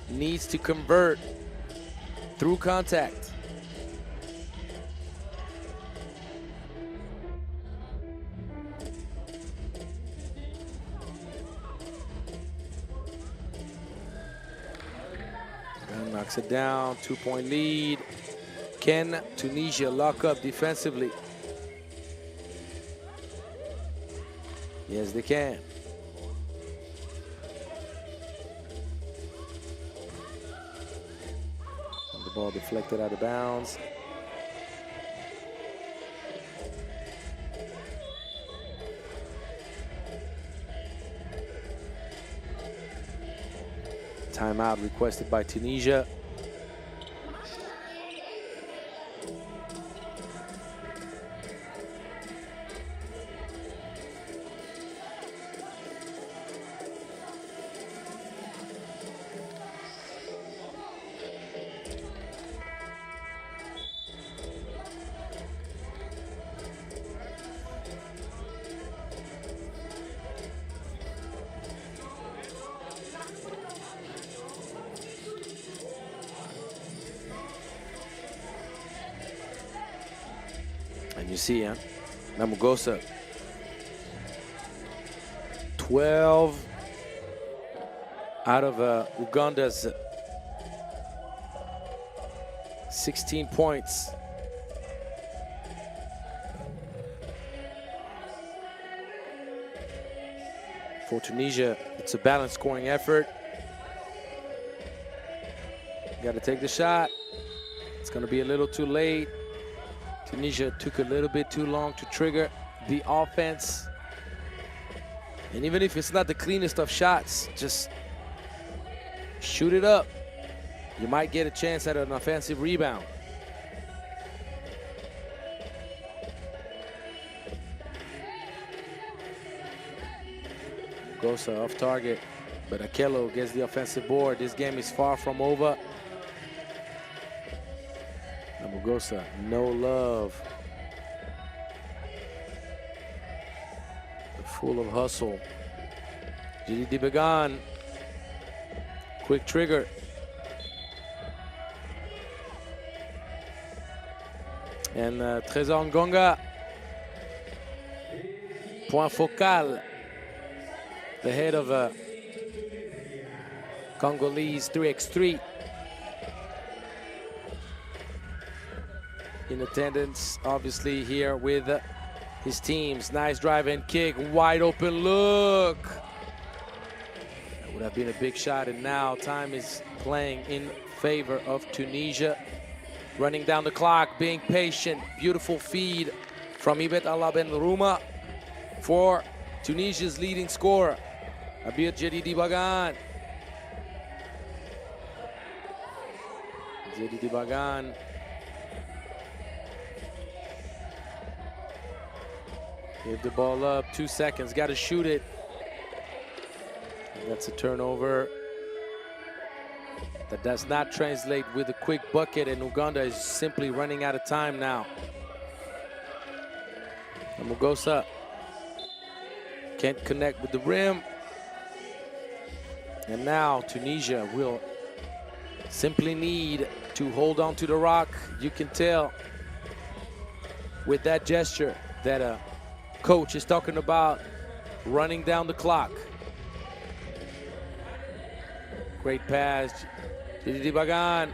needs to convert through contact. And knocks it down, 2-point lead. Can Tunisia lock up defensively? Yes, they can. And the ball deflected out of bounds. Timeout requested by Tunisia. And you see, Namugosa, 12 out of Uganda's 16 points. For Tunisia, it's a balanced scoring effort. Got to take the shot. It's going to be a little too late. Tunisia took a little bit too long to trigger the offense. And even if it's not the cleanest of shots, just shoot it up. You might get a chance at an offensive rebound. Gosa off target, but Akello gets the offensive board. This game is far from over. Namugosa, no love. Full of hustle. Jidi Bagan, quick trigger. And Trésor Ngonga, point focal. The head of Congolese 3x3 in attendance, obviously, here with his teams. Nice drive and kick, wide open look. That would have been a big shot, and now time is playing in favor of Tunisia. Running down the clock, being patient. Beautiful feed from Ibet Allah Ben Ruma for Tunisia's leading scorer, Abir Jedidi Bagan. Jedidi Bagan. Give the ball up, 2 seconds, got to shoot it. And that's a turnover. That does not translate with a quick bucket, and Uganda is simply running out of time now. Mugosa can't connect with the rim. And now Tunisia will simply need to hold on to the rock. You can tell with that gesture that a coach is talking about running down the clock. Great pass, Didi Bagan.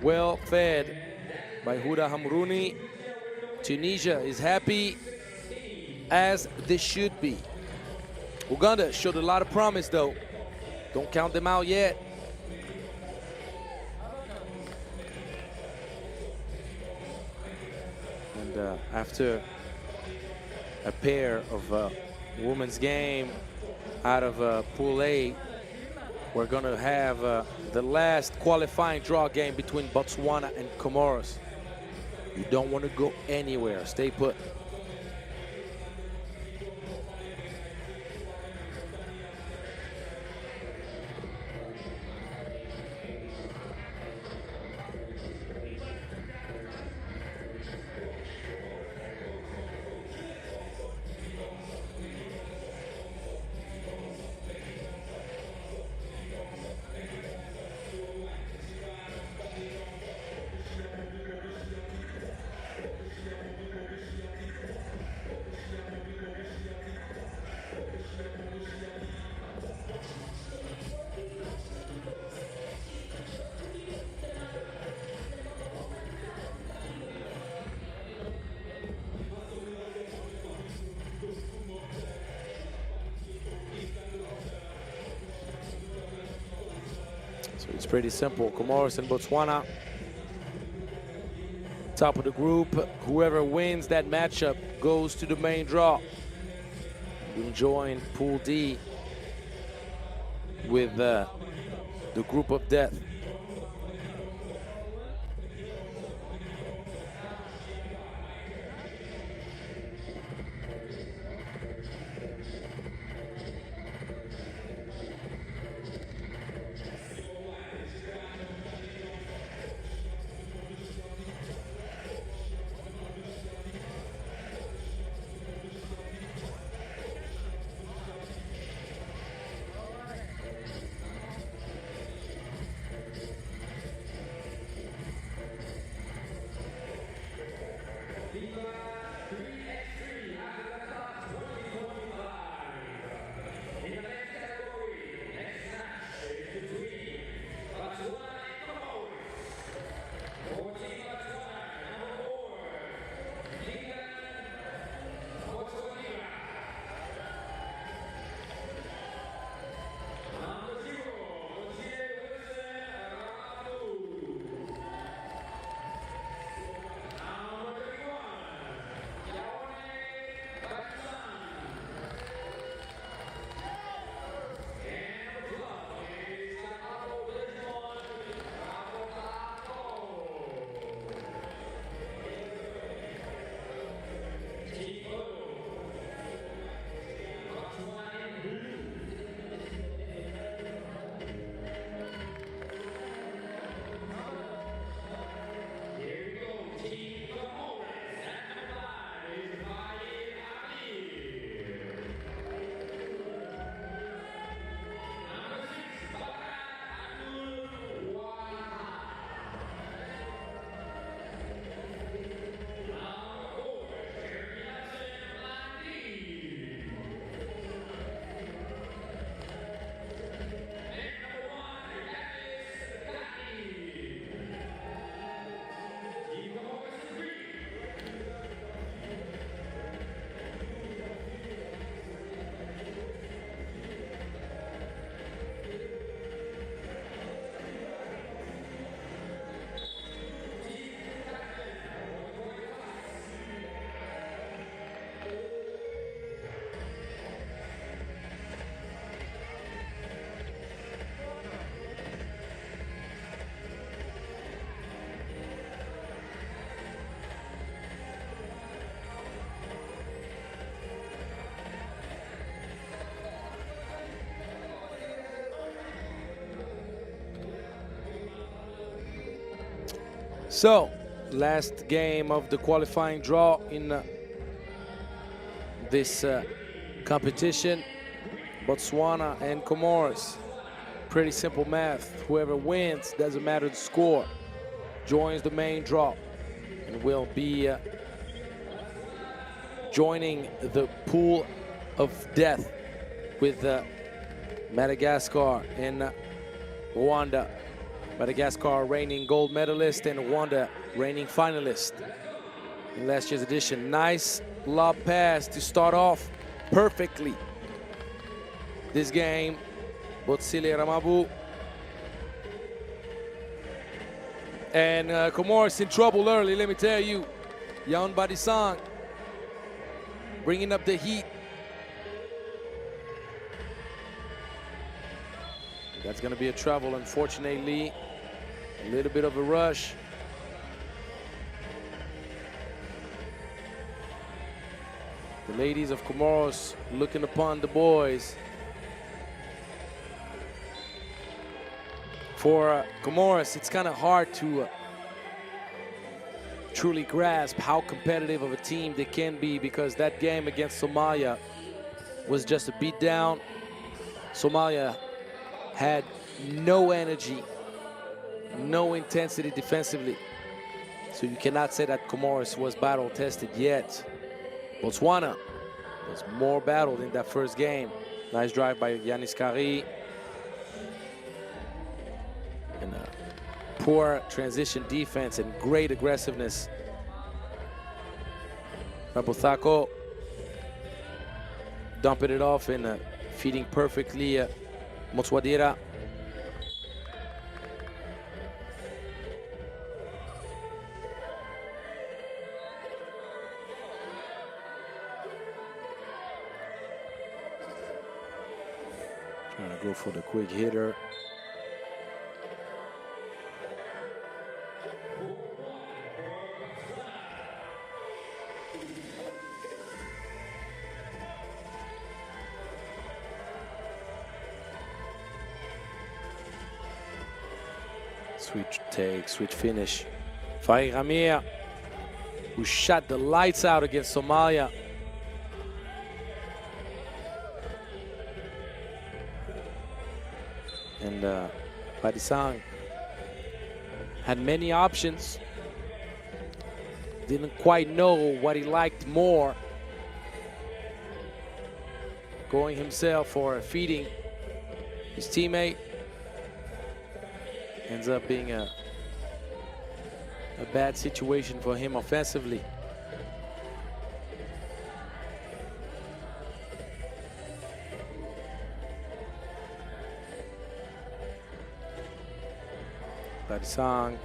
Well fed by Huda Hamrouni. Tunisia is happy, as they should be. Uganda showed a lot of promise, though. Don't count them out yet. And after a pair of women's game out of Pool A, we're going to have the last qualifying draw game between Botswana and Comoros. You don't want to go anywhere. Stay put. So it's pretty simple. Comoros and Botswana, top of the group. Whoever wins that matchup goes to the main draw. We'll join Pool D with the group of death. So, last game of the qualifying draw in this competition, Botswana and Comoros. Pretty simple math. Whoever wins, doesn't matter the score, joins the main draw and will be joining the pool of death with Madagascar and Rwanda. Madagascar reigning gold medalist and Rwanda reigning finalist in last year's edition. Nice lob pass to start off perfectly this game. Botsile Ramabu. And Comoros in trouble early, let me tell you. Yaun Badisang bringing up the heat. That's going to be a trouble, unfortunately. A little bit of a rush. The ladies of Comoros looking upon the boys. For Comoros, it's kind of hard to truly grasp how competitive of a team they can be, because that game against Somalia was just a beatdown. Somalia had no energy, no intensity defensively. So you cannot say that Comoros was battle tested yet. Botswana was more battled in that first game. Nice drive by Yanis Kari. And poor transition defense and great aggressiveness. Rabothako dumping it off and feeding perfectly Motswadira. Trying to go for the quick hitter. Sweet take, sweet finish. Farid Ramir, who shot the lights out against Somalia. And Badisang had many options. Didn't quite know what he liked more. Going himself or feeding his teammate. Ends up being a bad situation for him offensively. Badisang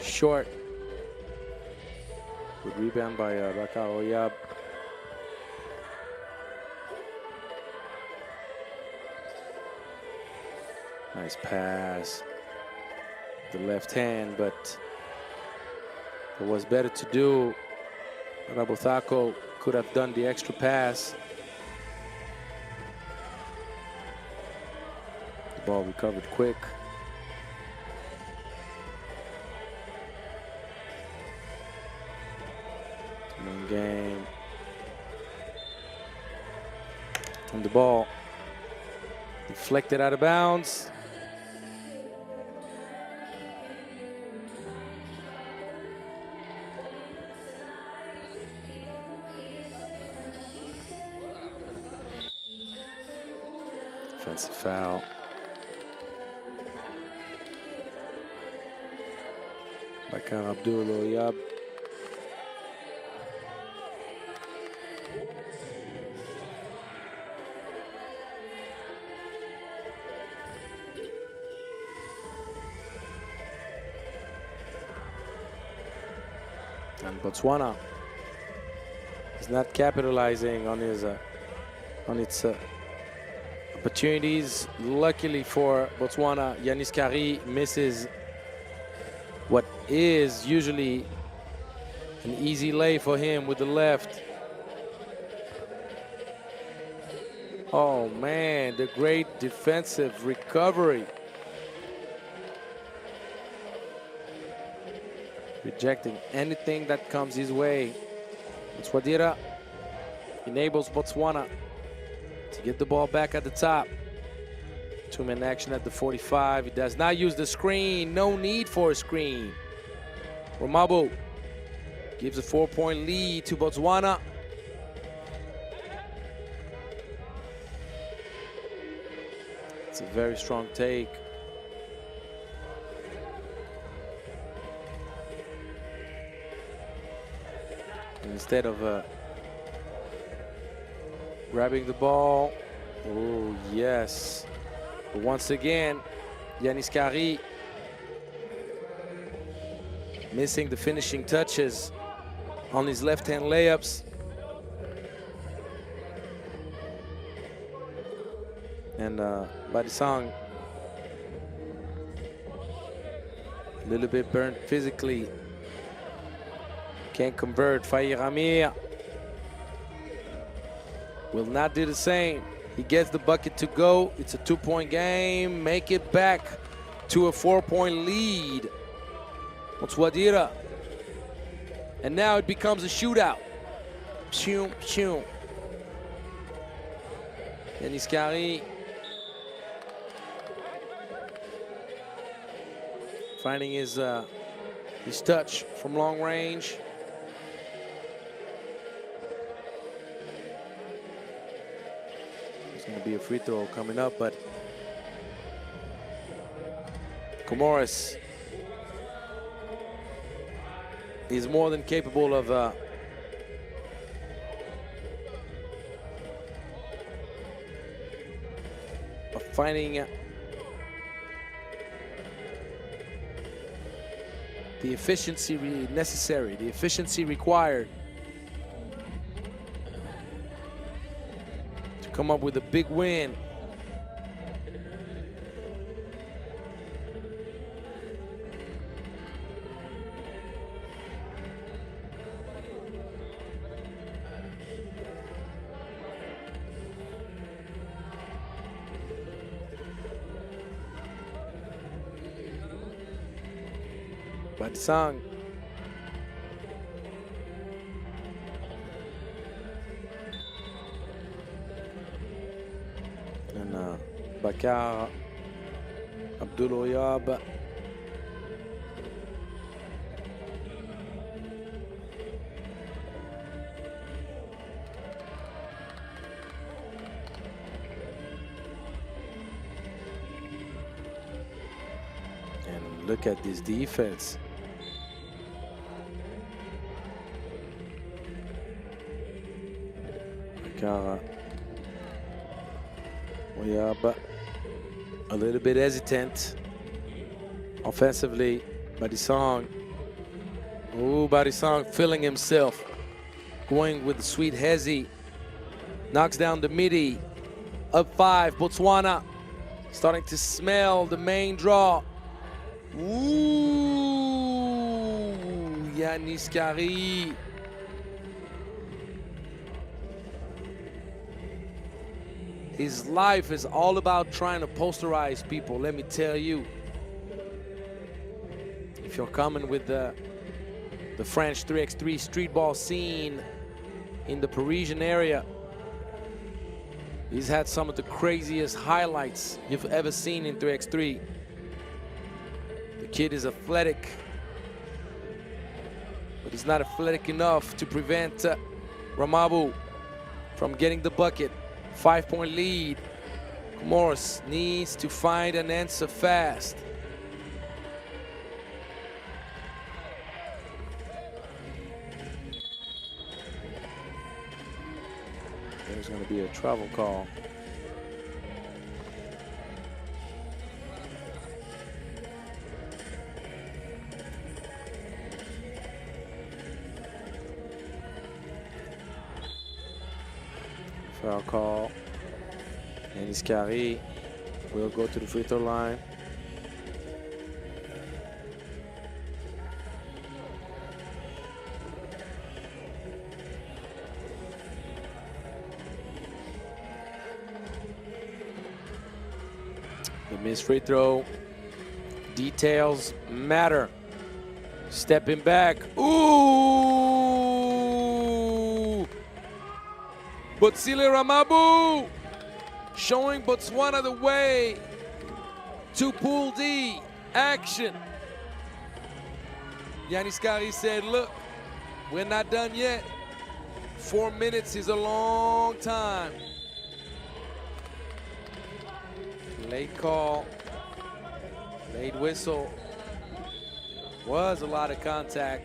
short. Good rebound by Bakar Oyab. Nice pass. The left hand, but it was better to do. Rabothako could have done the extra pass. The ball recovered quick. Main game. And the ball deflected out of bounds. Offensive foul. Bakar Abdul Oyab. And Botswana is not capitalizing on its opportunities. Luckily for Botswana, Yanis Kari misses what is usually an easy lay for him with the left. Oh man, the great defensive recovery. rejecting anything that comes his way. Swadira enables Botswana to get the ball back at the top. Two-man action at the 45. He does not use the screen. No need for a screen. Ramabo gives a 4-point lead to Botswana. It's a very strong take. And instead of grabbing the ball, oh yes. But once again, Yanis Kari missing the finishing touches on his left-hand layups. And Badisang a little bit burnt physically. Can't convert. Faye Ramir will not do the same. He gets the bucket to go. It's a 2-point game. Make it back to a 4-point lead. Motswadira. And now it becomes a shootout. Pshum, pshum. Yanis Kari finding his touch from long range. There's going to be a free throw coming up, but Comoros is more than capable of finding the efficiency necessary, the efficiency required to come up with a big win. Badisang and Bakar Abdul Oyab. And look at this defense. Oyab a little bit hesitant offensively. Badisang. Oh, Badisang feeling himself. Going with the sweet hezzy. Knocks down the midi. Up 5, Botswana. Starting to smell the main draw. Ooh, Yanis Kari. His life is all about trying to posterize people, let me tell you. If you're coming with the French 3x3 street ball scene in the Parisian area, he's had some of the craziest highlights you've ever seen in 3x3. The kid is athletic, but he's not athletic enough to prevent Ramabu from getting the bucket. 5-point lead. Comoros needs to find an answer fast. There's going to be a travel call. Foul call. Yanis Kari will go to the free throw line. The missed free throw. Details matter. Stepping back. Ooh! Botsile Ramabu showing Botswana the way to Pool D action. Yanis Kari said, look, we're not done yet. 4 minutes is a long time. Late call, late whistle. Was a lot of contact.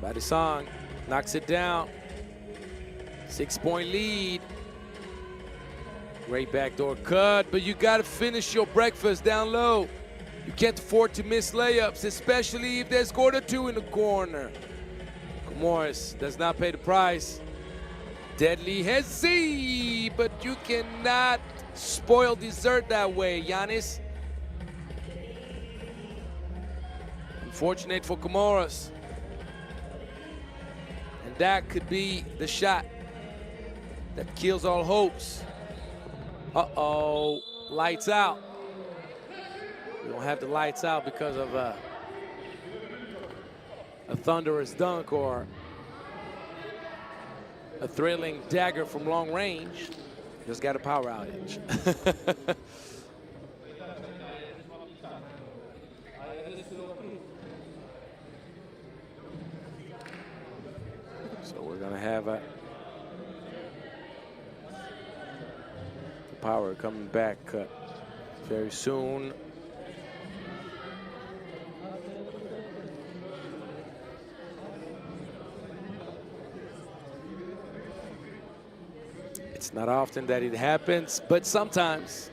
Badisang knocks it down. 6-point lead. Great backdoor cut, but you got to finish your breakfast down low. You can't afford to miss layups, especially if there's quarter two in the corner. Comoros does not pay the price. Deadly Hezi, but you cannot spoil dessert that way, Giannis. Unfortunate for Comoros. And that could be the shot that kills all hopes. Uh-oh, lights out. We don't have the lights out because of a thunderous dunk or a thrilling dagger from long range. Just got a power outage. So we're gonna have a power coming back very soon. It's not often that it happens, but sometimes.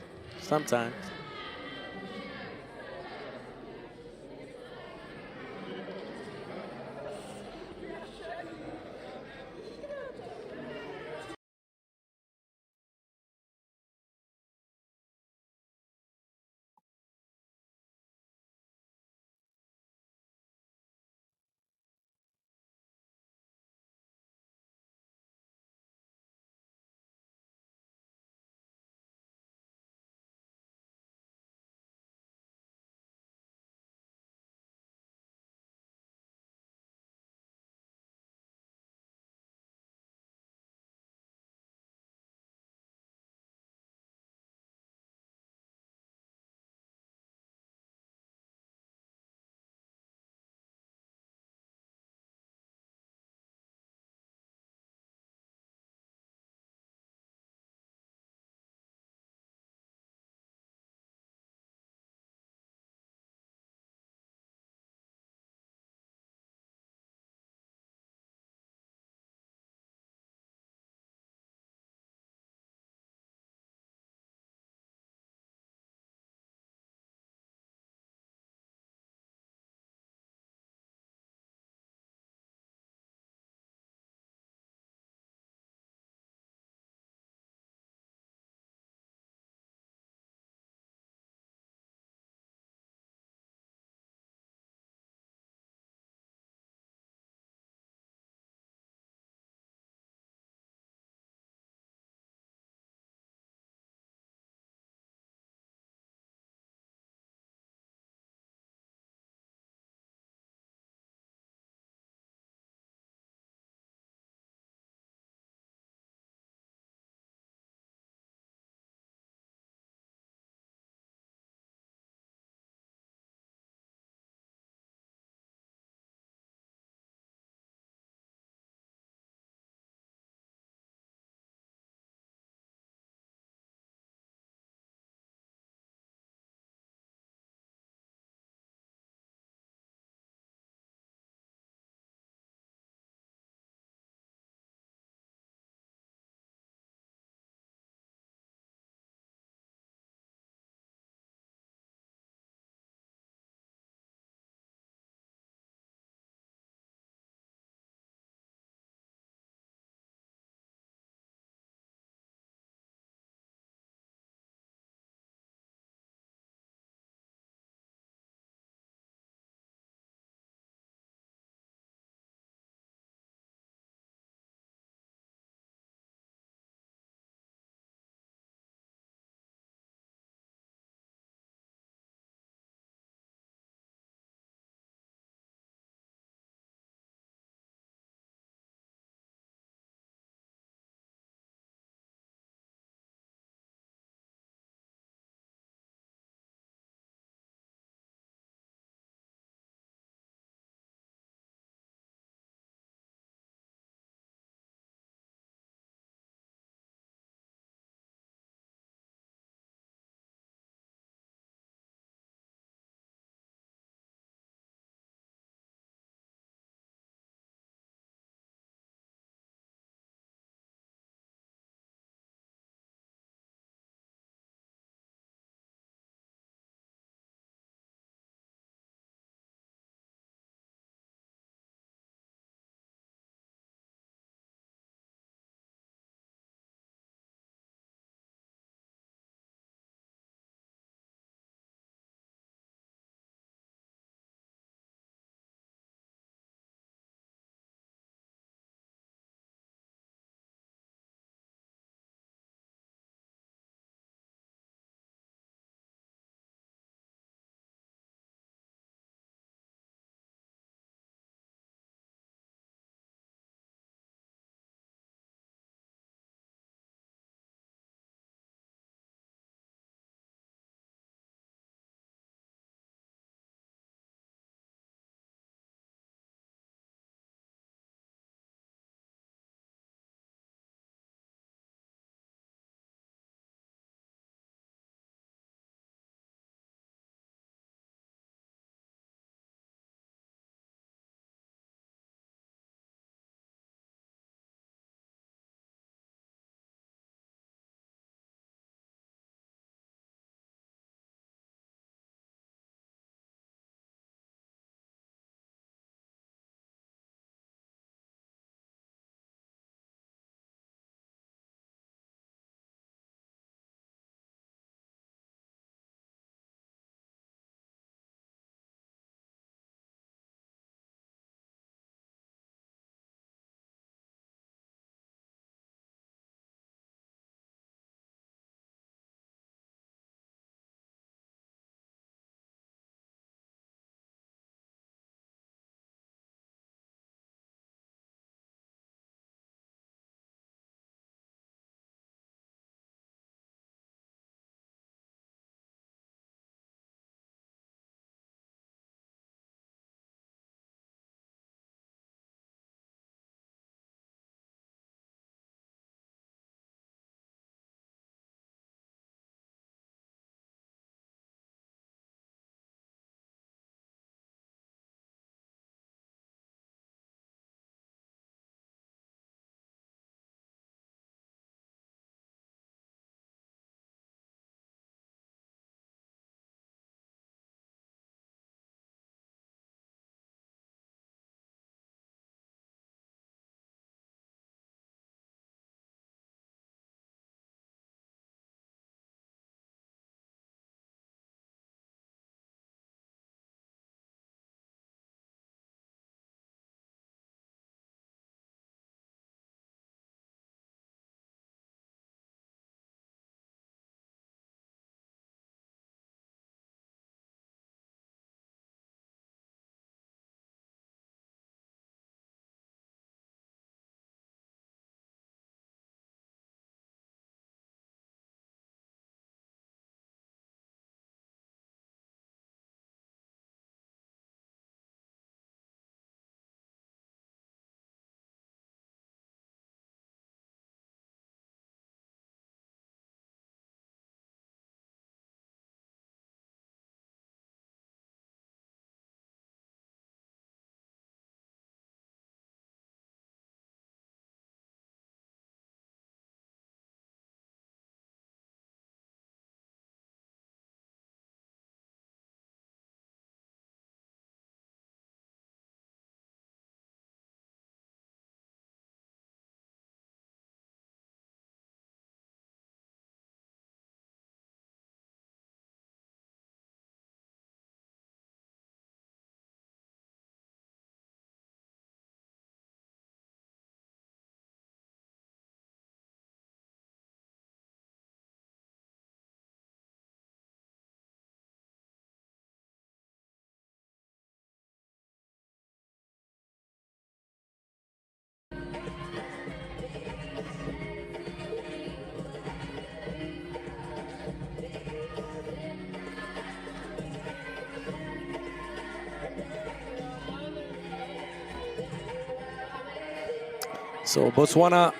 So Botswana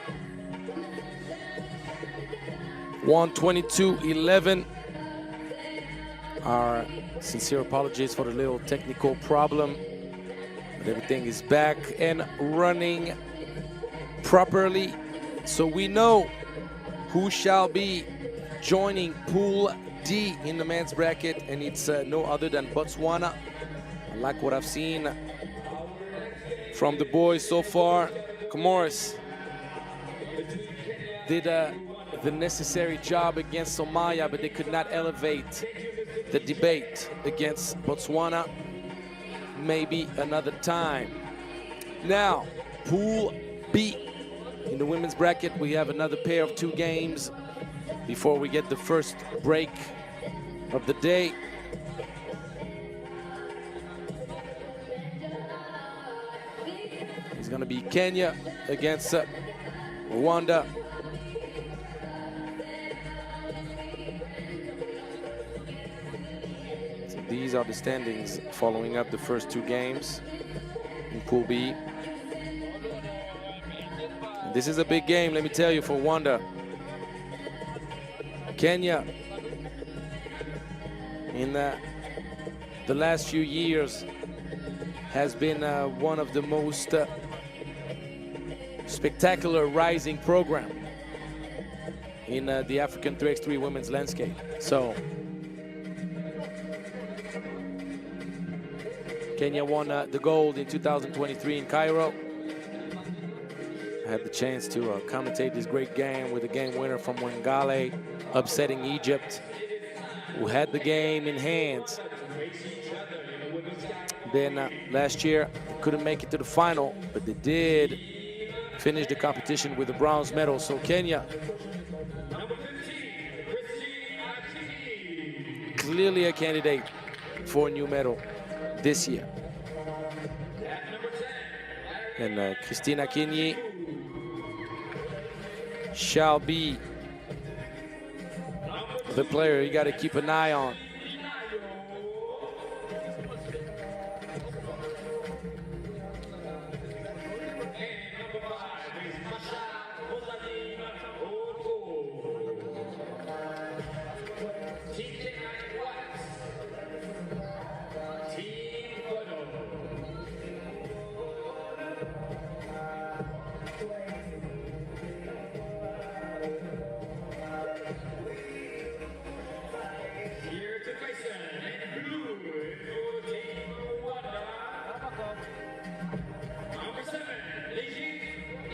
won 22-11. Our sincere apologies for the little technical problem, but everything is back and running properly. So we know who shall be joining Pool D in the men's bracket, and it's no other than Botswana. I like what I've seen from the boys so far. Comoros did the necessary job against Somalia, but they could not elevate the debate against Botswana. Maybe another time. Now, Pool B. In the women's bracket, we have another pair of 2 games before we get the first break of the day. It's going to be Kenya against Rwanda. So these are the standings following up the first 2 games in Pool B. And this is a big game, let me tell you, for Rwanda. Kenya, in the last few years, has been one of the most spectacular rising program in the African 3x3 women's landscape. So Kenya won the gold in 2023 in Cairo. I had the chance to commentate this great game with a game winner from Wengale, upsetting Egypt, who had the game in hand. Then last year, couldn't make it to the final, but they did finish the competition with a bronze medal. So Kenya, clearly a candidate for a new medal this year. And Christina Kinyi shall be the player you got to keep an eye on.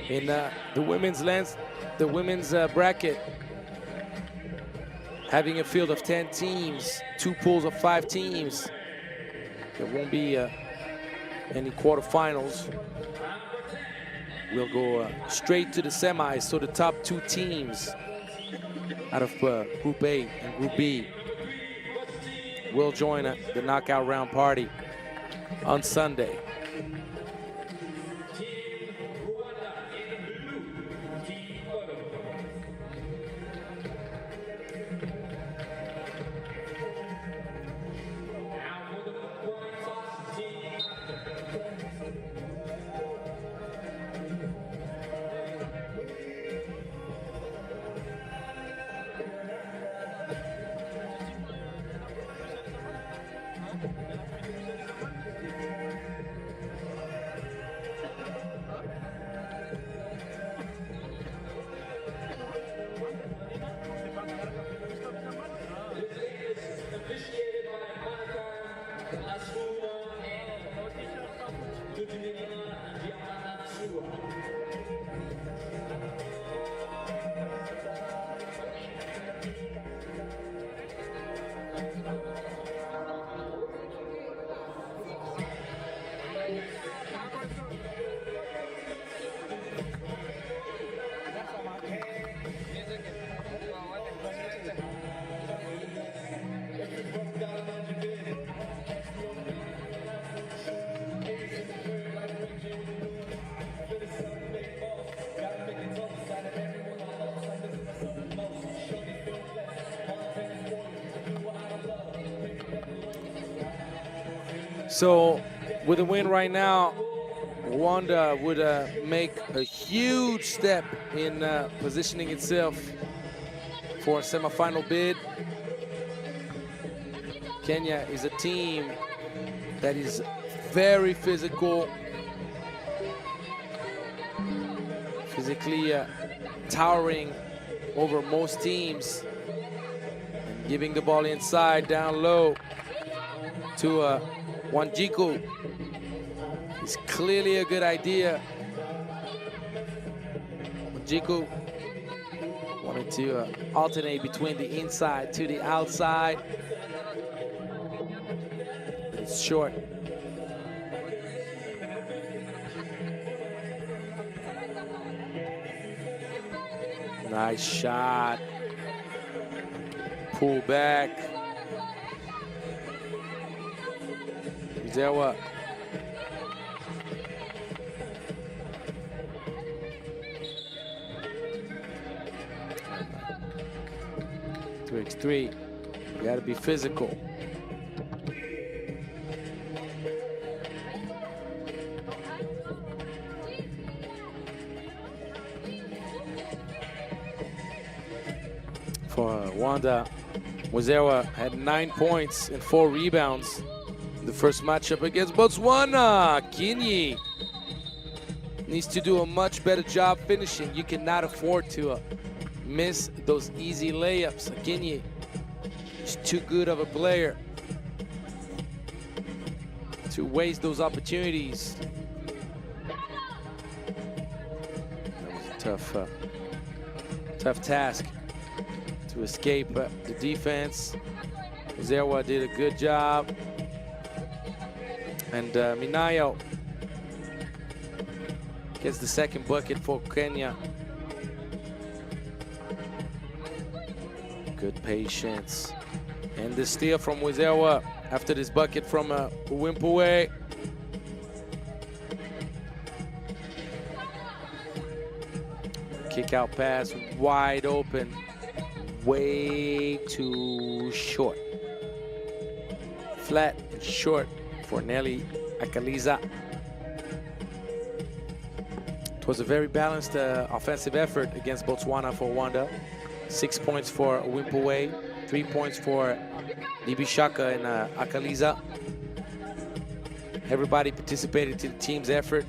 In the women's bracket, having a field of 10 teams, 2 pools of 5 teams, there won't be any quarterfinals. We'll go straight to the semis, so the top 2 teams out of Group A and Group B will join the knockout round party on Sunday. So with a win right now, Rwanda would make a huge step in positioning itself for a semifinal bid. Kenya is a team that is very physical, physically towering over most teams, and giving the ball inside, down low to Wanjiku is clearly a good idea. Wanjiku wanted to alternate between the inside to the outside. It's short. Nice shot. Pull back. Zewa. Three. You gotta be physical. For Rwanda, Muzewa had 9 points and 4 rebounds in the first matchup against Botswana. Kinyi needs to do a much better job finishing. You cannot afford to miss those easy layups. Kinyi is too good of a player to waste those opportunities. That was a tough task to escape the defense. Zewa did a good job. And Minayo gets the second bucket for Kenya. Good patience. And the steal from Wizewa after this bucket from Wimpuwe. Kick out pass, wide open. Way too short. Flat and short for Nelly Akaliza. It was a very balanced offensive effort against Botswana for Rwanda. 6 points for Wimpuwe, 3 points for Nibishaka and Akaliza. Everybody participated to the team's effort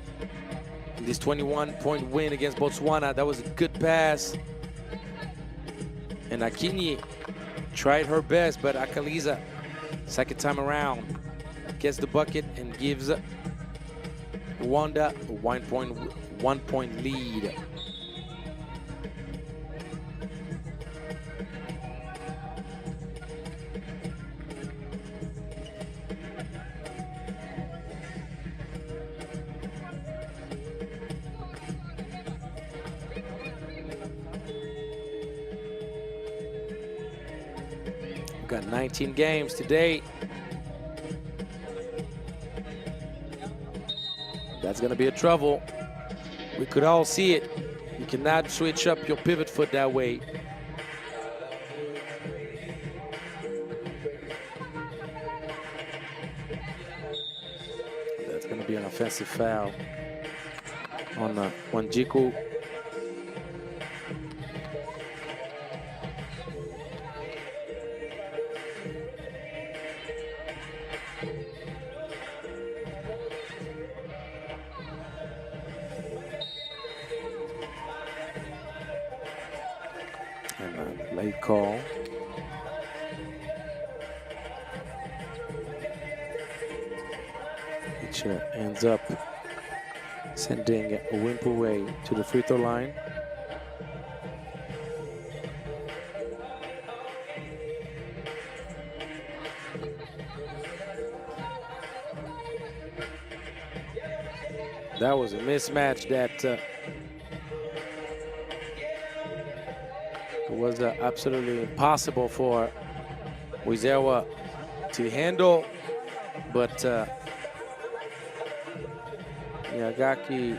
in this 21-point win against Botswana. That was a good pass. And Akinyi tried her best, but Akaliza, second time around, gets the bucket and gives Rwanda a 1 point lead. We've got 19 games today. That's going to be a trouble. We could all see it. You cannot switch up your pivot foot that way. That's going to be an offensive foul on Wanjiku. Late call. Which ends up sending Wimpuwe to the free throw line. That was a mismatch that was absolutely impossible for Wizewa to handle, but Yagaki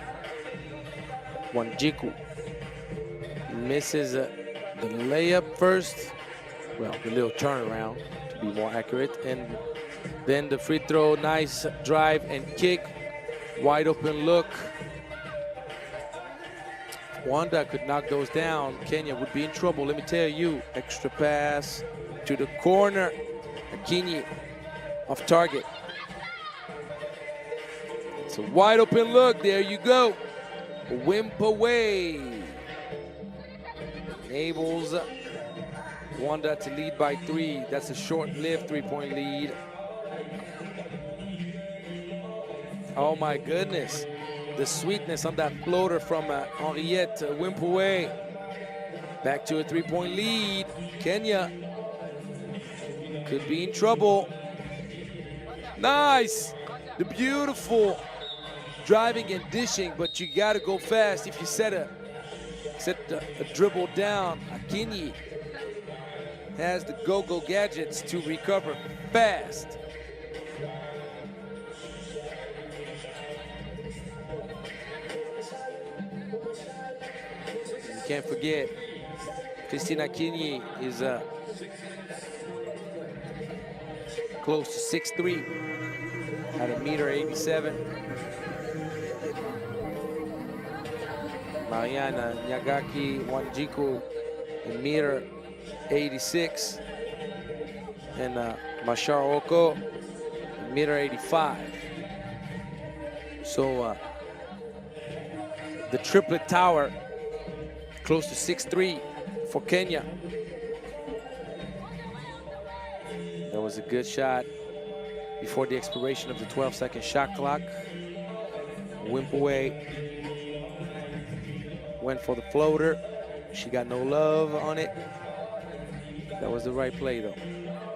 Wanjiku misses the layup first, well, the little turnaround to be more accurate, and then the free throw. Nice drive and kick Wide open look. Rwanda could knock those down. Kenya would be in trouble, let me tell you. Extra pass to the corner. Akinyi off target. It's a wide open look. There you go. Wimp away. Enables Rwanda to lead by 3. That's a short-lived 3-point lead. Oh my goodness. The sweetness on that floater from Henriette Wimpaway. Back to a 3-point lead. Kenya could be in trouble. Nice. The beautiful driving and dishing, but you got to go fast if you set a dribble down. Akinyi has the go-go gadgets to recover fast. You can't forget, Christina Akinyi is close to 6'3", at 1.87 m. Mariana Nyagaki Wanjiku, 1.86 m. And Mashar Oko, 1.85 m. So the triplet tower, close to 6'3" for Kenya. That was a good shot before the expiration of the 12-second shot clock. Wimpaway went for the floater. She got no love on it. That was the right play, though.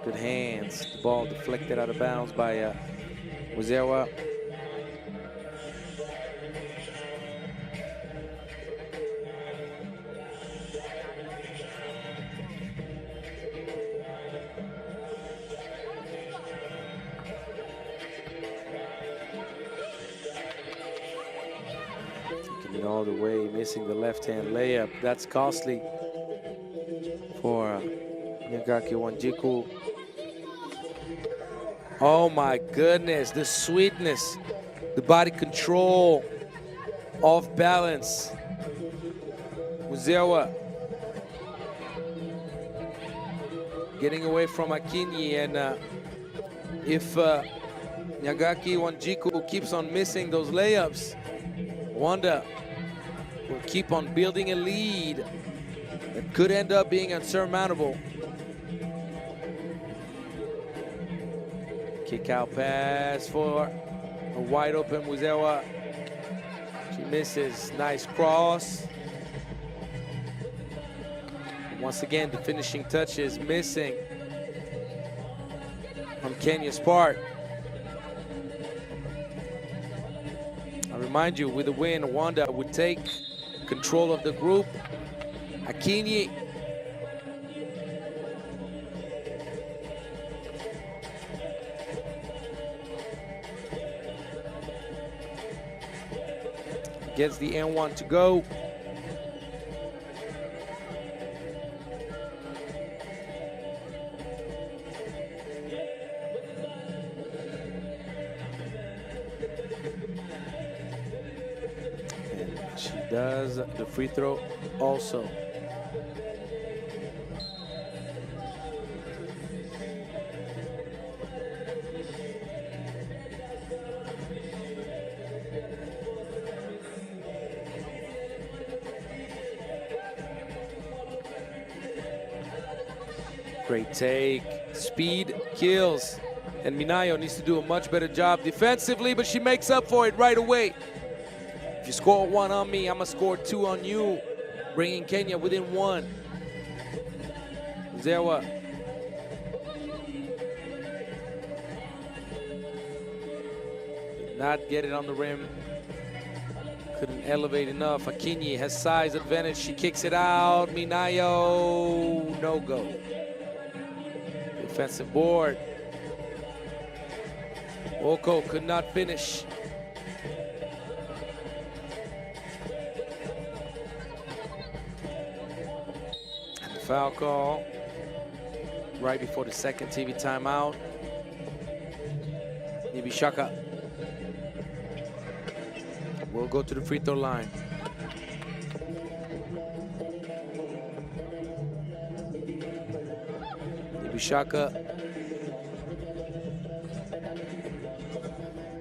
Good hands. The ball deflected out of bounds by Muzewa. All the way, missing the left-hand layup. That's costly for Nyagaki Wanjiku. Oh my goodness, the sweetness, the body control, off balance. Muzewa getting away from Akinyi, and if Nyagaki Wanjiku keeps on missing those layups, Rwanda will keep on building a lead that could end up being unsurmountable. Kick out pass for a wide open Muzewa. She misses. Nice cross. Once again, the finishing touch is missing on Kenya's part. I remind you, with the win, Rwanda would take control of the group. Akinyi gets the N1 to go. She does the free throw also. Great take, speed kills. And Minayo needs to do a much better job defensively, but she makes up for it right away. If you score 1 on me, I'm gonna score 2 on you, bringing Kenya within 1. Zewa. Did not get it on the rim. Couldn't elevate enough. Akinyi has size advantage. She kicks it out. Minayo, no go. Defensive board. Oko could not finish. And the foul call right before the second TV timeout. Nibishaka. will go to the free throw line. Ibishaka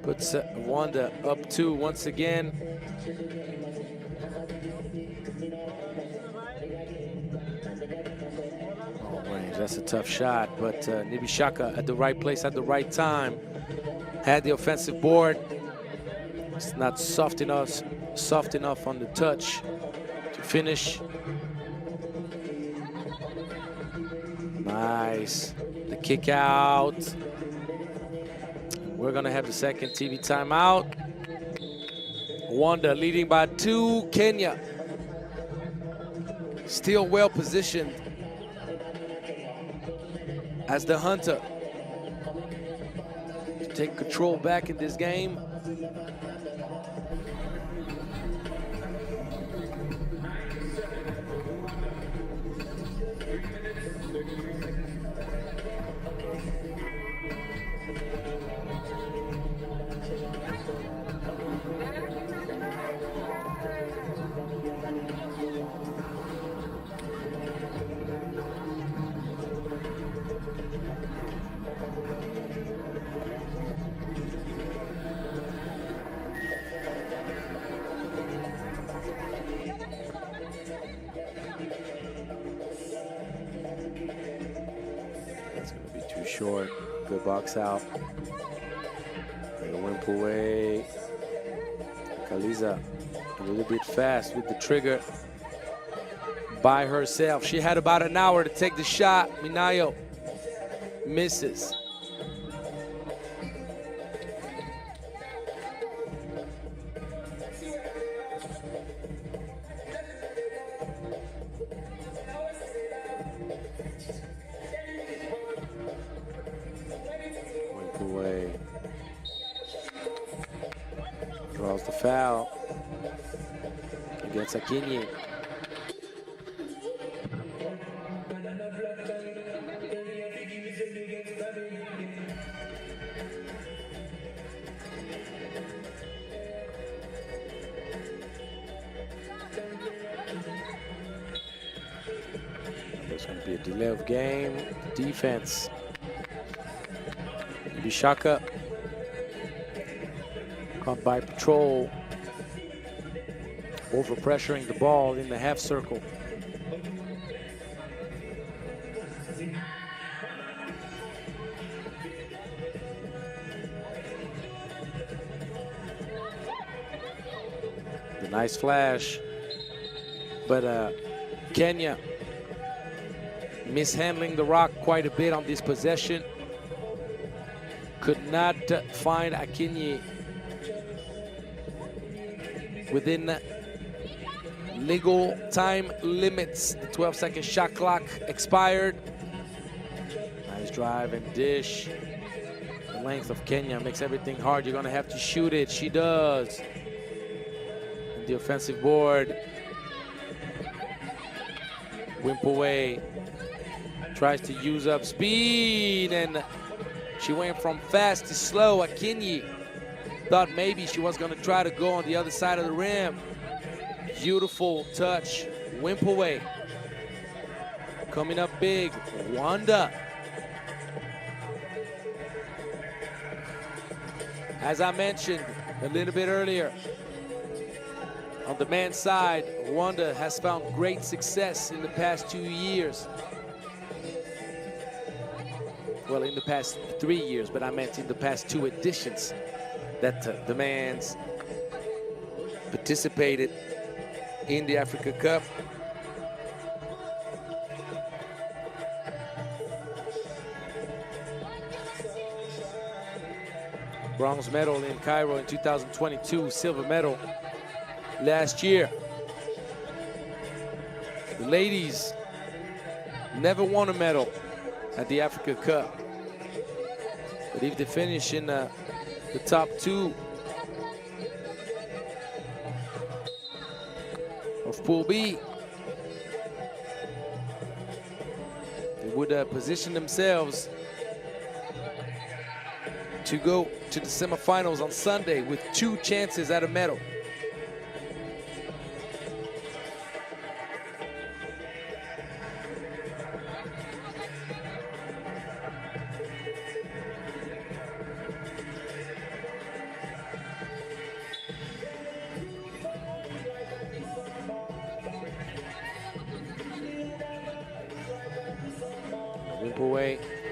puts Rwanda up 2 once again. Oh, range, that's a tough shot, but Nibishaka at the right place at the right time. Had the offensive board. It's not soft enough on the touch to finish. Nice. The kick out. We're gonna have the second TV timeout. Rwanda leading by 2. Kenya still well positioned as the hunter to take control back in this game. Short, good box out. Wimp away. Kaliza a little bit fast with the trigger by herself. She had about an hour to take the shot. Minayo misses. Away. Draws the foul against Akinyi. There's going to be a delay of game. Defense. Bishaka caught by patrol, over pressuring the ball in the half circle. The nice flash, but Kenya mishandling the rock quite a bit on this possession. Could not find Akinyi within legal time limits. The 12-second shot clock expired. Nice drive and dish. The length of Kenya makes everything hard. You're gonna have to shoot it. She does. And the offensive board. Wimp away. Tries to use up speed, and she went from fast to slow. Akinyi thought maybe she was going to try to go on the other side of the rim. Beautiful touch. Wimp away. Coming up big. Rwanda. As I mentioned a little bit earlier, on the men's side, Rwanda has found great success in the past 2 years. Well, in the past 3 years, but I meant in the past 2 editions that the men's participated in the Africa Cup. Bronze medal in Cairo in 2022, silver medal last year. The ladies never won a medal at the Africa Cup. But if they finish in the top 2 of Pool B, they would position themselves to go to the semifinals on Sunday with 2 chances at a medal.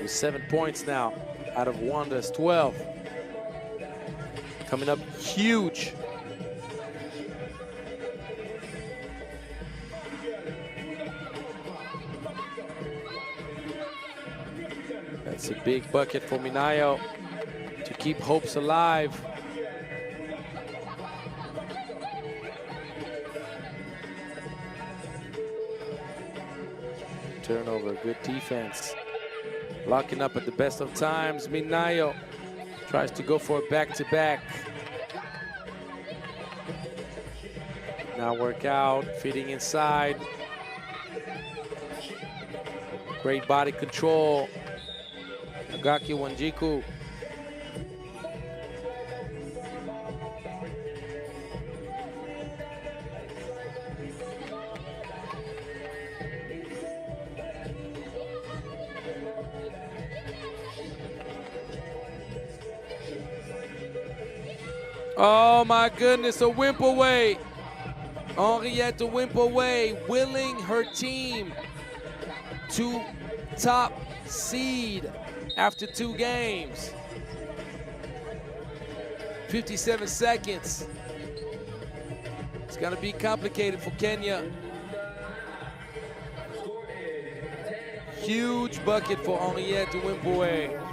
with 7 points now out of Rwanda's 12. Coming up huge. That's a big bucket for Minayo to keep hopes alive. Turnover, good defense. Locking up at the best of times. Minayo tries to go for a back-to-back. Now work out, fitting inside. Great body control. Agaki Wanjiku. Oh my goodness, a wimp away. Henriette Wimpaway willing her team to top seed after 2 games. 57 seconds. It's gonna be complicated for Kenya. Huge bucket for Henriette Wimpaway.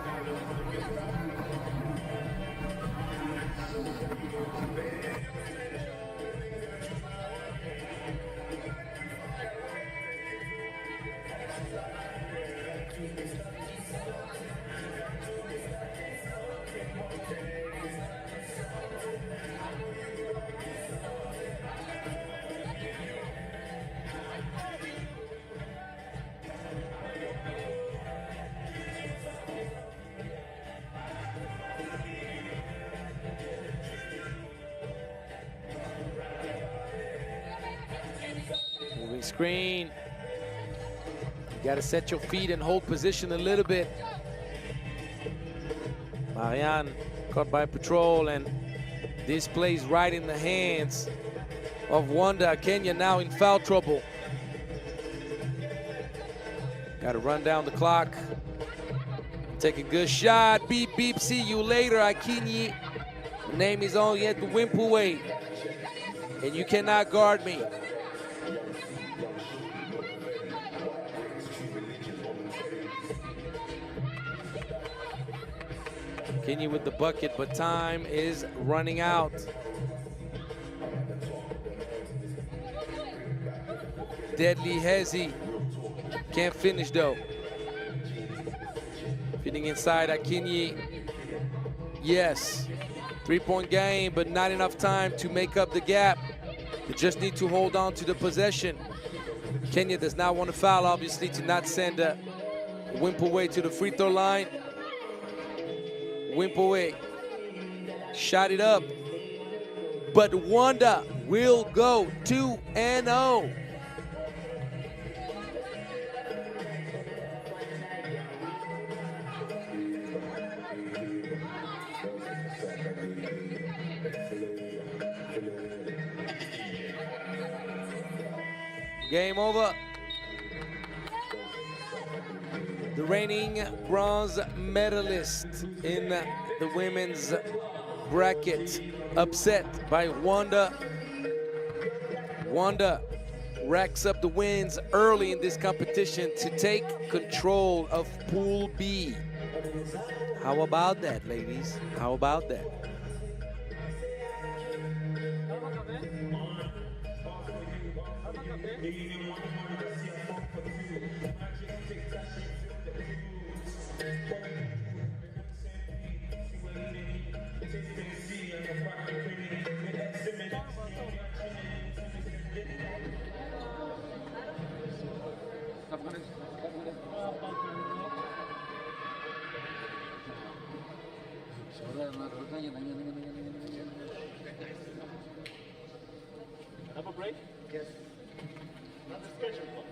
Moving screen. You got to set your feet and hold position a little bit. Marianne caught by patrol, and this plays right in the hands of Rwanda. Kenya now in foul trouble. Got to run down the clock. Take a good shot. Beep, beep, see you later, Akinyi. The name is Henriette Wimpaway, and you cannot guard me. Kenya with the bucket, but time is running out. Deadly Hezi can't finish though. Fitting inside Akinyi. Yes, 3-point game, but not enough time to make up the gap. They just need to hold on to the possession. Kenya does not want to foul, obviously, to not send Wimpaway to the free throw line. Wimpaway shot it up, but Rwanda will go 2-0. Game over. The reigning bronze medalist in the women's bracket, upset by Rwanda. Rwanda racks up the wins early in this competition to take control of Pool B. How about that, ladies? How about that? Have a break? Yes. Not the schedule one.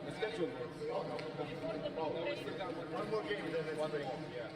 The schedule one. Oh, no, we still got one more game, then it's break. Yeah.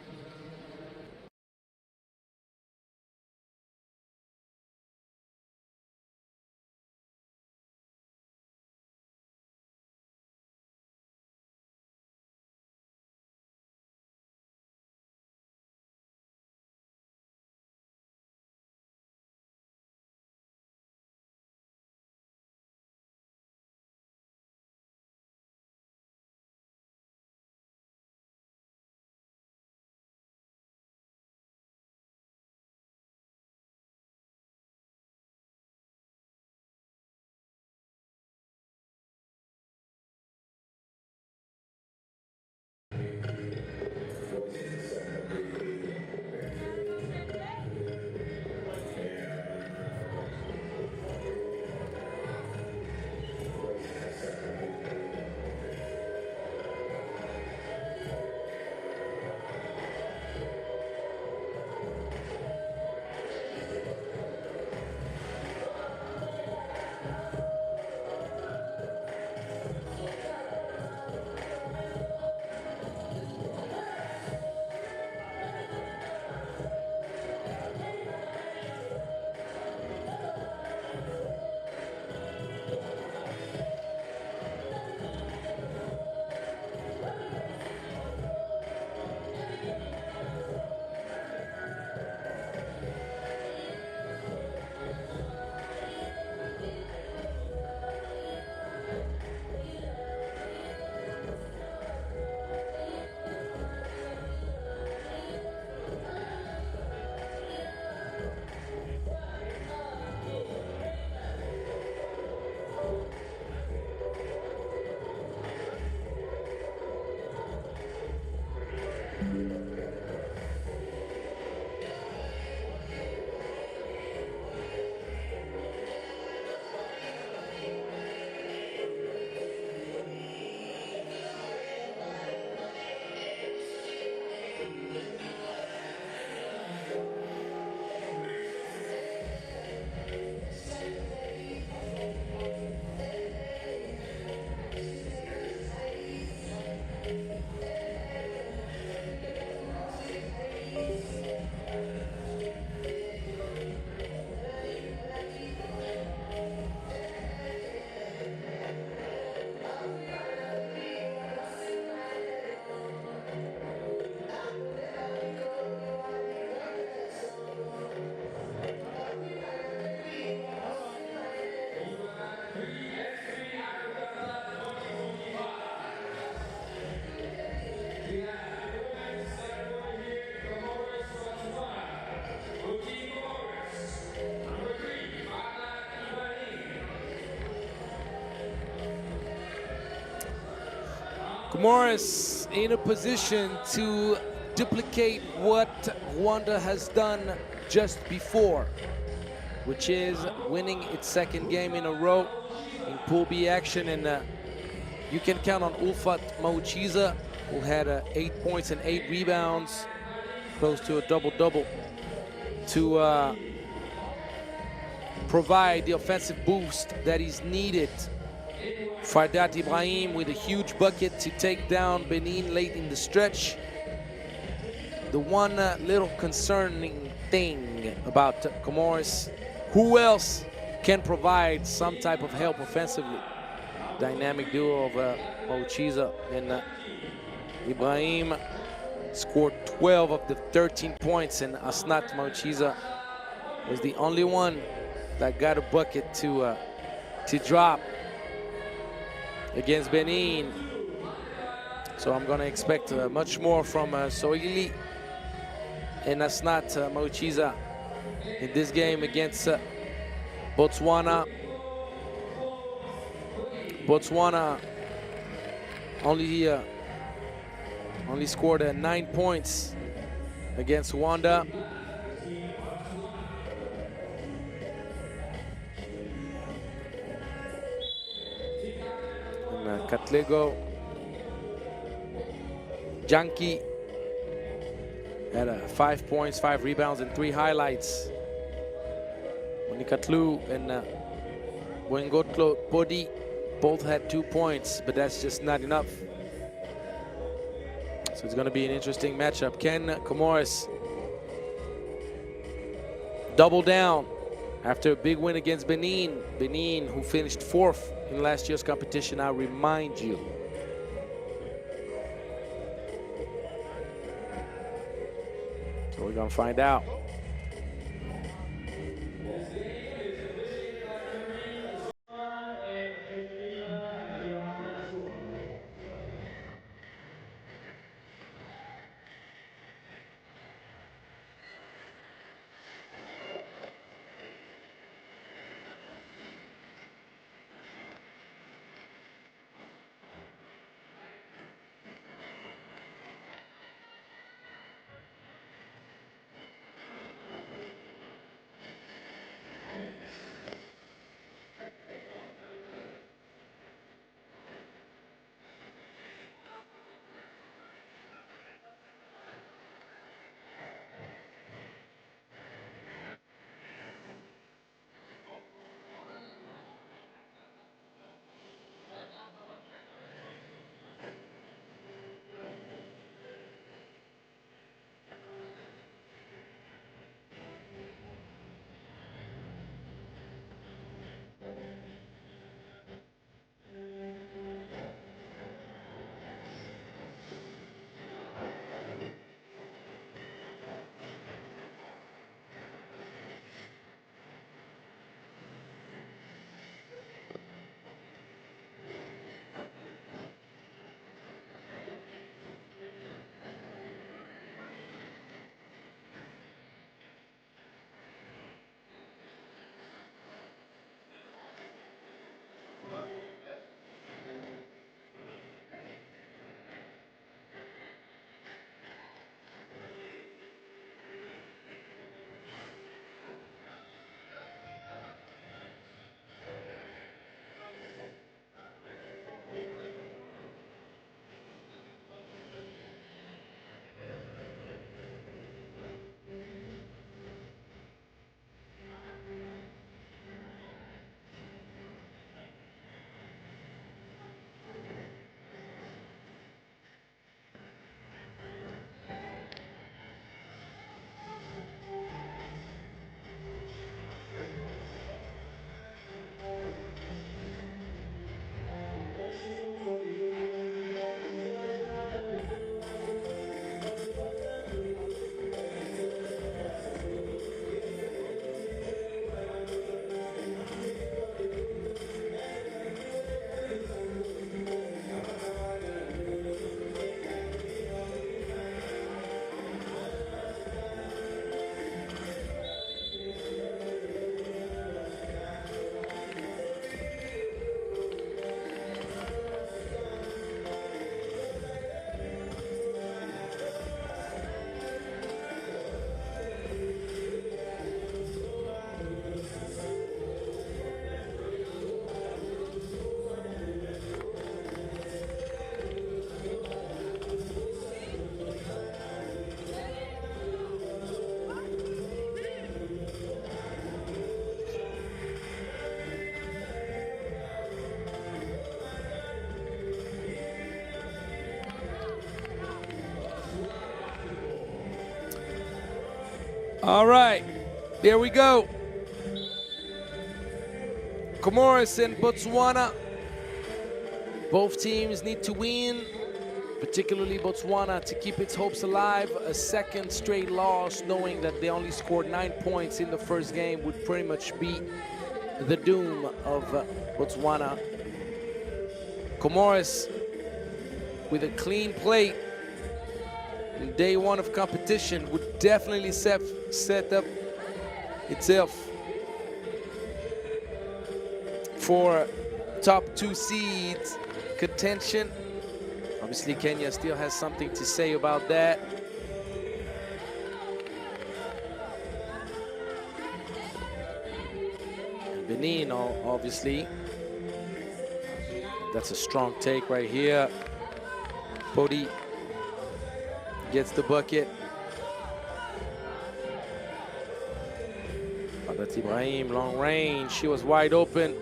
Comoros in a position to duplicate what Rwanda has done just before, which is winning its second game in a row in Pool B action. And you can count on Ulfat Mauchiza, who had 8 points and 8 rebounds, close to a double-double, to provide the offensive boost that is needed. Fardat Ibrahim with a huge bucket to take down Benin late in the stretch. The one little concerning thing about Comoros, who else can provide some type of help offensively? Dynamic duo of Mauchiza and Ibrahim scored 12 of the 13 points, and Asnat Mauchiza was the only one that got a bucket to drop against Benin. So I'm gonna expect much more from Soili and Asnat Mauchiza in this game against Botswana. Botswana only scored 9 points against Rwanda. And Katlego Janki had 5 points, 5 rebounds, and 3 highlights. Monikatlu and Wengotlo Podi both had 2 points, but that's just not enough. So it's going to be an interesting matchup. Can Comoros double down after a big win against Benin? Benin, who finished 4th in last year's competition, I remind you. So we're going to find out. All right, there we go. Comoros and Botswana. Both teams need to win, particularly Botswana, to keep its hopes alive. A second straight loss, knowing that they only scored 9 points in the first game, would pretty much be the doom of Botswana. Comoros with a clean plate in day one of competition would definitely set up itself for top 2 seeds contention. Obviously, Kenya still has something to say about that. And Benin, obviously. That's a strong take right here. Podi gets the bucket. That's Ibrahim, long range. She was wide open.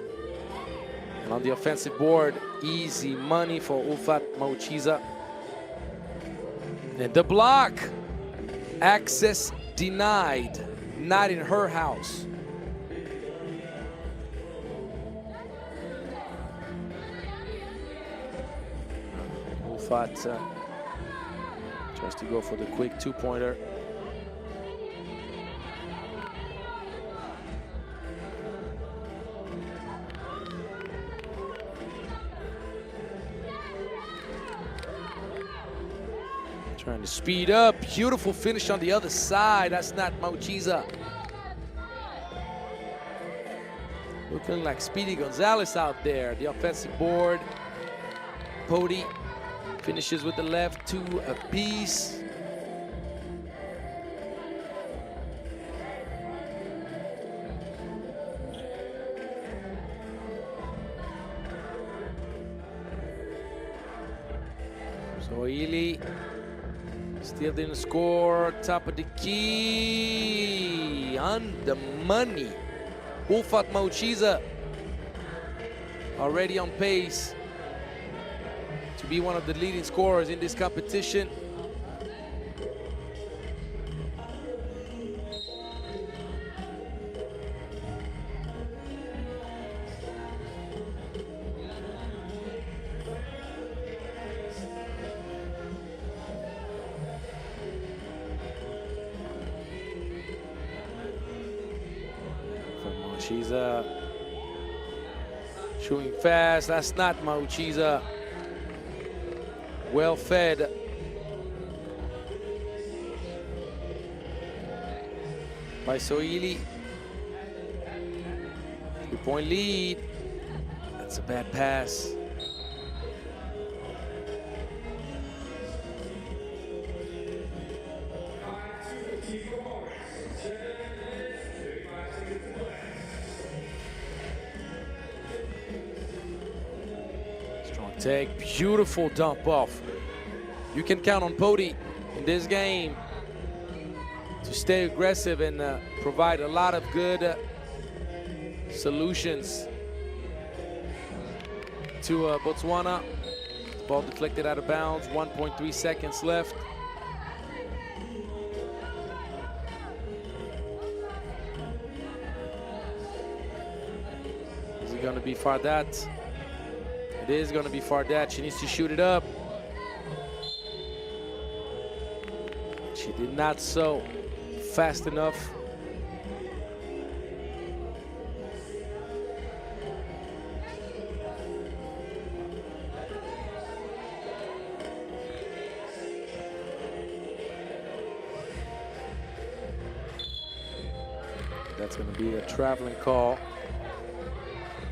And on the offensive board, easy money for Ufat Mauchiza. And the block. Access denied. Not in her house. Ufat tries to go for the quick two-pointer. Trying to speed up. Beautiful finish on the other side. That's not Mauchiza. Looking like Speedy Gonzalez out there. The offensive board. Podi finishes with the left, 2 apiece. Zoili still didn't score. Top of the key. On the money. Ufat Mauchiza already on pace to be one of the leading scorers in this competition. Mauchiza shooting fast. That's not Mauchiza. Well fed. By Soili. 3-point lead. That's a bad pass. Take, beautiful dump off. You can count on Podi in this game to stay aggressive and provide a lot of good solutions to Botswana. Ball deflected out of bounds, 1.3 seconds left. Is it gonna be Fardat? It is going to be Fardat. She needs to shoot it up. She did not so fast enough. That's going to be a traveling call.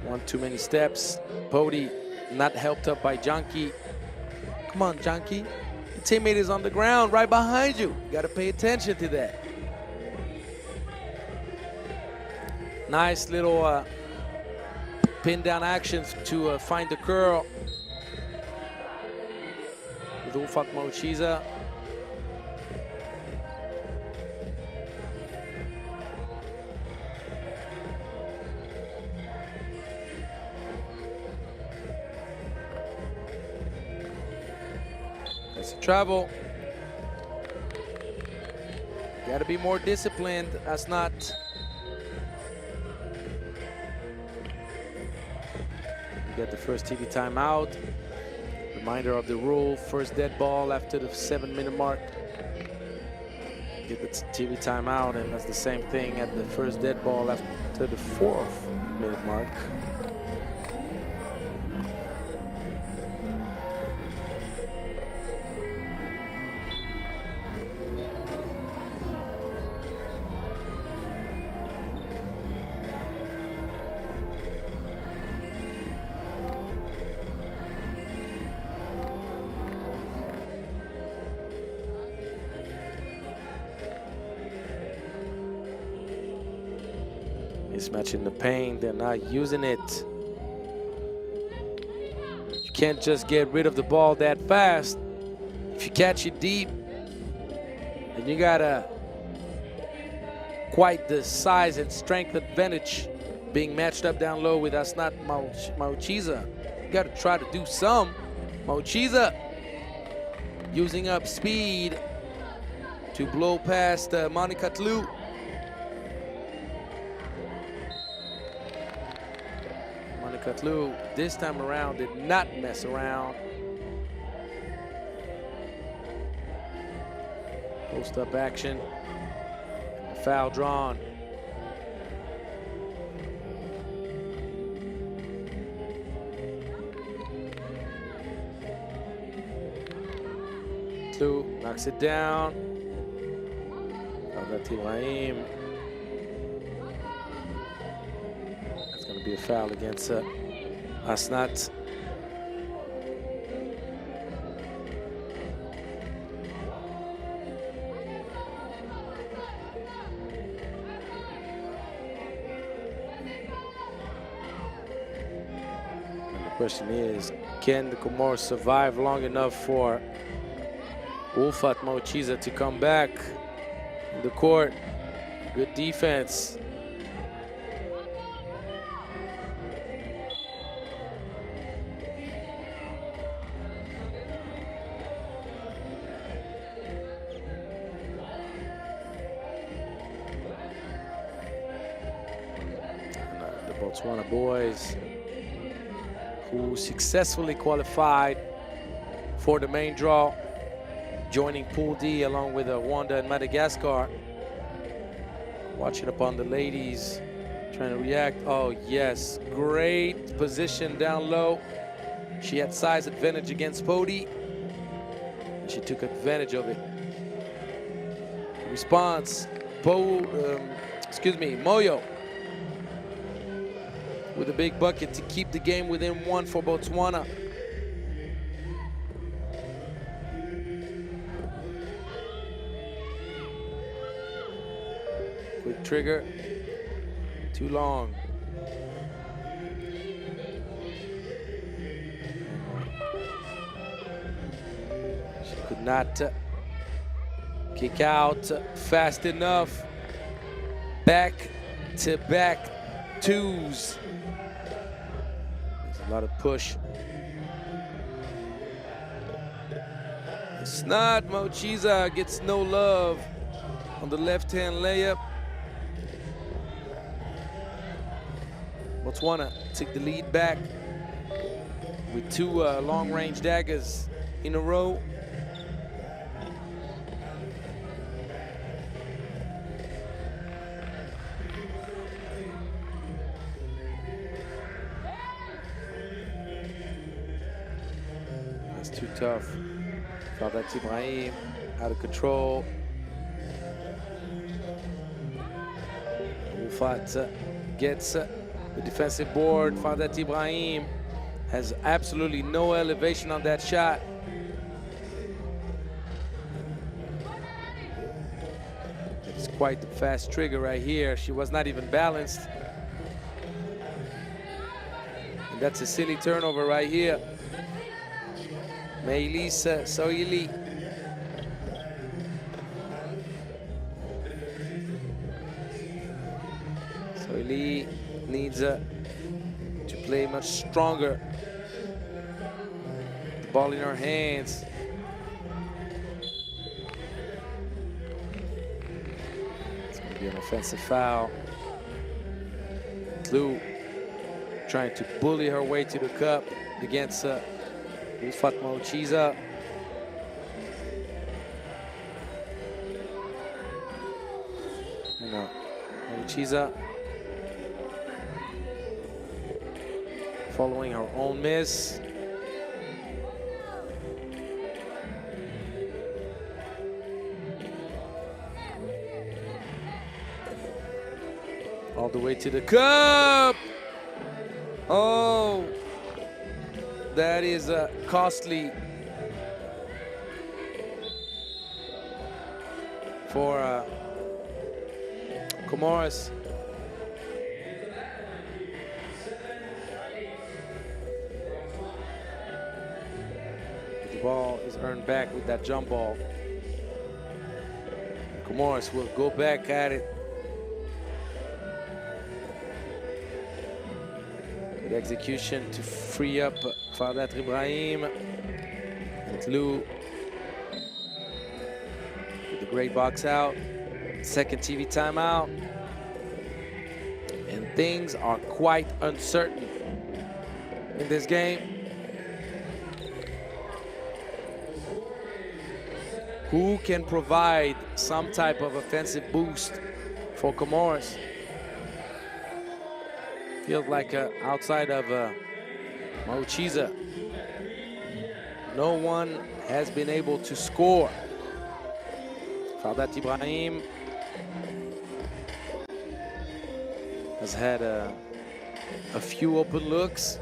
One too many steps. Podi not helped up by Janki. Come on, Janki. Your teammate is on the ground right behind you. You got to pay attention to that. Nice little pin down actions to find the curl with Ufat Mauchiza. Travel. Got to be more disciplined. That's not. We get the first TV timeout. Reminder of the rule, first dead ball after the 7-minute mark. Get the TV timeout, and that's the same thing at the first dead ball after the 4th-minute mark. Mismatch in the paint, they're not using it. You can't just get rid of the ball that fast. If you catch it deep, and you got quite the size and strength advantage being matched up down low with Asnat Mauchiza. You got to try to do some. Mauchiza using up speed to blow past Monica Tlu. Katlu this time around did not mess around. Post-up action. Foul drawn. Tlu knocks it down. Ibrahim. Be a foul against Asnat. And the question is, can the Comoros survive long enough for Wolfat Mauchiza to come back in the court? Good defense. Botswana boys who successfully qualified for the main draw, joining Pool D along with Rwanda and Madagascar. Watching upon the ladies, trying to react. Oh yes, great position down low. She had size advantage against Podi, and she took advantage of it. Response, Moyo with a big bucket to keep the game within 1 for Botswana. Quick trigger, too long. She could not kick out fast enough. Back-to-back twos. A lot of push. Asnat Mauchiza gets no love on the left-hand layup. Botswana took the lead back with 2 long-range daggers in a row. Too tough. Fardat Ibrahim out of control. Wolfat gets the defensive board. Fardat Ibrahim has absolutely no elevation on that shot. It's quite the fast trigger right here. She was not even balanced. And that's a silly turnover right here. Meilisa Soili. Soili needs to play much stronger. The ball in her hands. be an offensive foul. Lou trying to bully her way to the cup against Fatma Uchiza. And Uchiza following her own miss. All the way to the cup. Oh, that is costly for Comoros. The ball is earned back with that jump ball. Comoros will go back at it. Good execution to free up Fardat Ibrahim. And Lou with the great box out. Second TV timeout. And things are quite uncertain in this game. Who can provide some type of offensive boost for Comoros? Feels like outside of Mauchiza, no one has been able to score. Fardat Ibrahim has had a few open looks.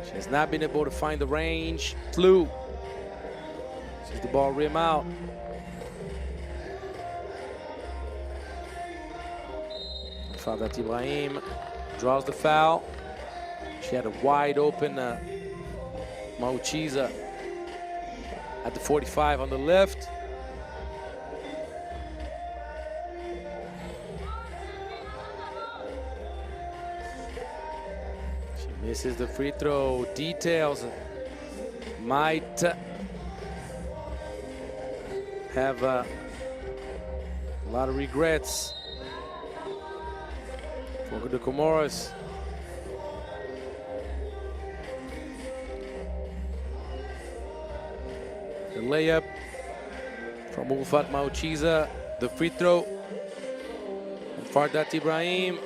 She has not been able to find the range. Lou sees the ball rim out. Fardat Ibrahim draws the foul. She had a wide open Mauchiza at the 45 on the left. She misses the free throw. Details might have a lot of regrets for the Comoros. The layup from Fatma Uchiza, the free throw from Fardat Ibrahim.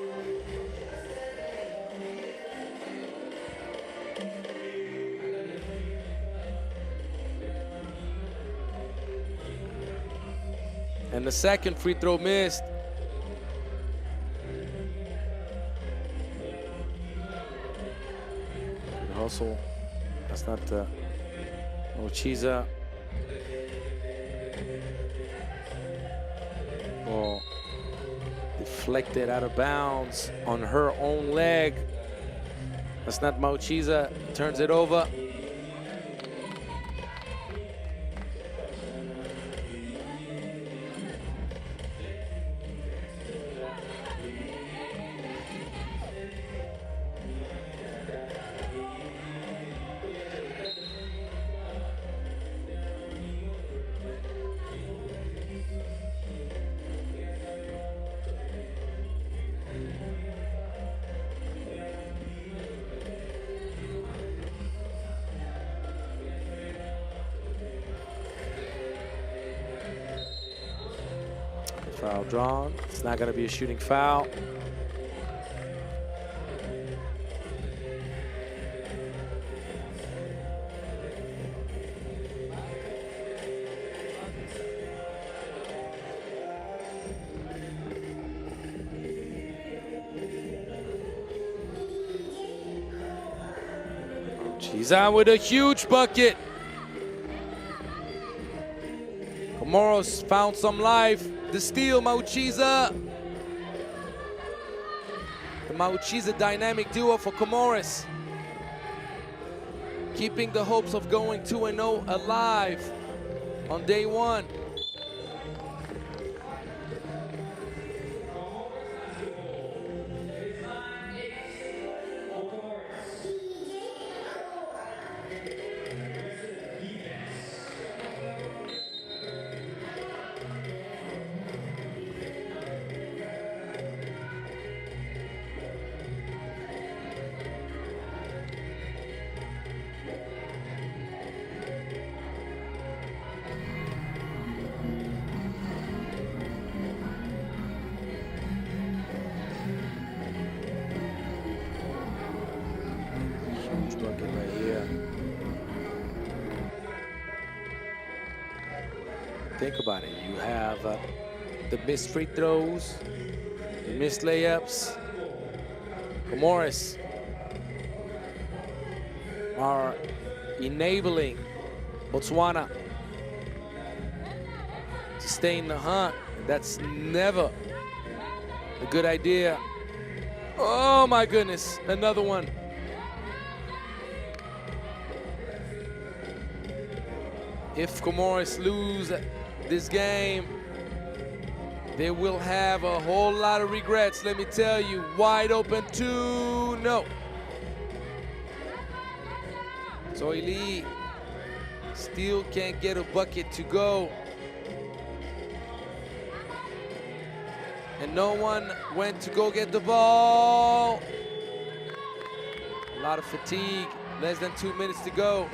And the second free throw missed. Good hustle. That's not Uchiza. Ball deflected out of bounds on her own leg. That's not Mauchiza. Turns it over. Foul drawn. It's not going to be a shooting foul. She's out with a huge bucket. Comoros found some life. The steal, Mauchiza. The Mauchiza dynamic duo for Comoros. Keeping the hopes of going 2-0 alive on day one. think about it. You have the missed free throws, the missed layups. Comoros are enabling Botswana to stay in the hunt. That's never a good idea. Oh my goodness, another one. If Comoros lose this game, they will have a whole lot of regrets, let me tell you. Wide open 2-0. Zoili still can't get a bucket to go. And no one went to go get the ball. A lot of fatigue, less than 2 minutes to go.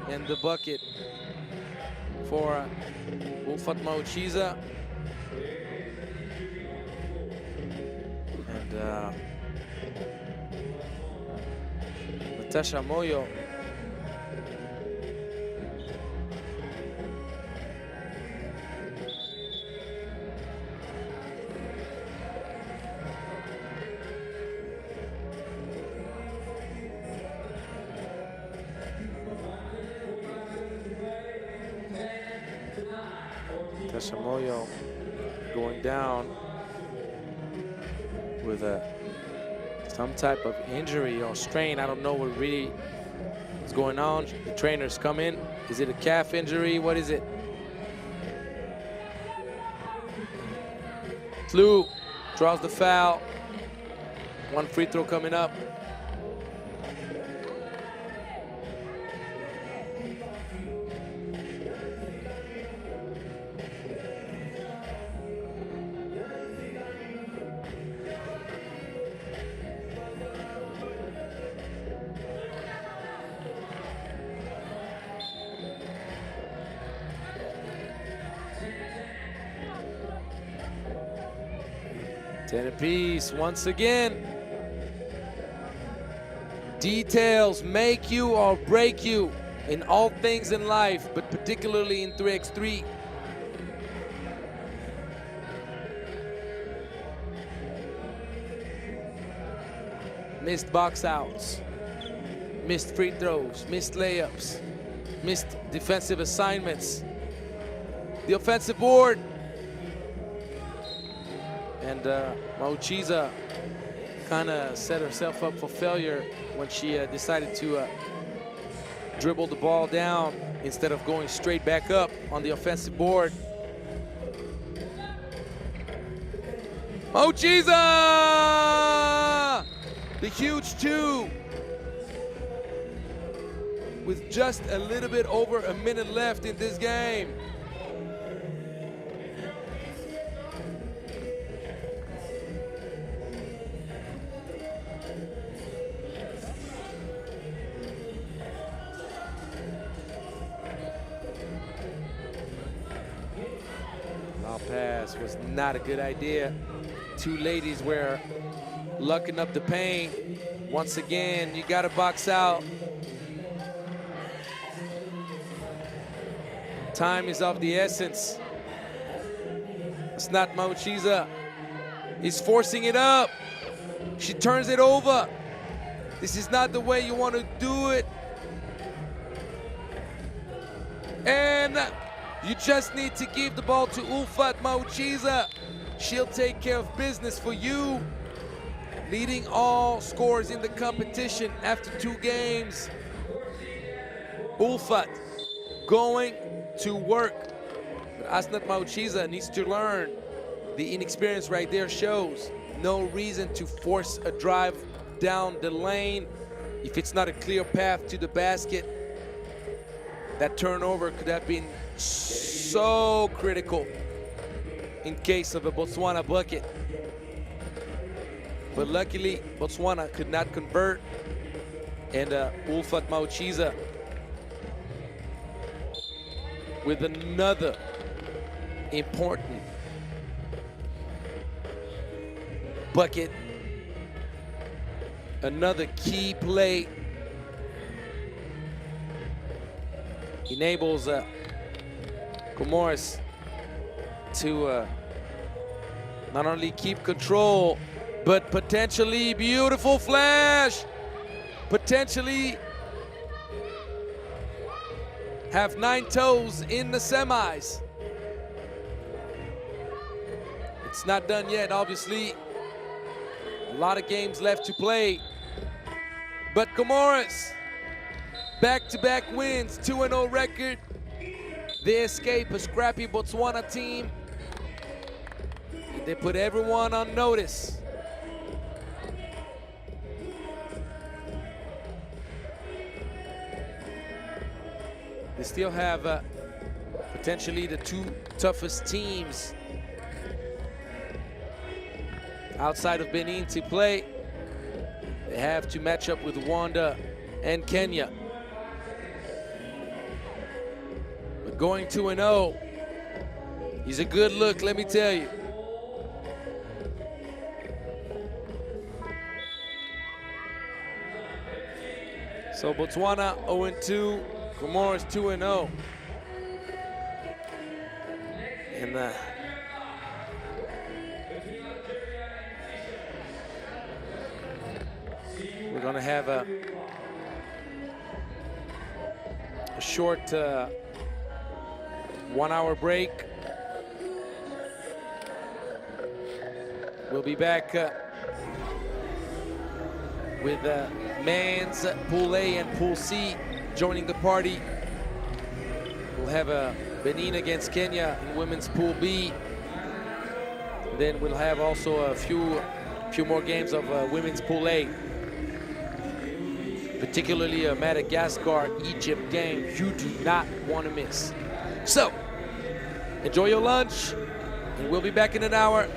And the bucket for Ulfat Mauchiza. And Natasha Moyo. Samoyo going down with some type of injury or strain. I don't know what really is going on. The trainers come in. Is it a calf injury? What is it? Tlu draws the foul. One free throw coming up. Ten apiece once again. Details make you or break you in all things in life, but particularly in 3x3. Missed box outs, missed free throws, missed layups, missed defensive assignments. The offensive board. And Mauchiza kind of set herself up for failure when she decided to dribble the ball down instead of going straight back up on the offensive board. Mauchiza! The huge two. With just a little bit over a minute left in this game. Pass was not a good idea. Two ladies were lucking up the paint. Once again, you got to box out. Time is of the essence. It's not Mauchiza. He's forcing it up. She turns it over. This is not the way you want to do it. And you just need to give the ball to Ulfat Mauchiza. She'll take care of business for you. Leading all scorers in the competition after 2 games. Ulfat going to work. But Asnat Mauchiza needs to learn. The inexperience right there shows no reason to force a drive down the lane if it's not a clear path to the basket. That turnover could have been so critical in case of a Botswana bucket. But luckily, Botswana could not convert. And Ulfat Mauchiza with another important bucket. Another key play. enables Comoros to not only keep control, but potentially beautiful flash, potentially have 9 toes in the semis. It's not done yet, obviously. A lot of games left to play. But Comoros, back-to-back wins, 2-0 record. They escape a scrappy Botswana team. They put everyone on notice. They still have potentially the 2 toughest teams outside of Benin to play. They have to match up with Rwanda and Kenya. But going 2-0 is a good look, let me tell you. So Botswana 0-2, Comoros 2-0. And we're gonna have a short 1-hour break. We'll be back with men's Pool A and Pool C joining the party. We'll have Benin against Kenya in women's Pool B. Then we'll have also a few more games of women's Pool A, particularly a Madagascar-Egypt game you do not want to miss. So, enjoy your lunch, and we'll be back in an hour.